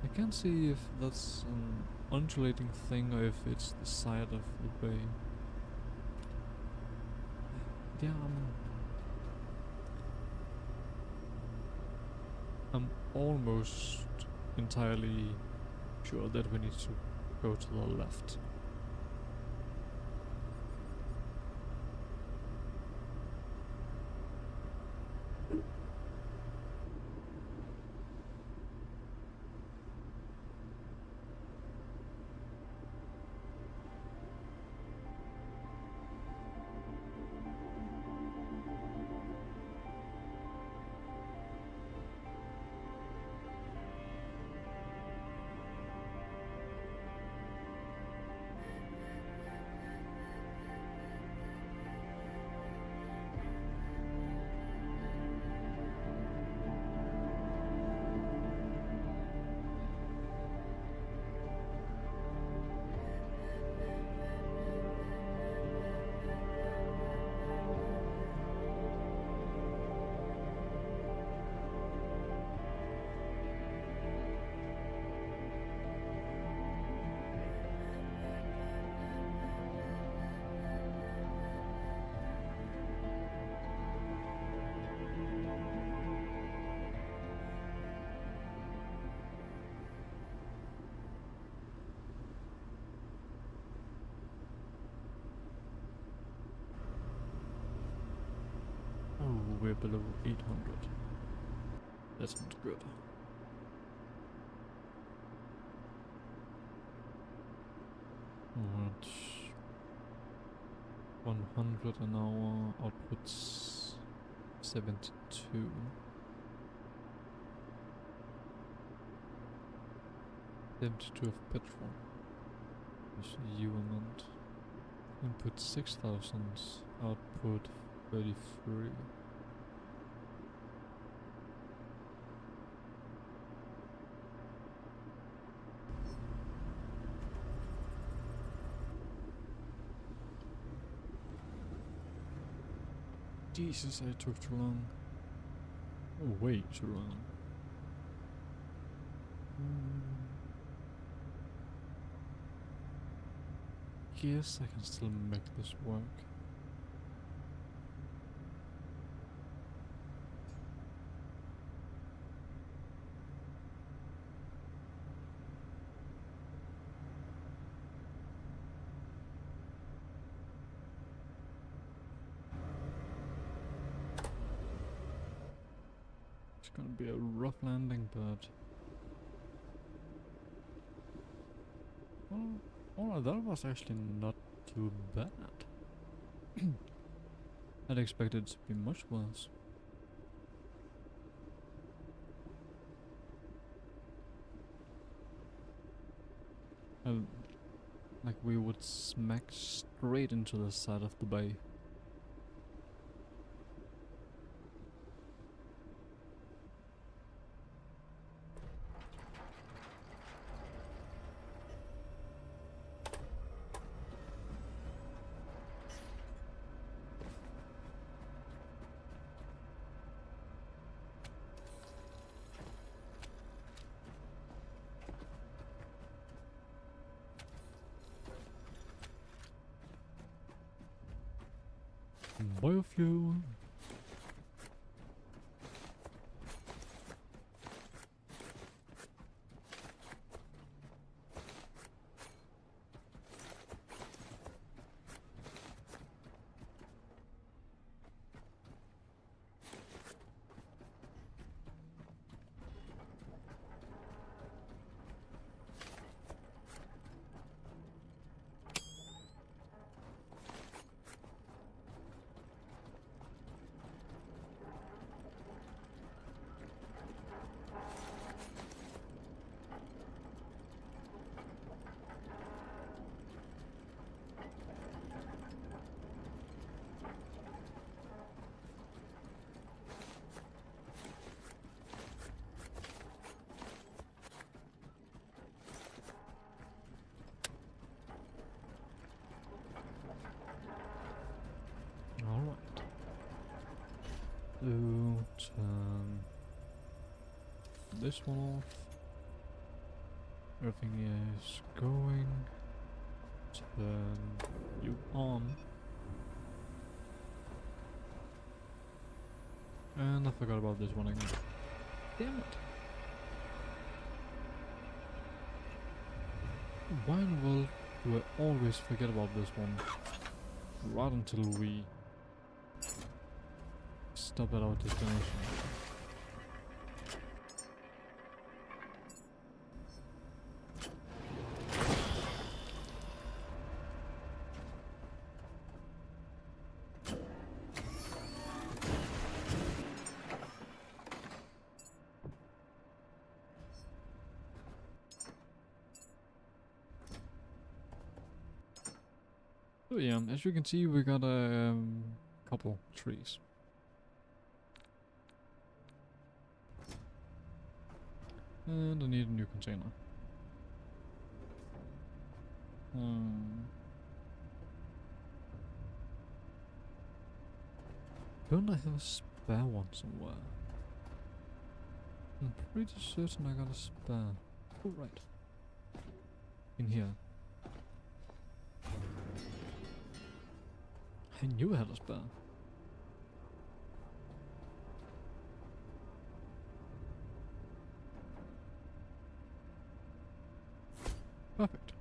I can't see if that's an undulating thing or if it's the side of the bay. Yeah, I'm almost entirely sure that we need to go to the left. we're below 800. That's not good. Alright. 100 an hour, outputs 72. Empty of petrol. Is element. Input 6000, output 33. Jesus, I took too long. Oh, way too long. Guess I can still make this work. It's gonna be a rough landing, but well, oh, that was actually not too bad. I'd expected it to be much worse. Like we would smack straight into the side of the bay. Biofuel. Alright. So turn this one off. Everything is going. Turn you on. And I forgot about this one again. Damn it. Why in the world do I always forget about this one? Right until we stop at our destination. So yeah, as you can see, we got a couple trees. And I need a new container. Don't I have a spare one somewhere? I'm pretty certain I got a spare. Oh, right. In here. I knew I had a spare. Perfect.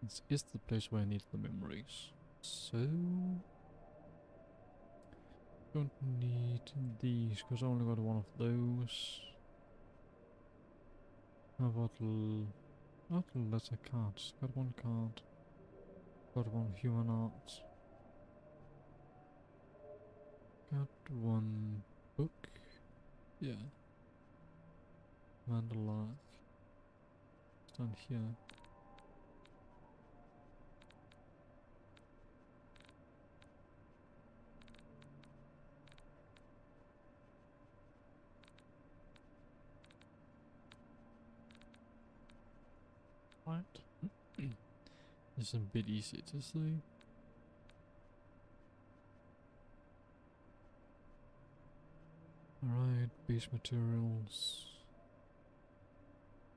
This is the place where I need the memories. So don't need these because I only got one of those. How about not letter cards? Got one card. Got one human art. Got one book. Yeah. Mandalay. It's down here. Right. It's a bit easy to see. Alright, base materials,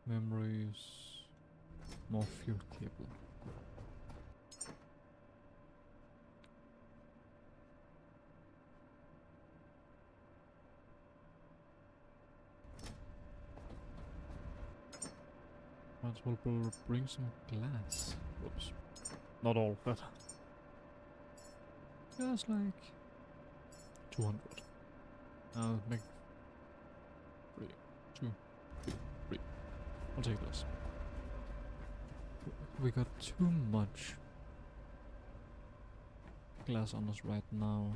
memories, more fuel cable. Might as well bring some glass. Whoops. Not all, but just like 200. I'll make 3, 2, 3. I'll take this. We got too much glass on us right now.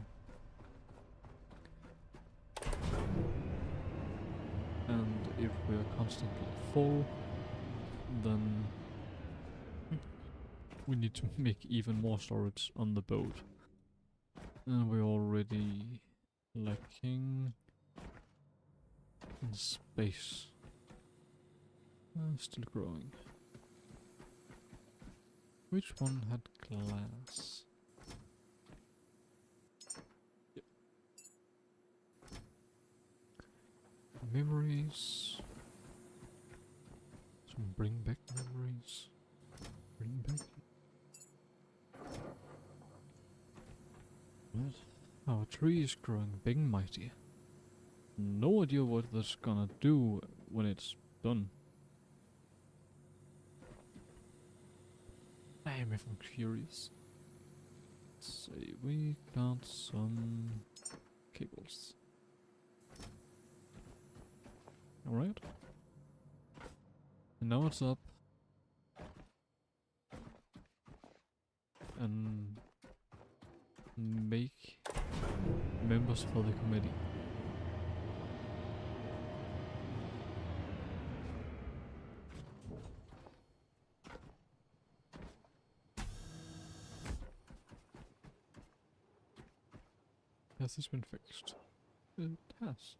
And if we're constantly full, then we need to make even more storage on the boat. And we're already lacking in space. Still growing. Which one had glass? Yep. Memories. So bring back memories. Bring back. What? Our tree is growing big and mighty. No idea what that's gonna do when it's done. I'm even curious. Let's see, we got some cables. Alright. And now it's up. And make members for the committee. Has this been fixed? It has.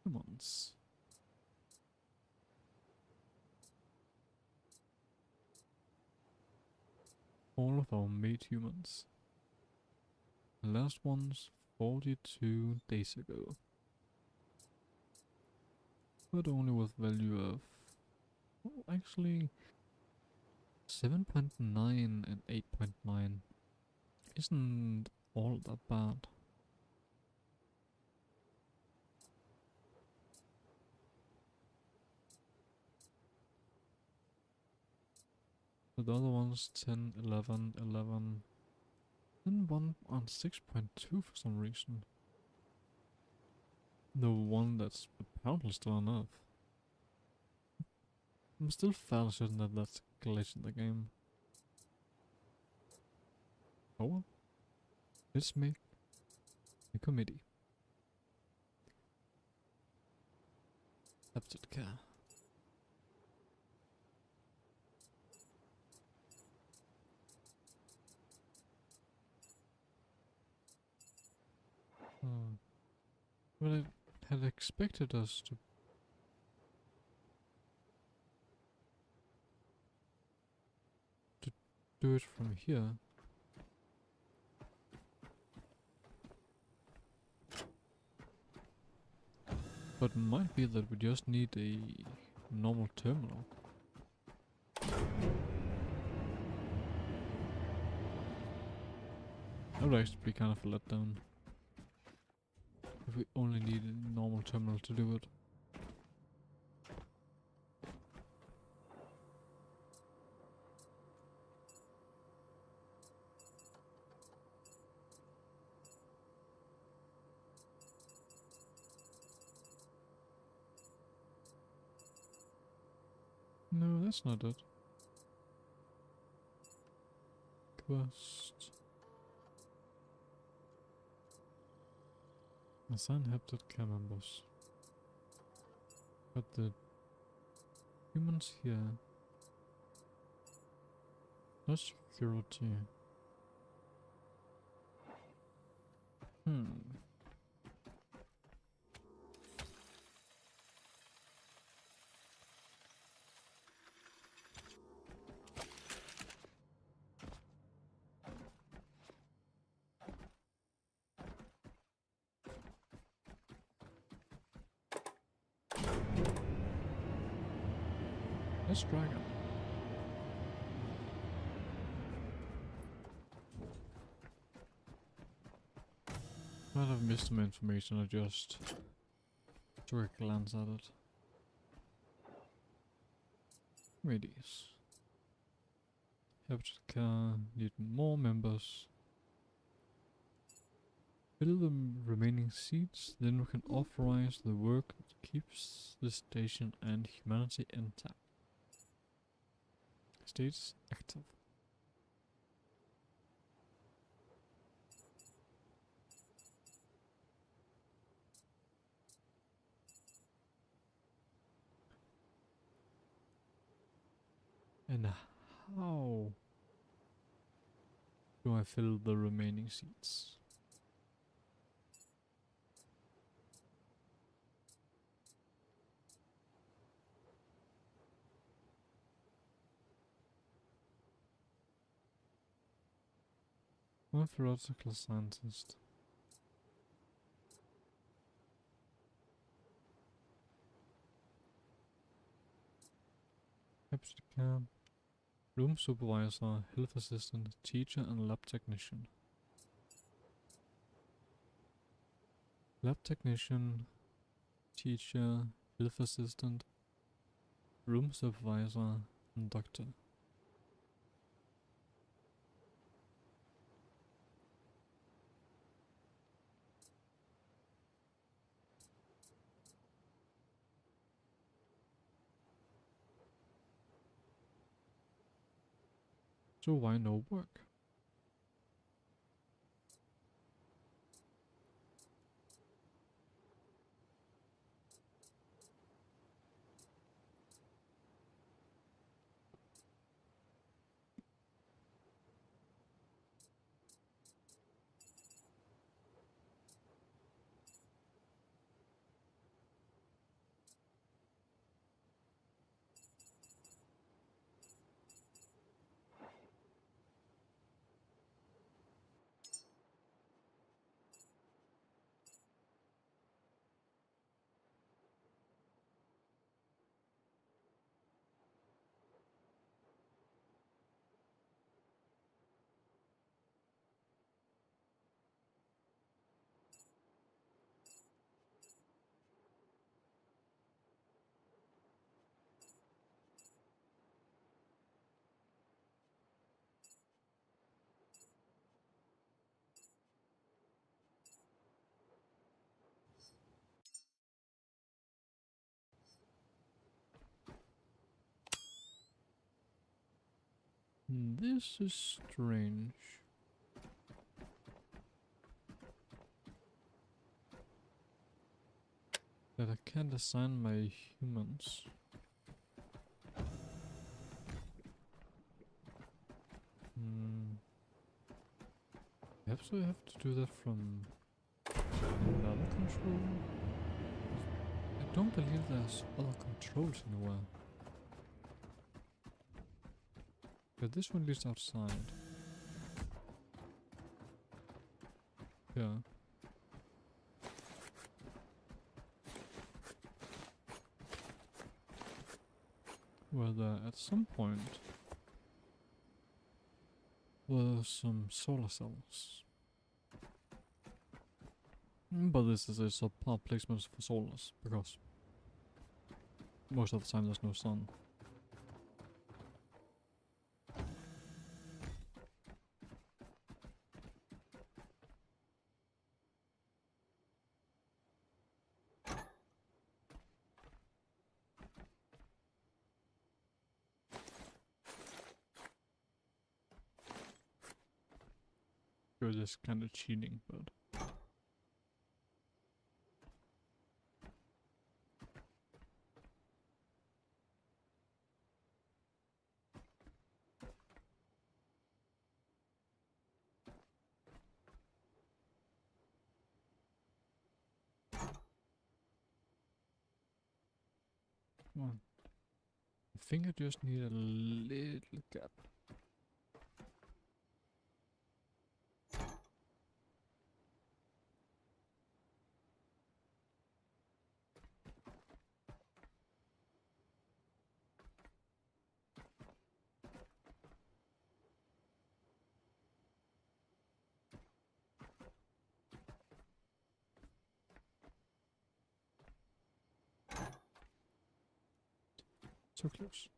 Come on. All of our made humans. The last one's 42 days ago. But only with value of... Oh, actually... 7.9 and 8.9 isn't all that bad. But the other one's 10, 11, 11, and one on 6.2 for some reason. The one that's apparently still on Earth. I'm still fairly certain that that's a glitch in the game. Oh well. Let's make a committee. Habitat care. Well, I had expected us to do it from here. But it might be that we just need a normal terminal. That would actually be kind of a letdown. If we only need a normal terminal to do it. That's not it. Quest. Assign Habitat care members. But the humans here. No security. This dragon. Might have missed some information, I just took a glance at it. Radius. Habitat care, need more members. Fill the remaining seats, then we can authorize the work that keeps the station and humanity intact. Status active. And how do I fill the remaining seats? I'm a theoretical scientist. Habitat care. Room supervisor, health assistant, teacher and lab technician. Lab technician, teacher, health assistant, room supervisor and doctor. So why no work? This is strange. That I can't assign my humans. Perhaps I have to do that from another control? I don't believe there's other controls anywhere. But this one leads outside. Yeah. Where there at some point were some solar cells. But this is a subpar placement for solars, because most of the time there's no sun. It was kind of cheating, but come on. I think I just need a little gap. So close.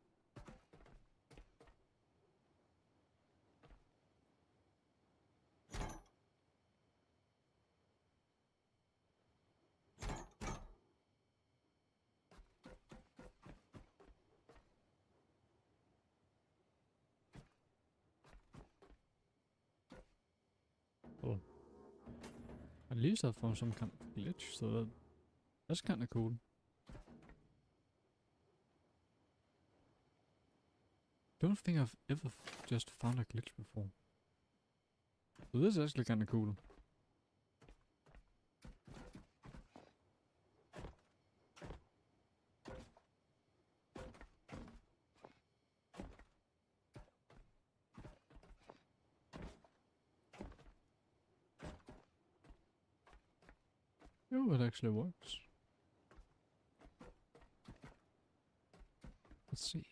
Oh. At least I found some kind of glitch, so that's kind of cool. Don't think I've ever just found a glitch before. So this is actually kind of cool. Oh, it actually works. Let's see.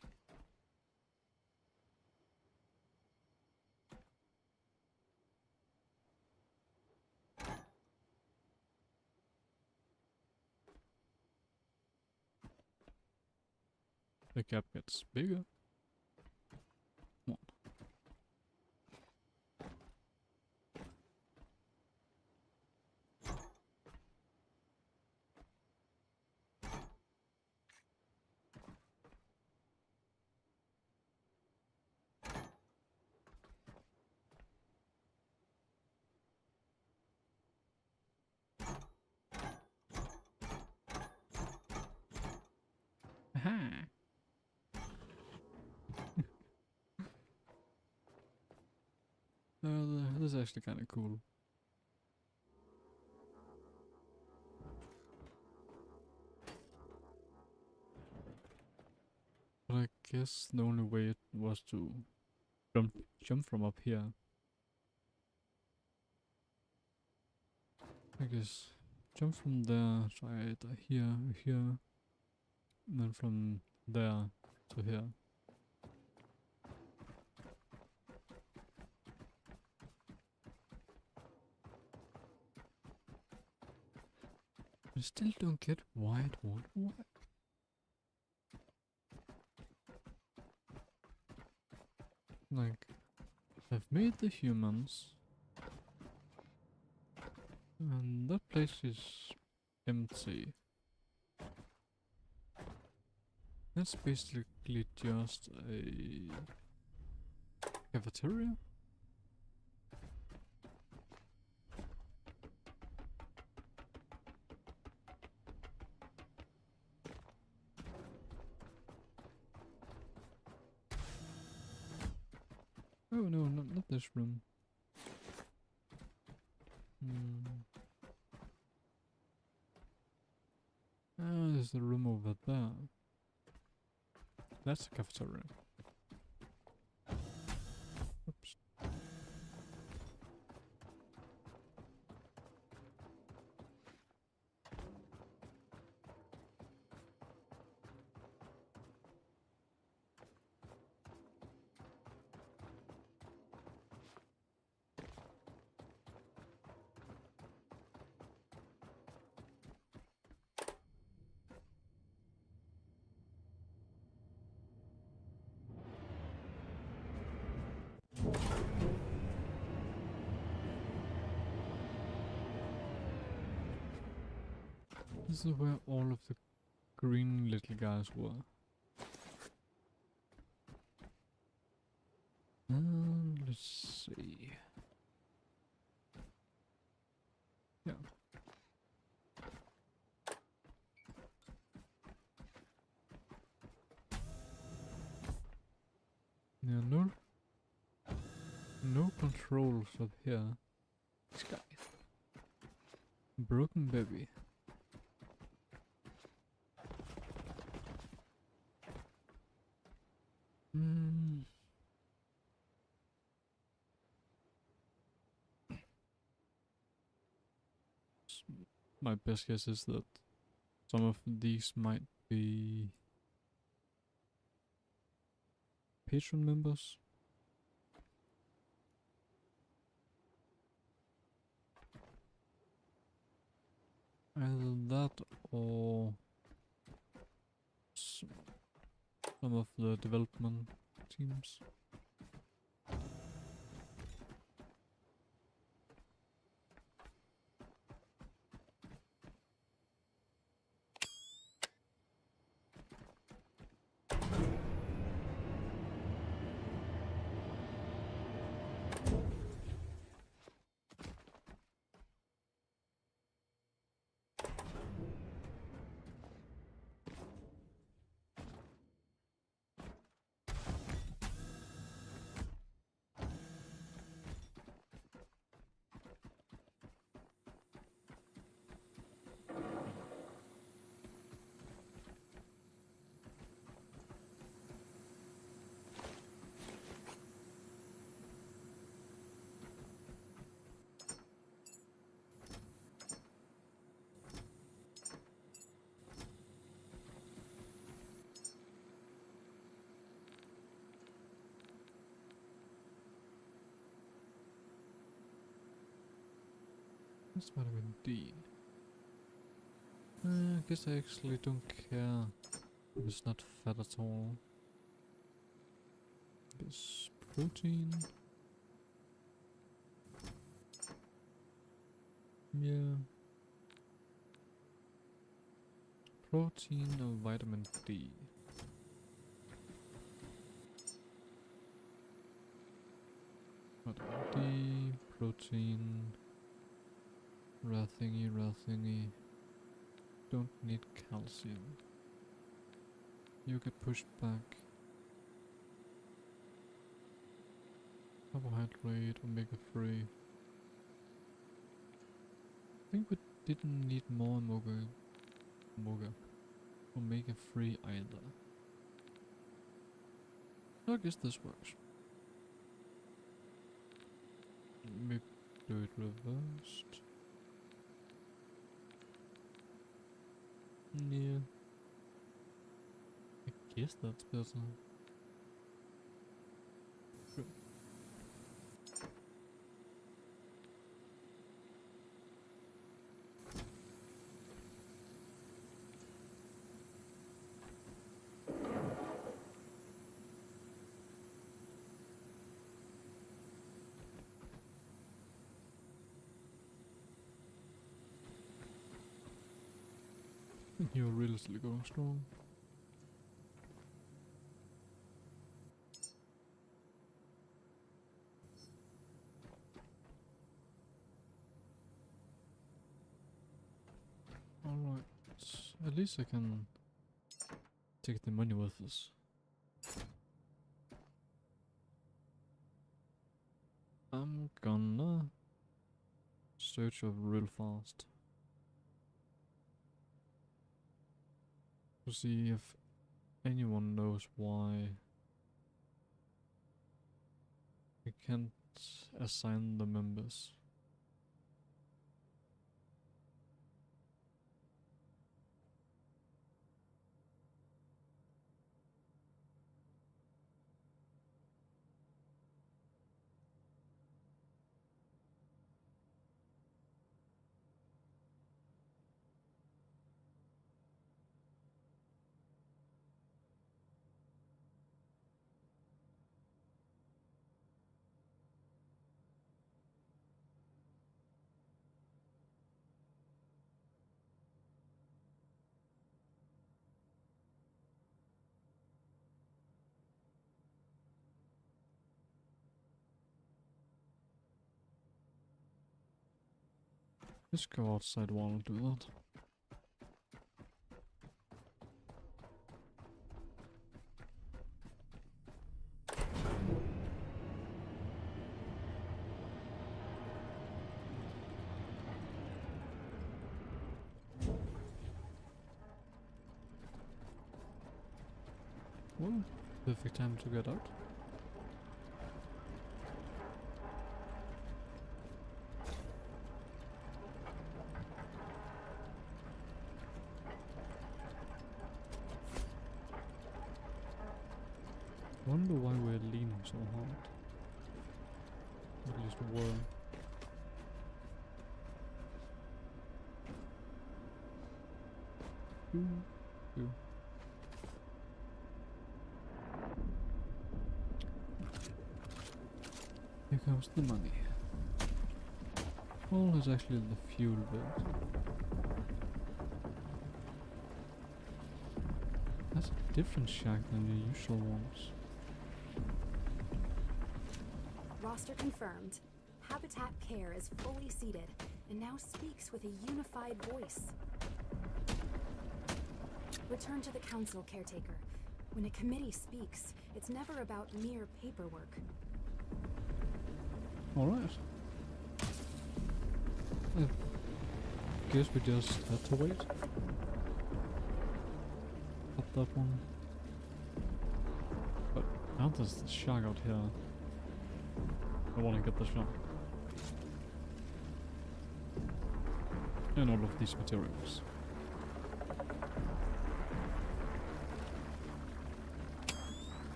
The gap gets bigger. Come on. Aha! This is actually kind of cool. But I guess the only way it was to jump from up here. I guess jump from there, try it here, and then from there to here. I still don't get why it won't work. Like, I've made the humans, and that place is empty. That's basically just a cafeteria. Oh no, not this room. Ah, there's the room over there. That's the cafeteria. Oops. This is where all of the green little guys were. Let's see. Yeah, no controls up here. This guy. Broken baby. Hmm. My best guess is that some of these might be patron members. Either that or some of the development teams. That's vitamin D. I guess I actually don't care if it's not fat at all. It's protein. Yeah. Protein or vitamin D. Vitamin D, protein. Rare thingy. Don't need calcium. You get pushed back. Carbohydrate, omega-3. I think we didn't need more omega-3 either. So I guess this works. Maybe do it reversed. Yeah. I guess that's better. Sure. You're really still going strong. Alright, at least I can take the money with us. I'm gonna search up real fast to see if anyone knows why I can't assign the members. Let's go outside while I do that. Well, perfect time to get out. Wonder why we're leaning so hard. At least we were. Ooh. Here comes the money. Well, it's actually the fuel bill. That's a different shack than the usual ones. Roster confirmed. Habitat Care is fully seated and now speaks with a unified voice. Return to the council, caretaker. When a committee speaks, it's never about mere paperwork. Alright. I guess we just had to wait. Pop that one. But now there's the shark out here. I wanna get the shark. And all of these materials.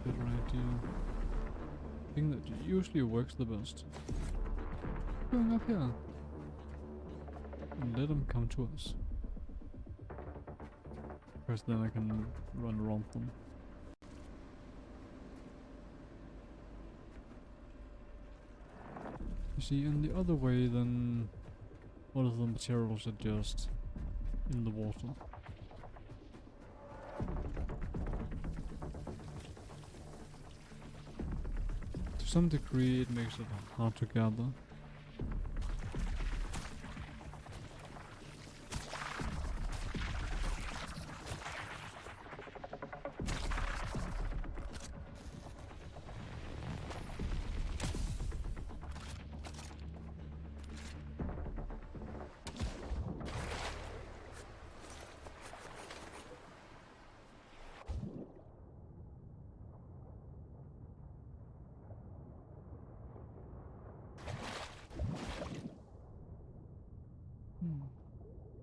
Better idea. Thing that usually works the best. Going up here. And let them come to us. First then I can run around them. You see, in the other way then all of the materials are just in the water. To some degree it makes it hard to gather.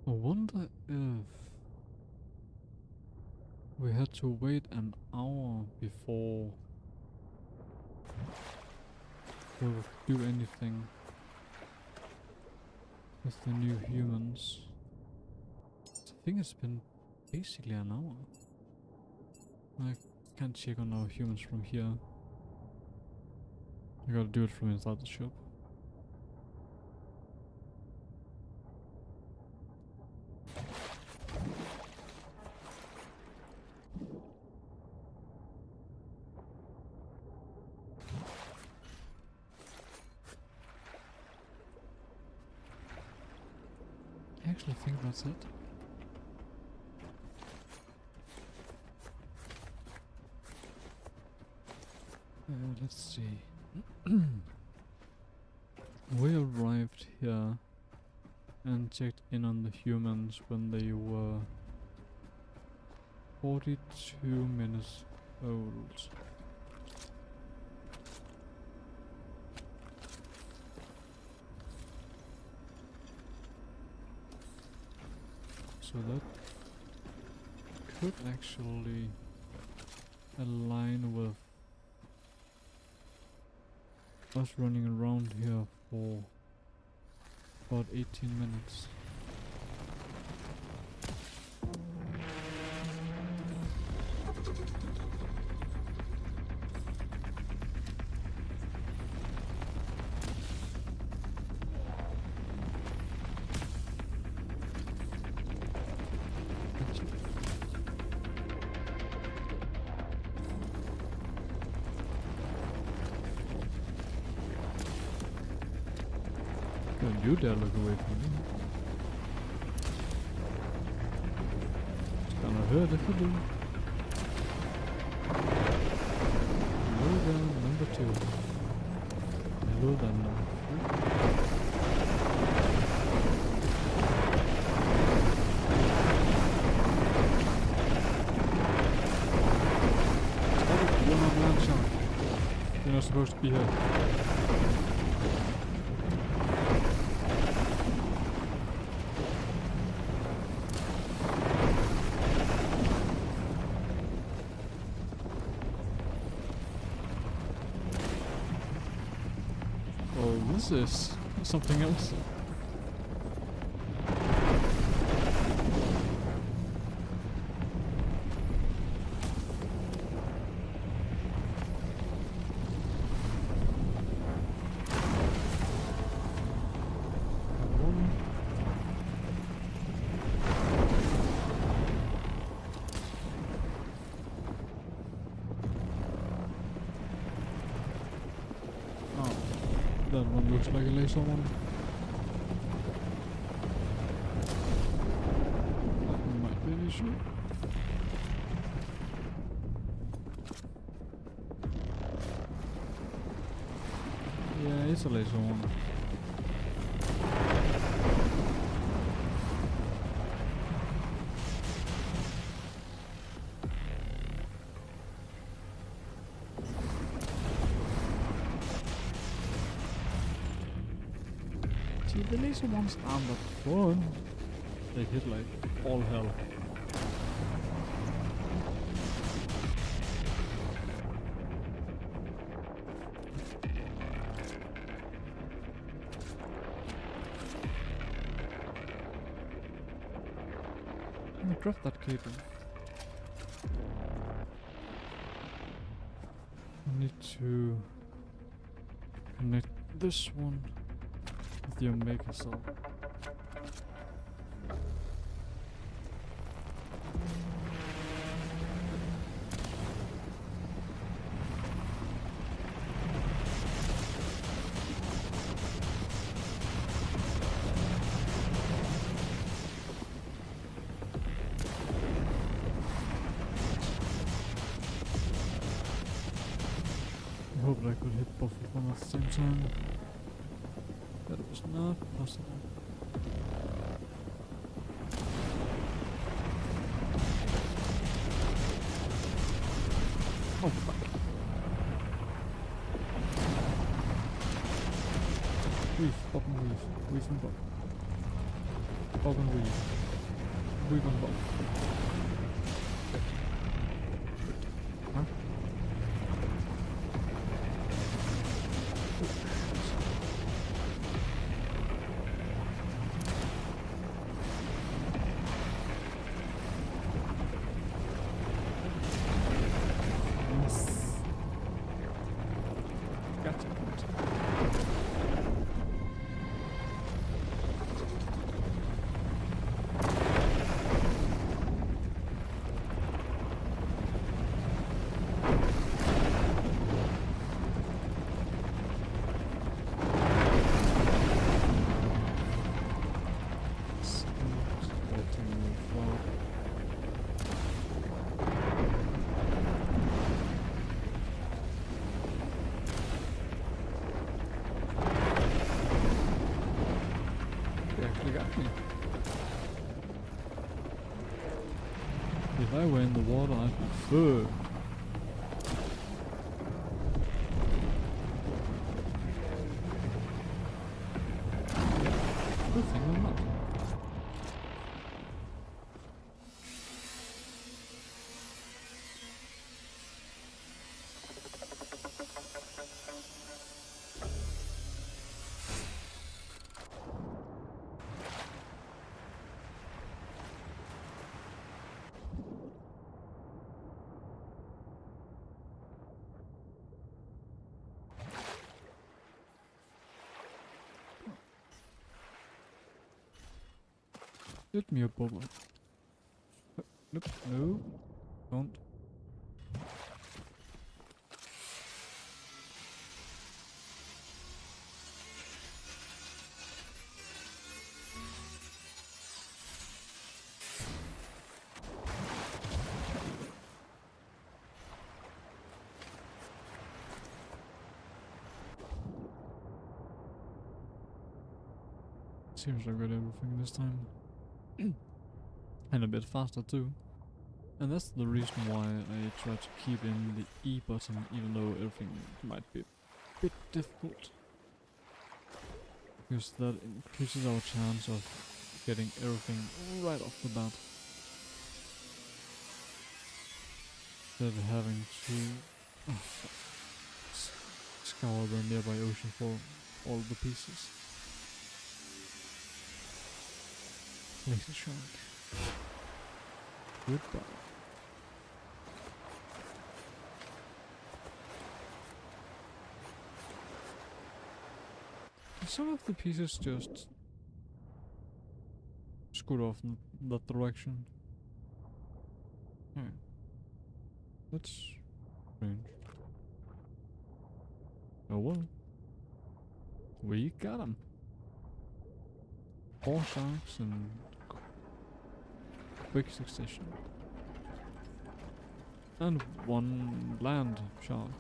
I wonder if we had to wait an hour before we would do anything with the new humans. I think it's been basically an hour. I can't check on our humans from here. I gotta do it from inside the shop. I actually think that's it. Let's see. We arrived here and checked in on the humans when they were 42 minutes old. So that could actually align with us running around here for about 18 minutes. Don't you dare look away from me. It's gonna hurt if you do. Hello there, number 2. Hello there, number 3. supposed to be here. Oh, this is something else. That one looks like a laser one. That might be an issue. Yeah, it's a laser one. See, the laser ones aren't that fun. They hit like all hell. I'm gonna drop that cable. I need to connect this one with the Omega cell. I hoped I could hit both of them at the same time. That was not possible. Oh fuck. Weave, bob and weave. Weave and bob. Bob and weave. Weave and bob. Huh? Yes. Gotcha. They actually got me. If I were in the water, I'd be fucked. Good thing I'm not. Hit me a bubble. Nope, no. Don't. Seems like I got everything this time. And a bit faster too. And that's the reason why I try to keep in the E button even though everything might be bit difficult. Because that increases our chance of getting everything right off the bat. Instead of having to scour the nearby ocean for all the pieces. Laser shark. Goodbye. Some of the pieces just scoot off in that direction. That's strange. Oh well. We got him. 4 sharks in quick succession. And 1 land shark.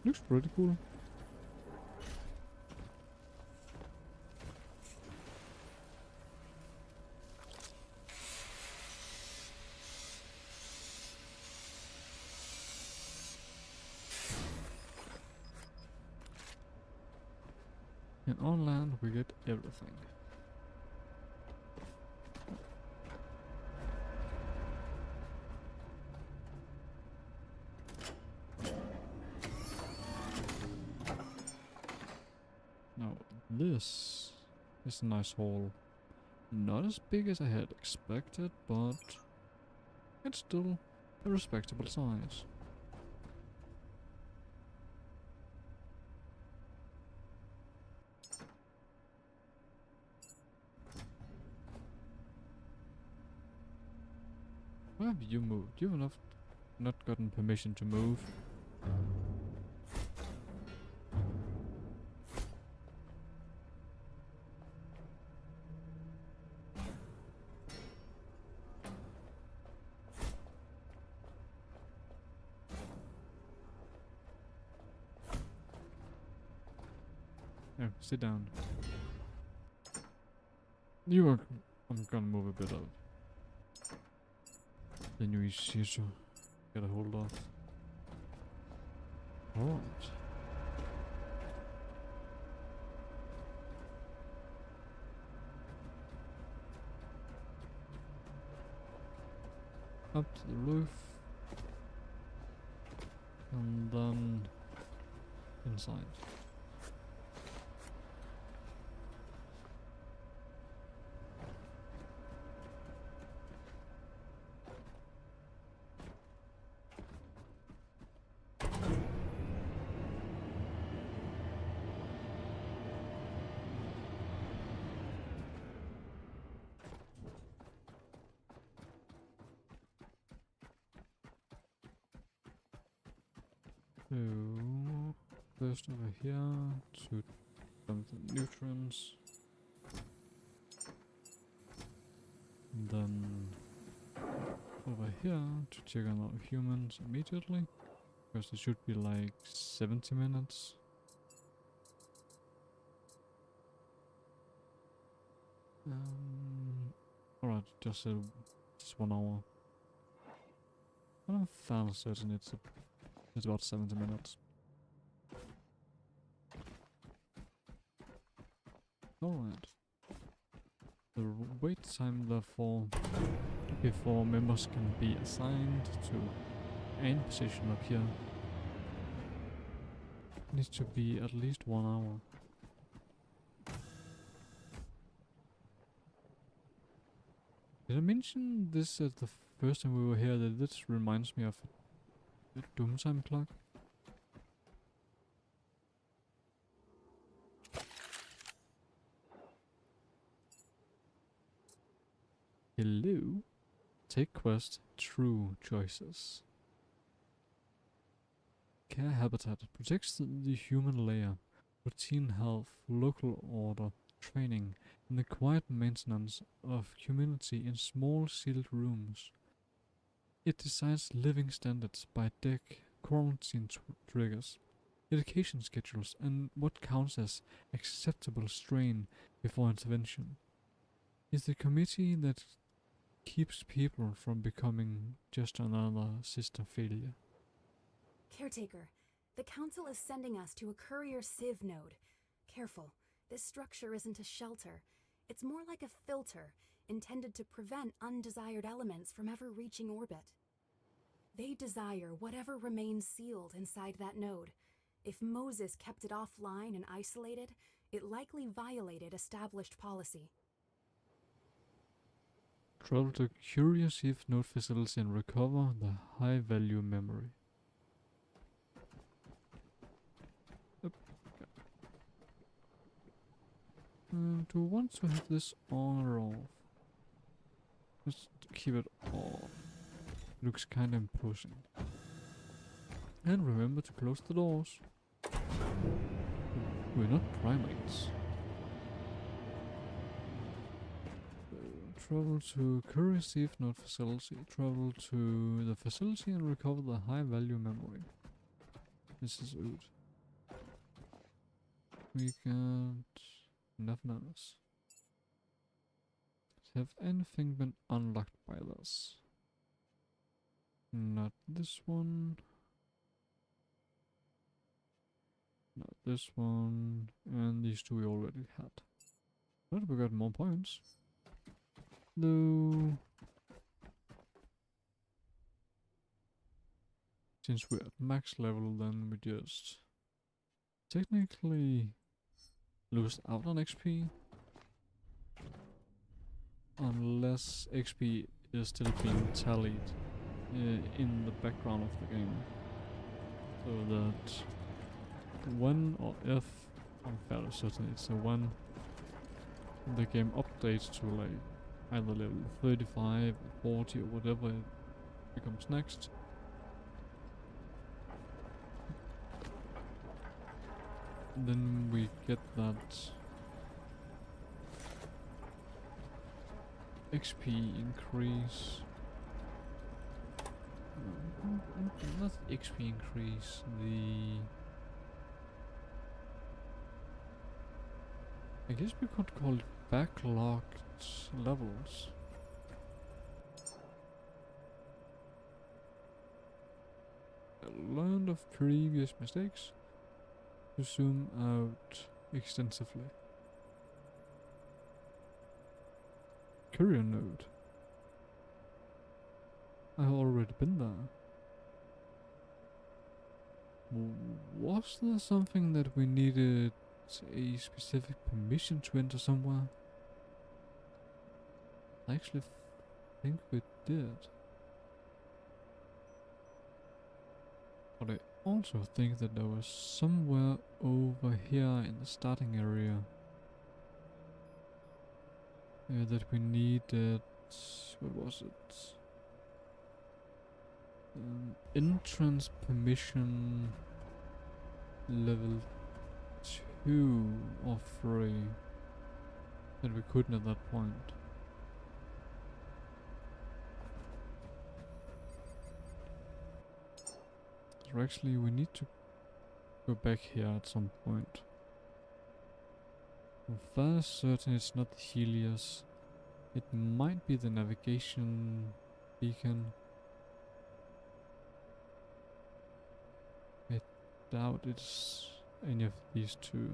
Looks pretty cool. And on land we get everything. Now this is a nice haul. Not as big as I had expected, but it's still a respectable size. Where have you moved? You have not gotten permission to move. Here, sit down. You are. I'm gonna move a bit of. Then you easier to get a hold of. Alright. Up to the roof. And then inside. So, first over here to dump the nutrients. And then over here to check on our humans immediately. Because it should be like 70 minutes. Alright, just 1 hour. But I'm fairly certain it's about 70 minutes. Alright. The wait time therefore before members can be assigned to any position up here needs to be at least 1 hour. Did I mention this at the first time we were here, that this reminds me of the Doomtime clock? Hello? Take quest, true choices. Care habitat protects the human layer, routine health, local order, training, and the quiet maintenance of community in small sealed rooms. It decides living standards by deck, quarantine triggers, education schedules, and what counts as acceptable strain before intervention. It's the committee that keeps people from becoming just another system failure. Caretaker, the Council is sending us to a courier sieve node. Careful, this structure isn't a shelter. It's more like a filter, intended to prevent undesired elements from ever reaching orbit. They desire whatever remains sealed inside that node. If Moses kept it offline and isolated, it likely violated established policy. Travel to Curious Eve node facility and recover the high-value memory. Yep. Do we want to have this on or off? Let's keep it off. Looks kinda imposing. And remember to close the doors. We're not primates. Travel to Curious Eve node facility. Travel to the facility and recover the high-value memory. This is odd. We got nothing else. Have anything been unlocked by this? Not this one. Not this one. And these two we already had. But we got more points. Though, since we're at max level, then we just technically lose out on XP. Unless XP is still being tallied in the background of the game. So that when or if, I'm fairly certain it's when the game updates to like either level 35, 40 or whatever it becomes next. Then we get that XP increase. Not XP increase, I guess we could call it backlogged levels. Learned of previous mistakes to zoom out extensively. Courier node. I've already been there. Was there something that we needed a specific permission to enter somewhere? I actually think we did. But I also think that there was somewhere over here in the starting area that we needed. What was it? Entrance permission level 2 or 3 that we couldn't at that point. So actually we need to go back here at some point. I'm fairly certain it's not Helios. It might be the navigation beacon. I doubt it's any of these two.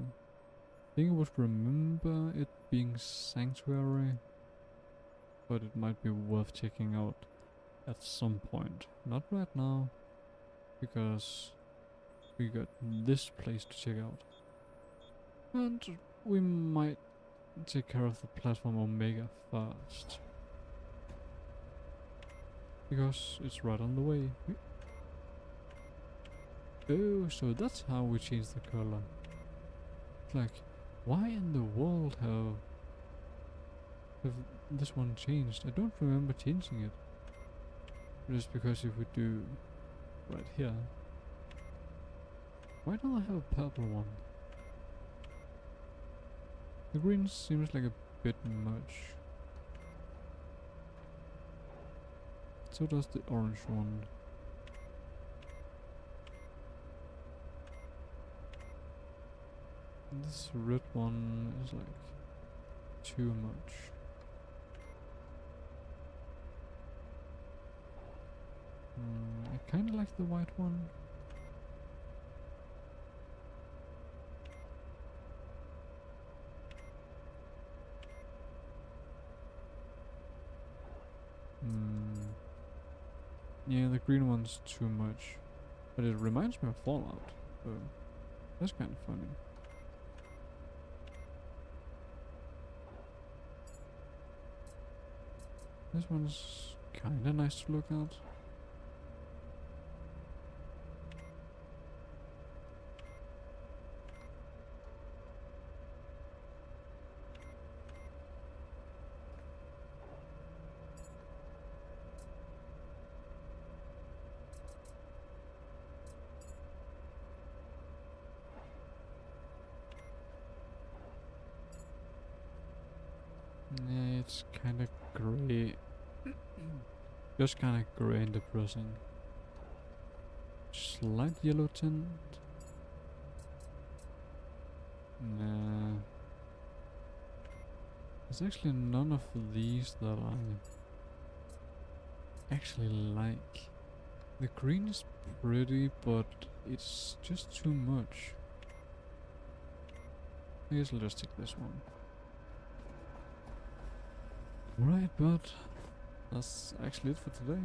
I think I would remember it being Sanctuary, but it might be worth checking out at some point. Not right now, because we got this place to check out. And we might take care of the platform Omega first, because it's right on the way. Oh, so that's how we change the color. Like, why in the world have this one changed? I don't remember changing it. Just because if we do right here, why don't I have a purple one? The green seems like a bit much. So does the orange one. And this red one is like too much. I kinda like the white one. Yeah, the green one's too much. But it reminds me of Fallout, so that's kind of funny. This one's kinda nice to look at. Yeah, it's kinda grey. Just kinda grey and depressing. Slight yellow tint. Nah. There's actually none of these that I actually like. The green is pretty, but it's just too much. I guess I'll just take this one. Right, but that's actually it for today.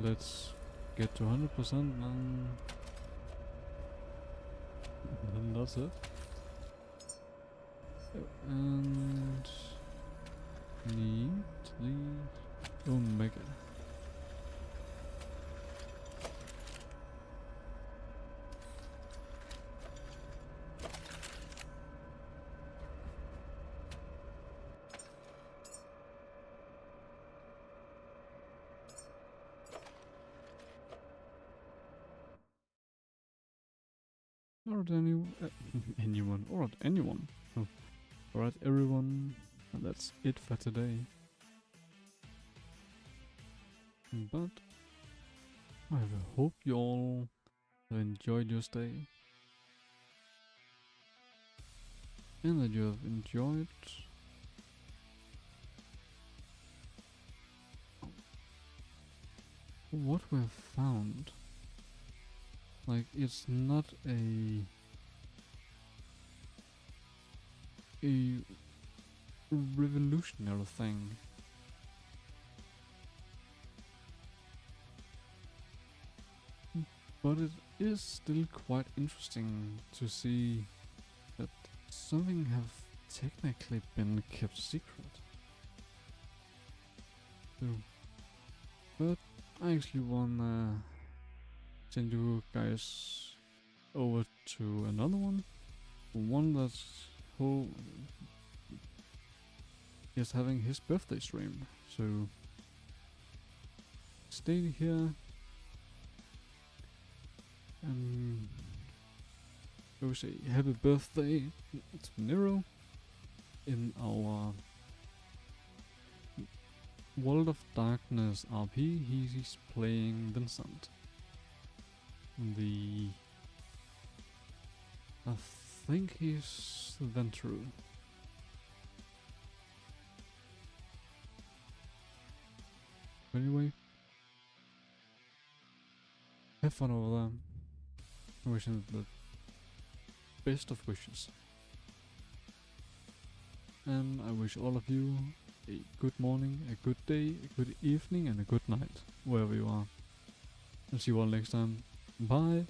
Let's get to 100% and then that's it. And need the Omega. Alright, anyone. Alright, anyone. Oh. Alright, everyone. And that's it for today. But I hope you all have enjoyed your stay. And that you have enjoyed what we've found. Like, it's not a revolutionary thing. But it is still quite interesting to see that something have technically been kept secret. So, but I actually wanna send you guys over to another one. One that's who is having his birthday stream. So stay here and go say happy birthday to Nero in our World of Darkness RP. He's playing Vincent. I think he's Ventru. Anyway, have fun over there. I wish him the best of wishes. And I wish all of you a good morning, a good day, a good evening, and a good night, wherever you are. I'll see you all next time. Bye!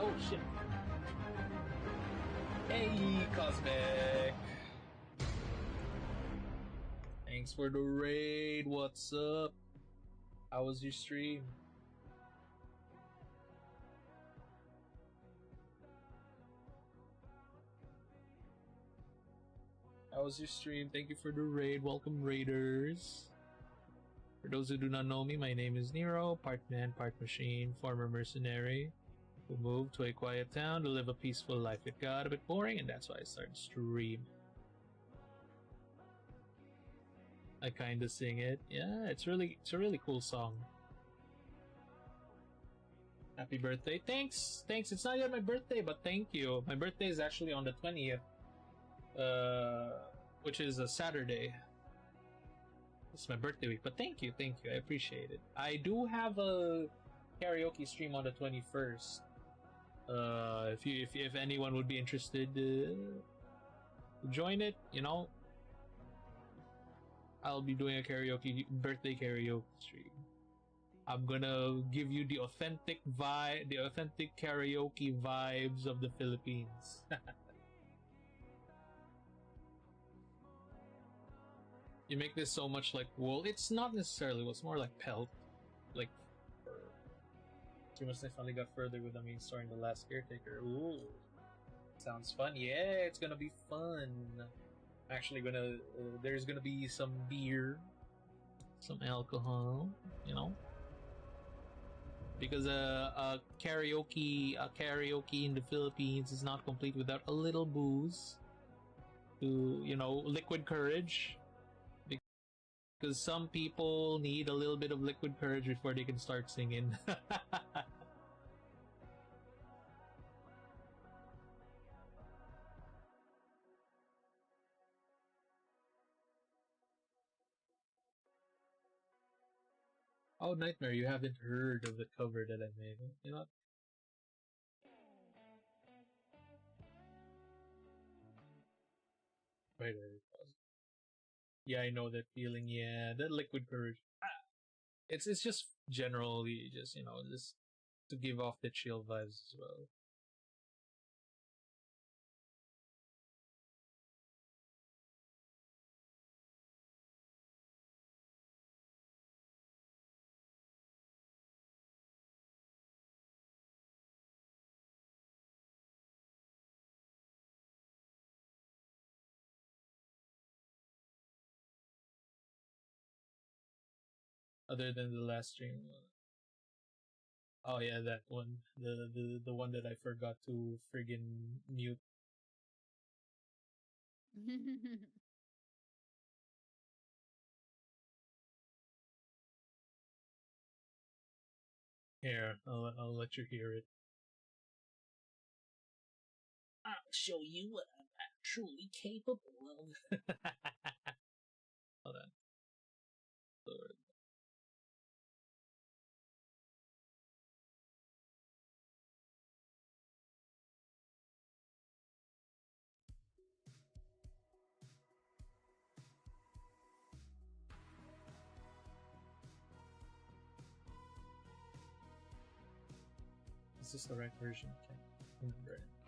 Oh shit. Hey, Cosmic! Thanks for the raid. What's up? How was your stream? How was your stream? Thank you for the raid. Welcome, raiders. For those who do not know me, my name is Nero, part man, part machine, former mercenary who moved to a quiet town to live a peaceful life. It got a bit boring, and that's why I started stream. I kinda sing it. Yeah, it's a really cool song. Happy birthday. Thanks. It's not yet my birthday, but thank you. My birthday is actually on the 20th. Which is a Saturday. It's my birthday week, but thank you. I appreciate it. I do have a karaoke stream on the 21st. If anyone would be interested, join it. You know, I'll be doing a birthday karaoke stream. I'm gonna give you the authentic karaoke vibes of the Philippines. You make this so much like wool. It's not necessarily wool, it's more like pelt. Like fur. You must have finally got further with the main story in The Last Caretaker. Ooh. Sounds fun. Yeah, it's gonna be fun. Actually there's gonna be some beer, some alcohol, you know? Because a karaoke in the Philippines is not complete without a little booze. To, you know, liquid courage. Because some people need a little bit of liquid courage before they can start singing. Oh, Nightmare, you haven't heard of the cover that I made. You know what? Right. Yeah, I know that feeling. Yeah, that liquid courage. It's just generally just, you know, just to give off the chill vibes as well. Other than the last stream. Oh yeah, that one. The one that I forgot to friggin' mute. Here, I'll let you hear it. I'll show you what I'm truly capable of. Hold on. Lord. Is this the right version? I can't remember it.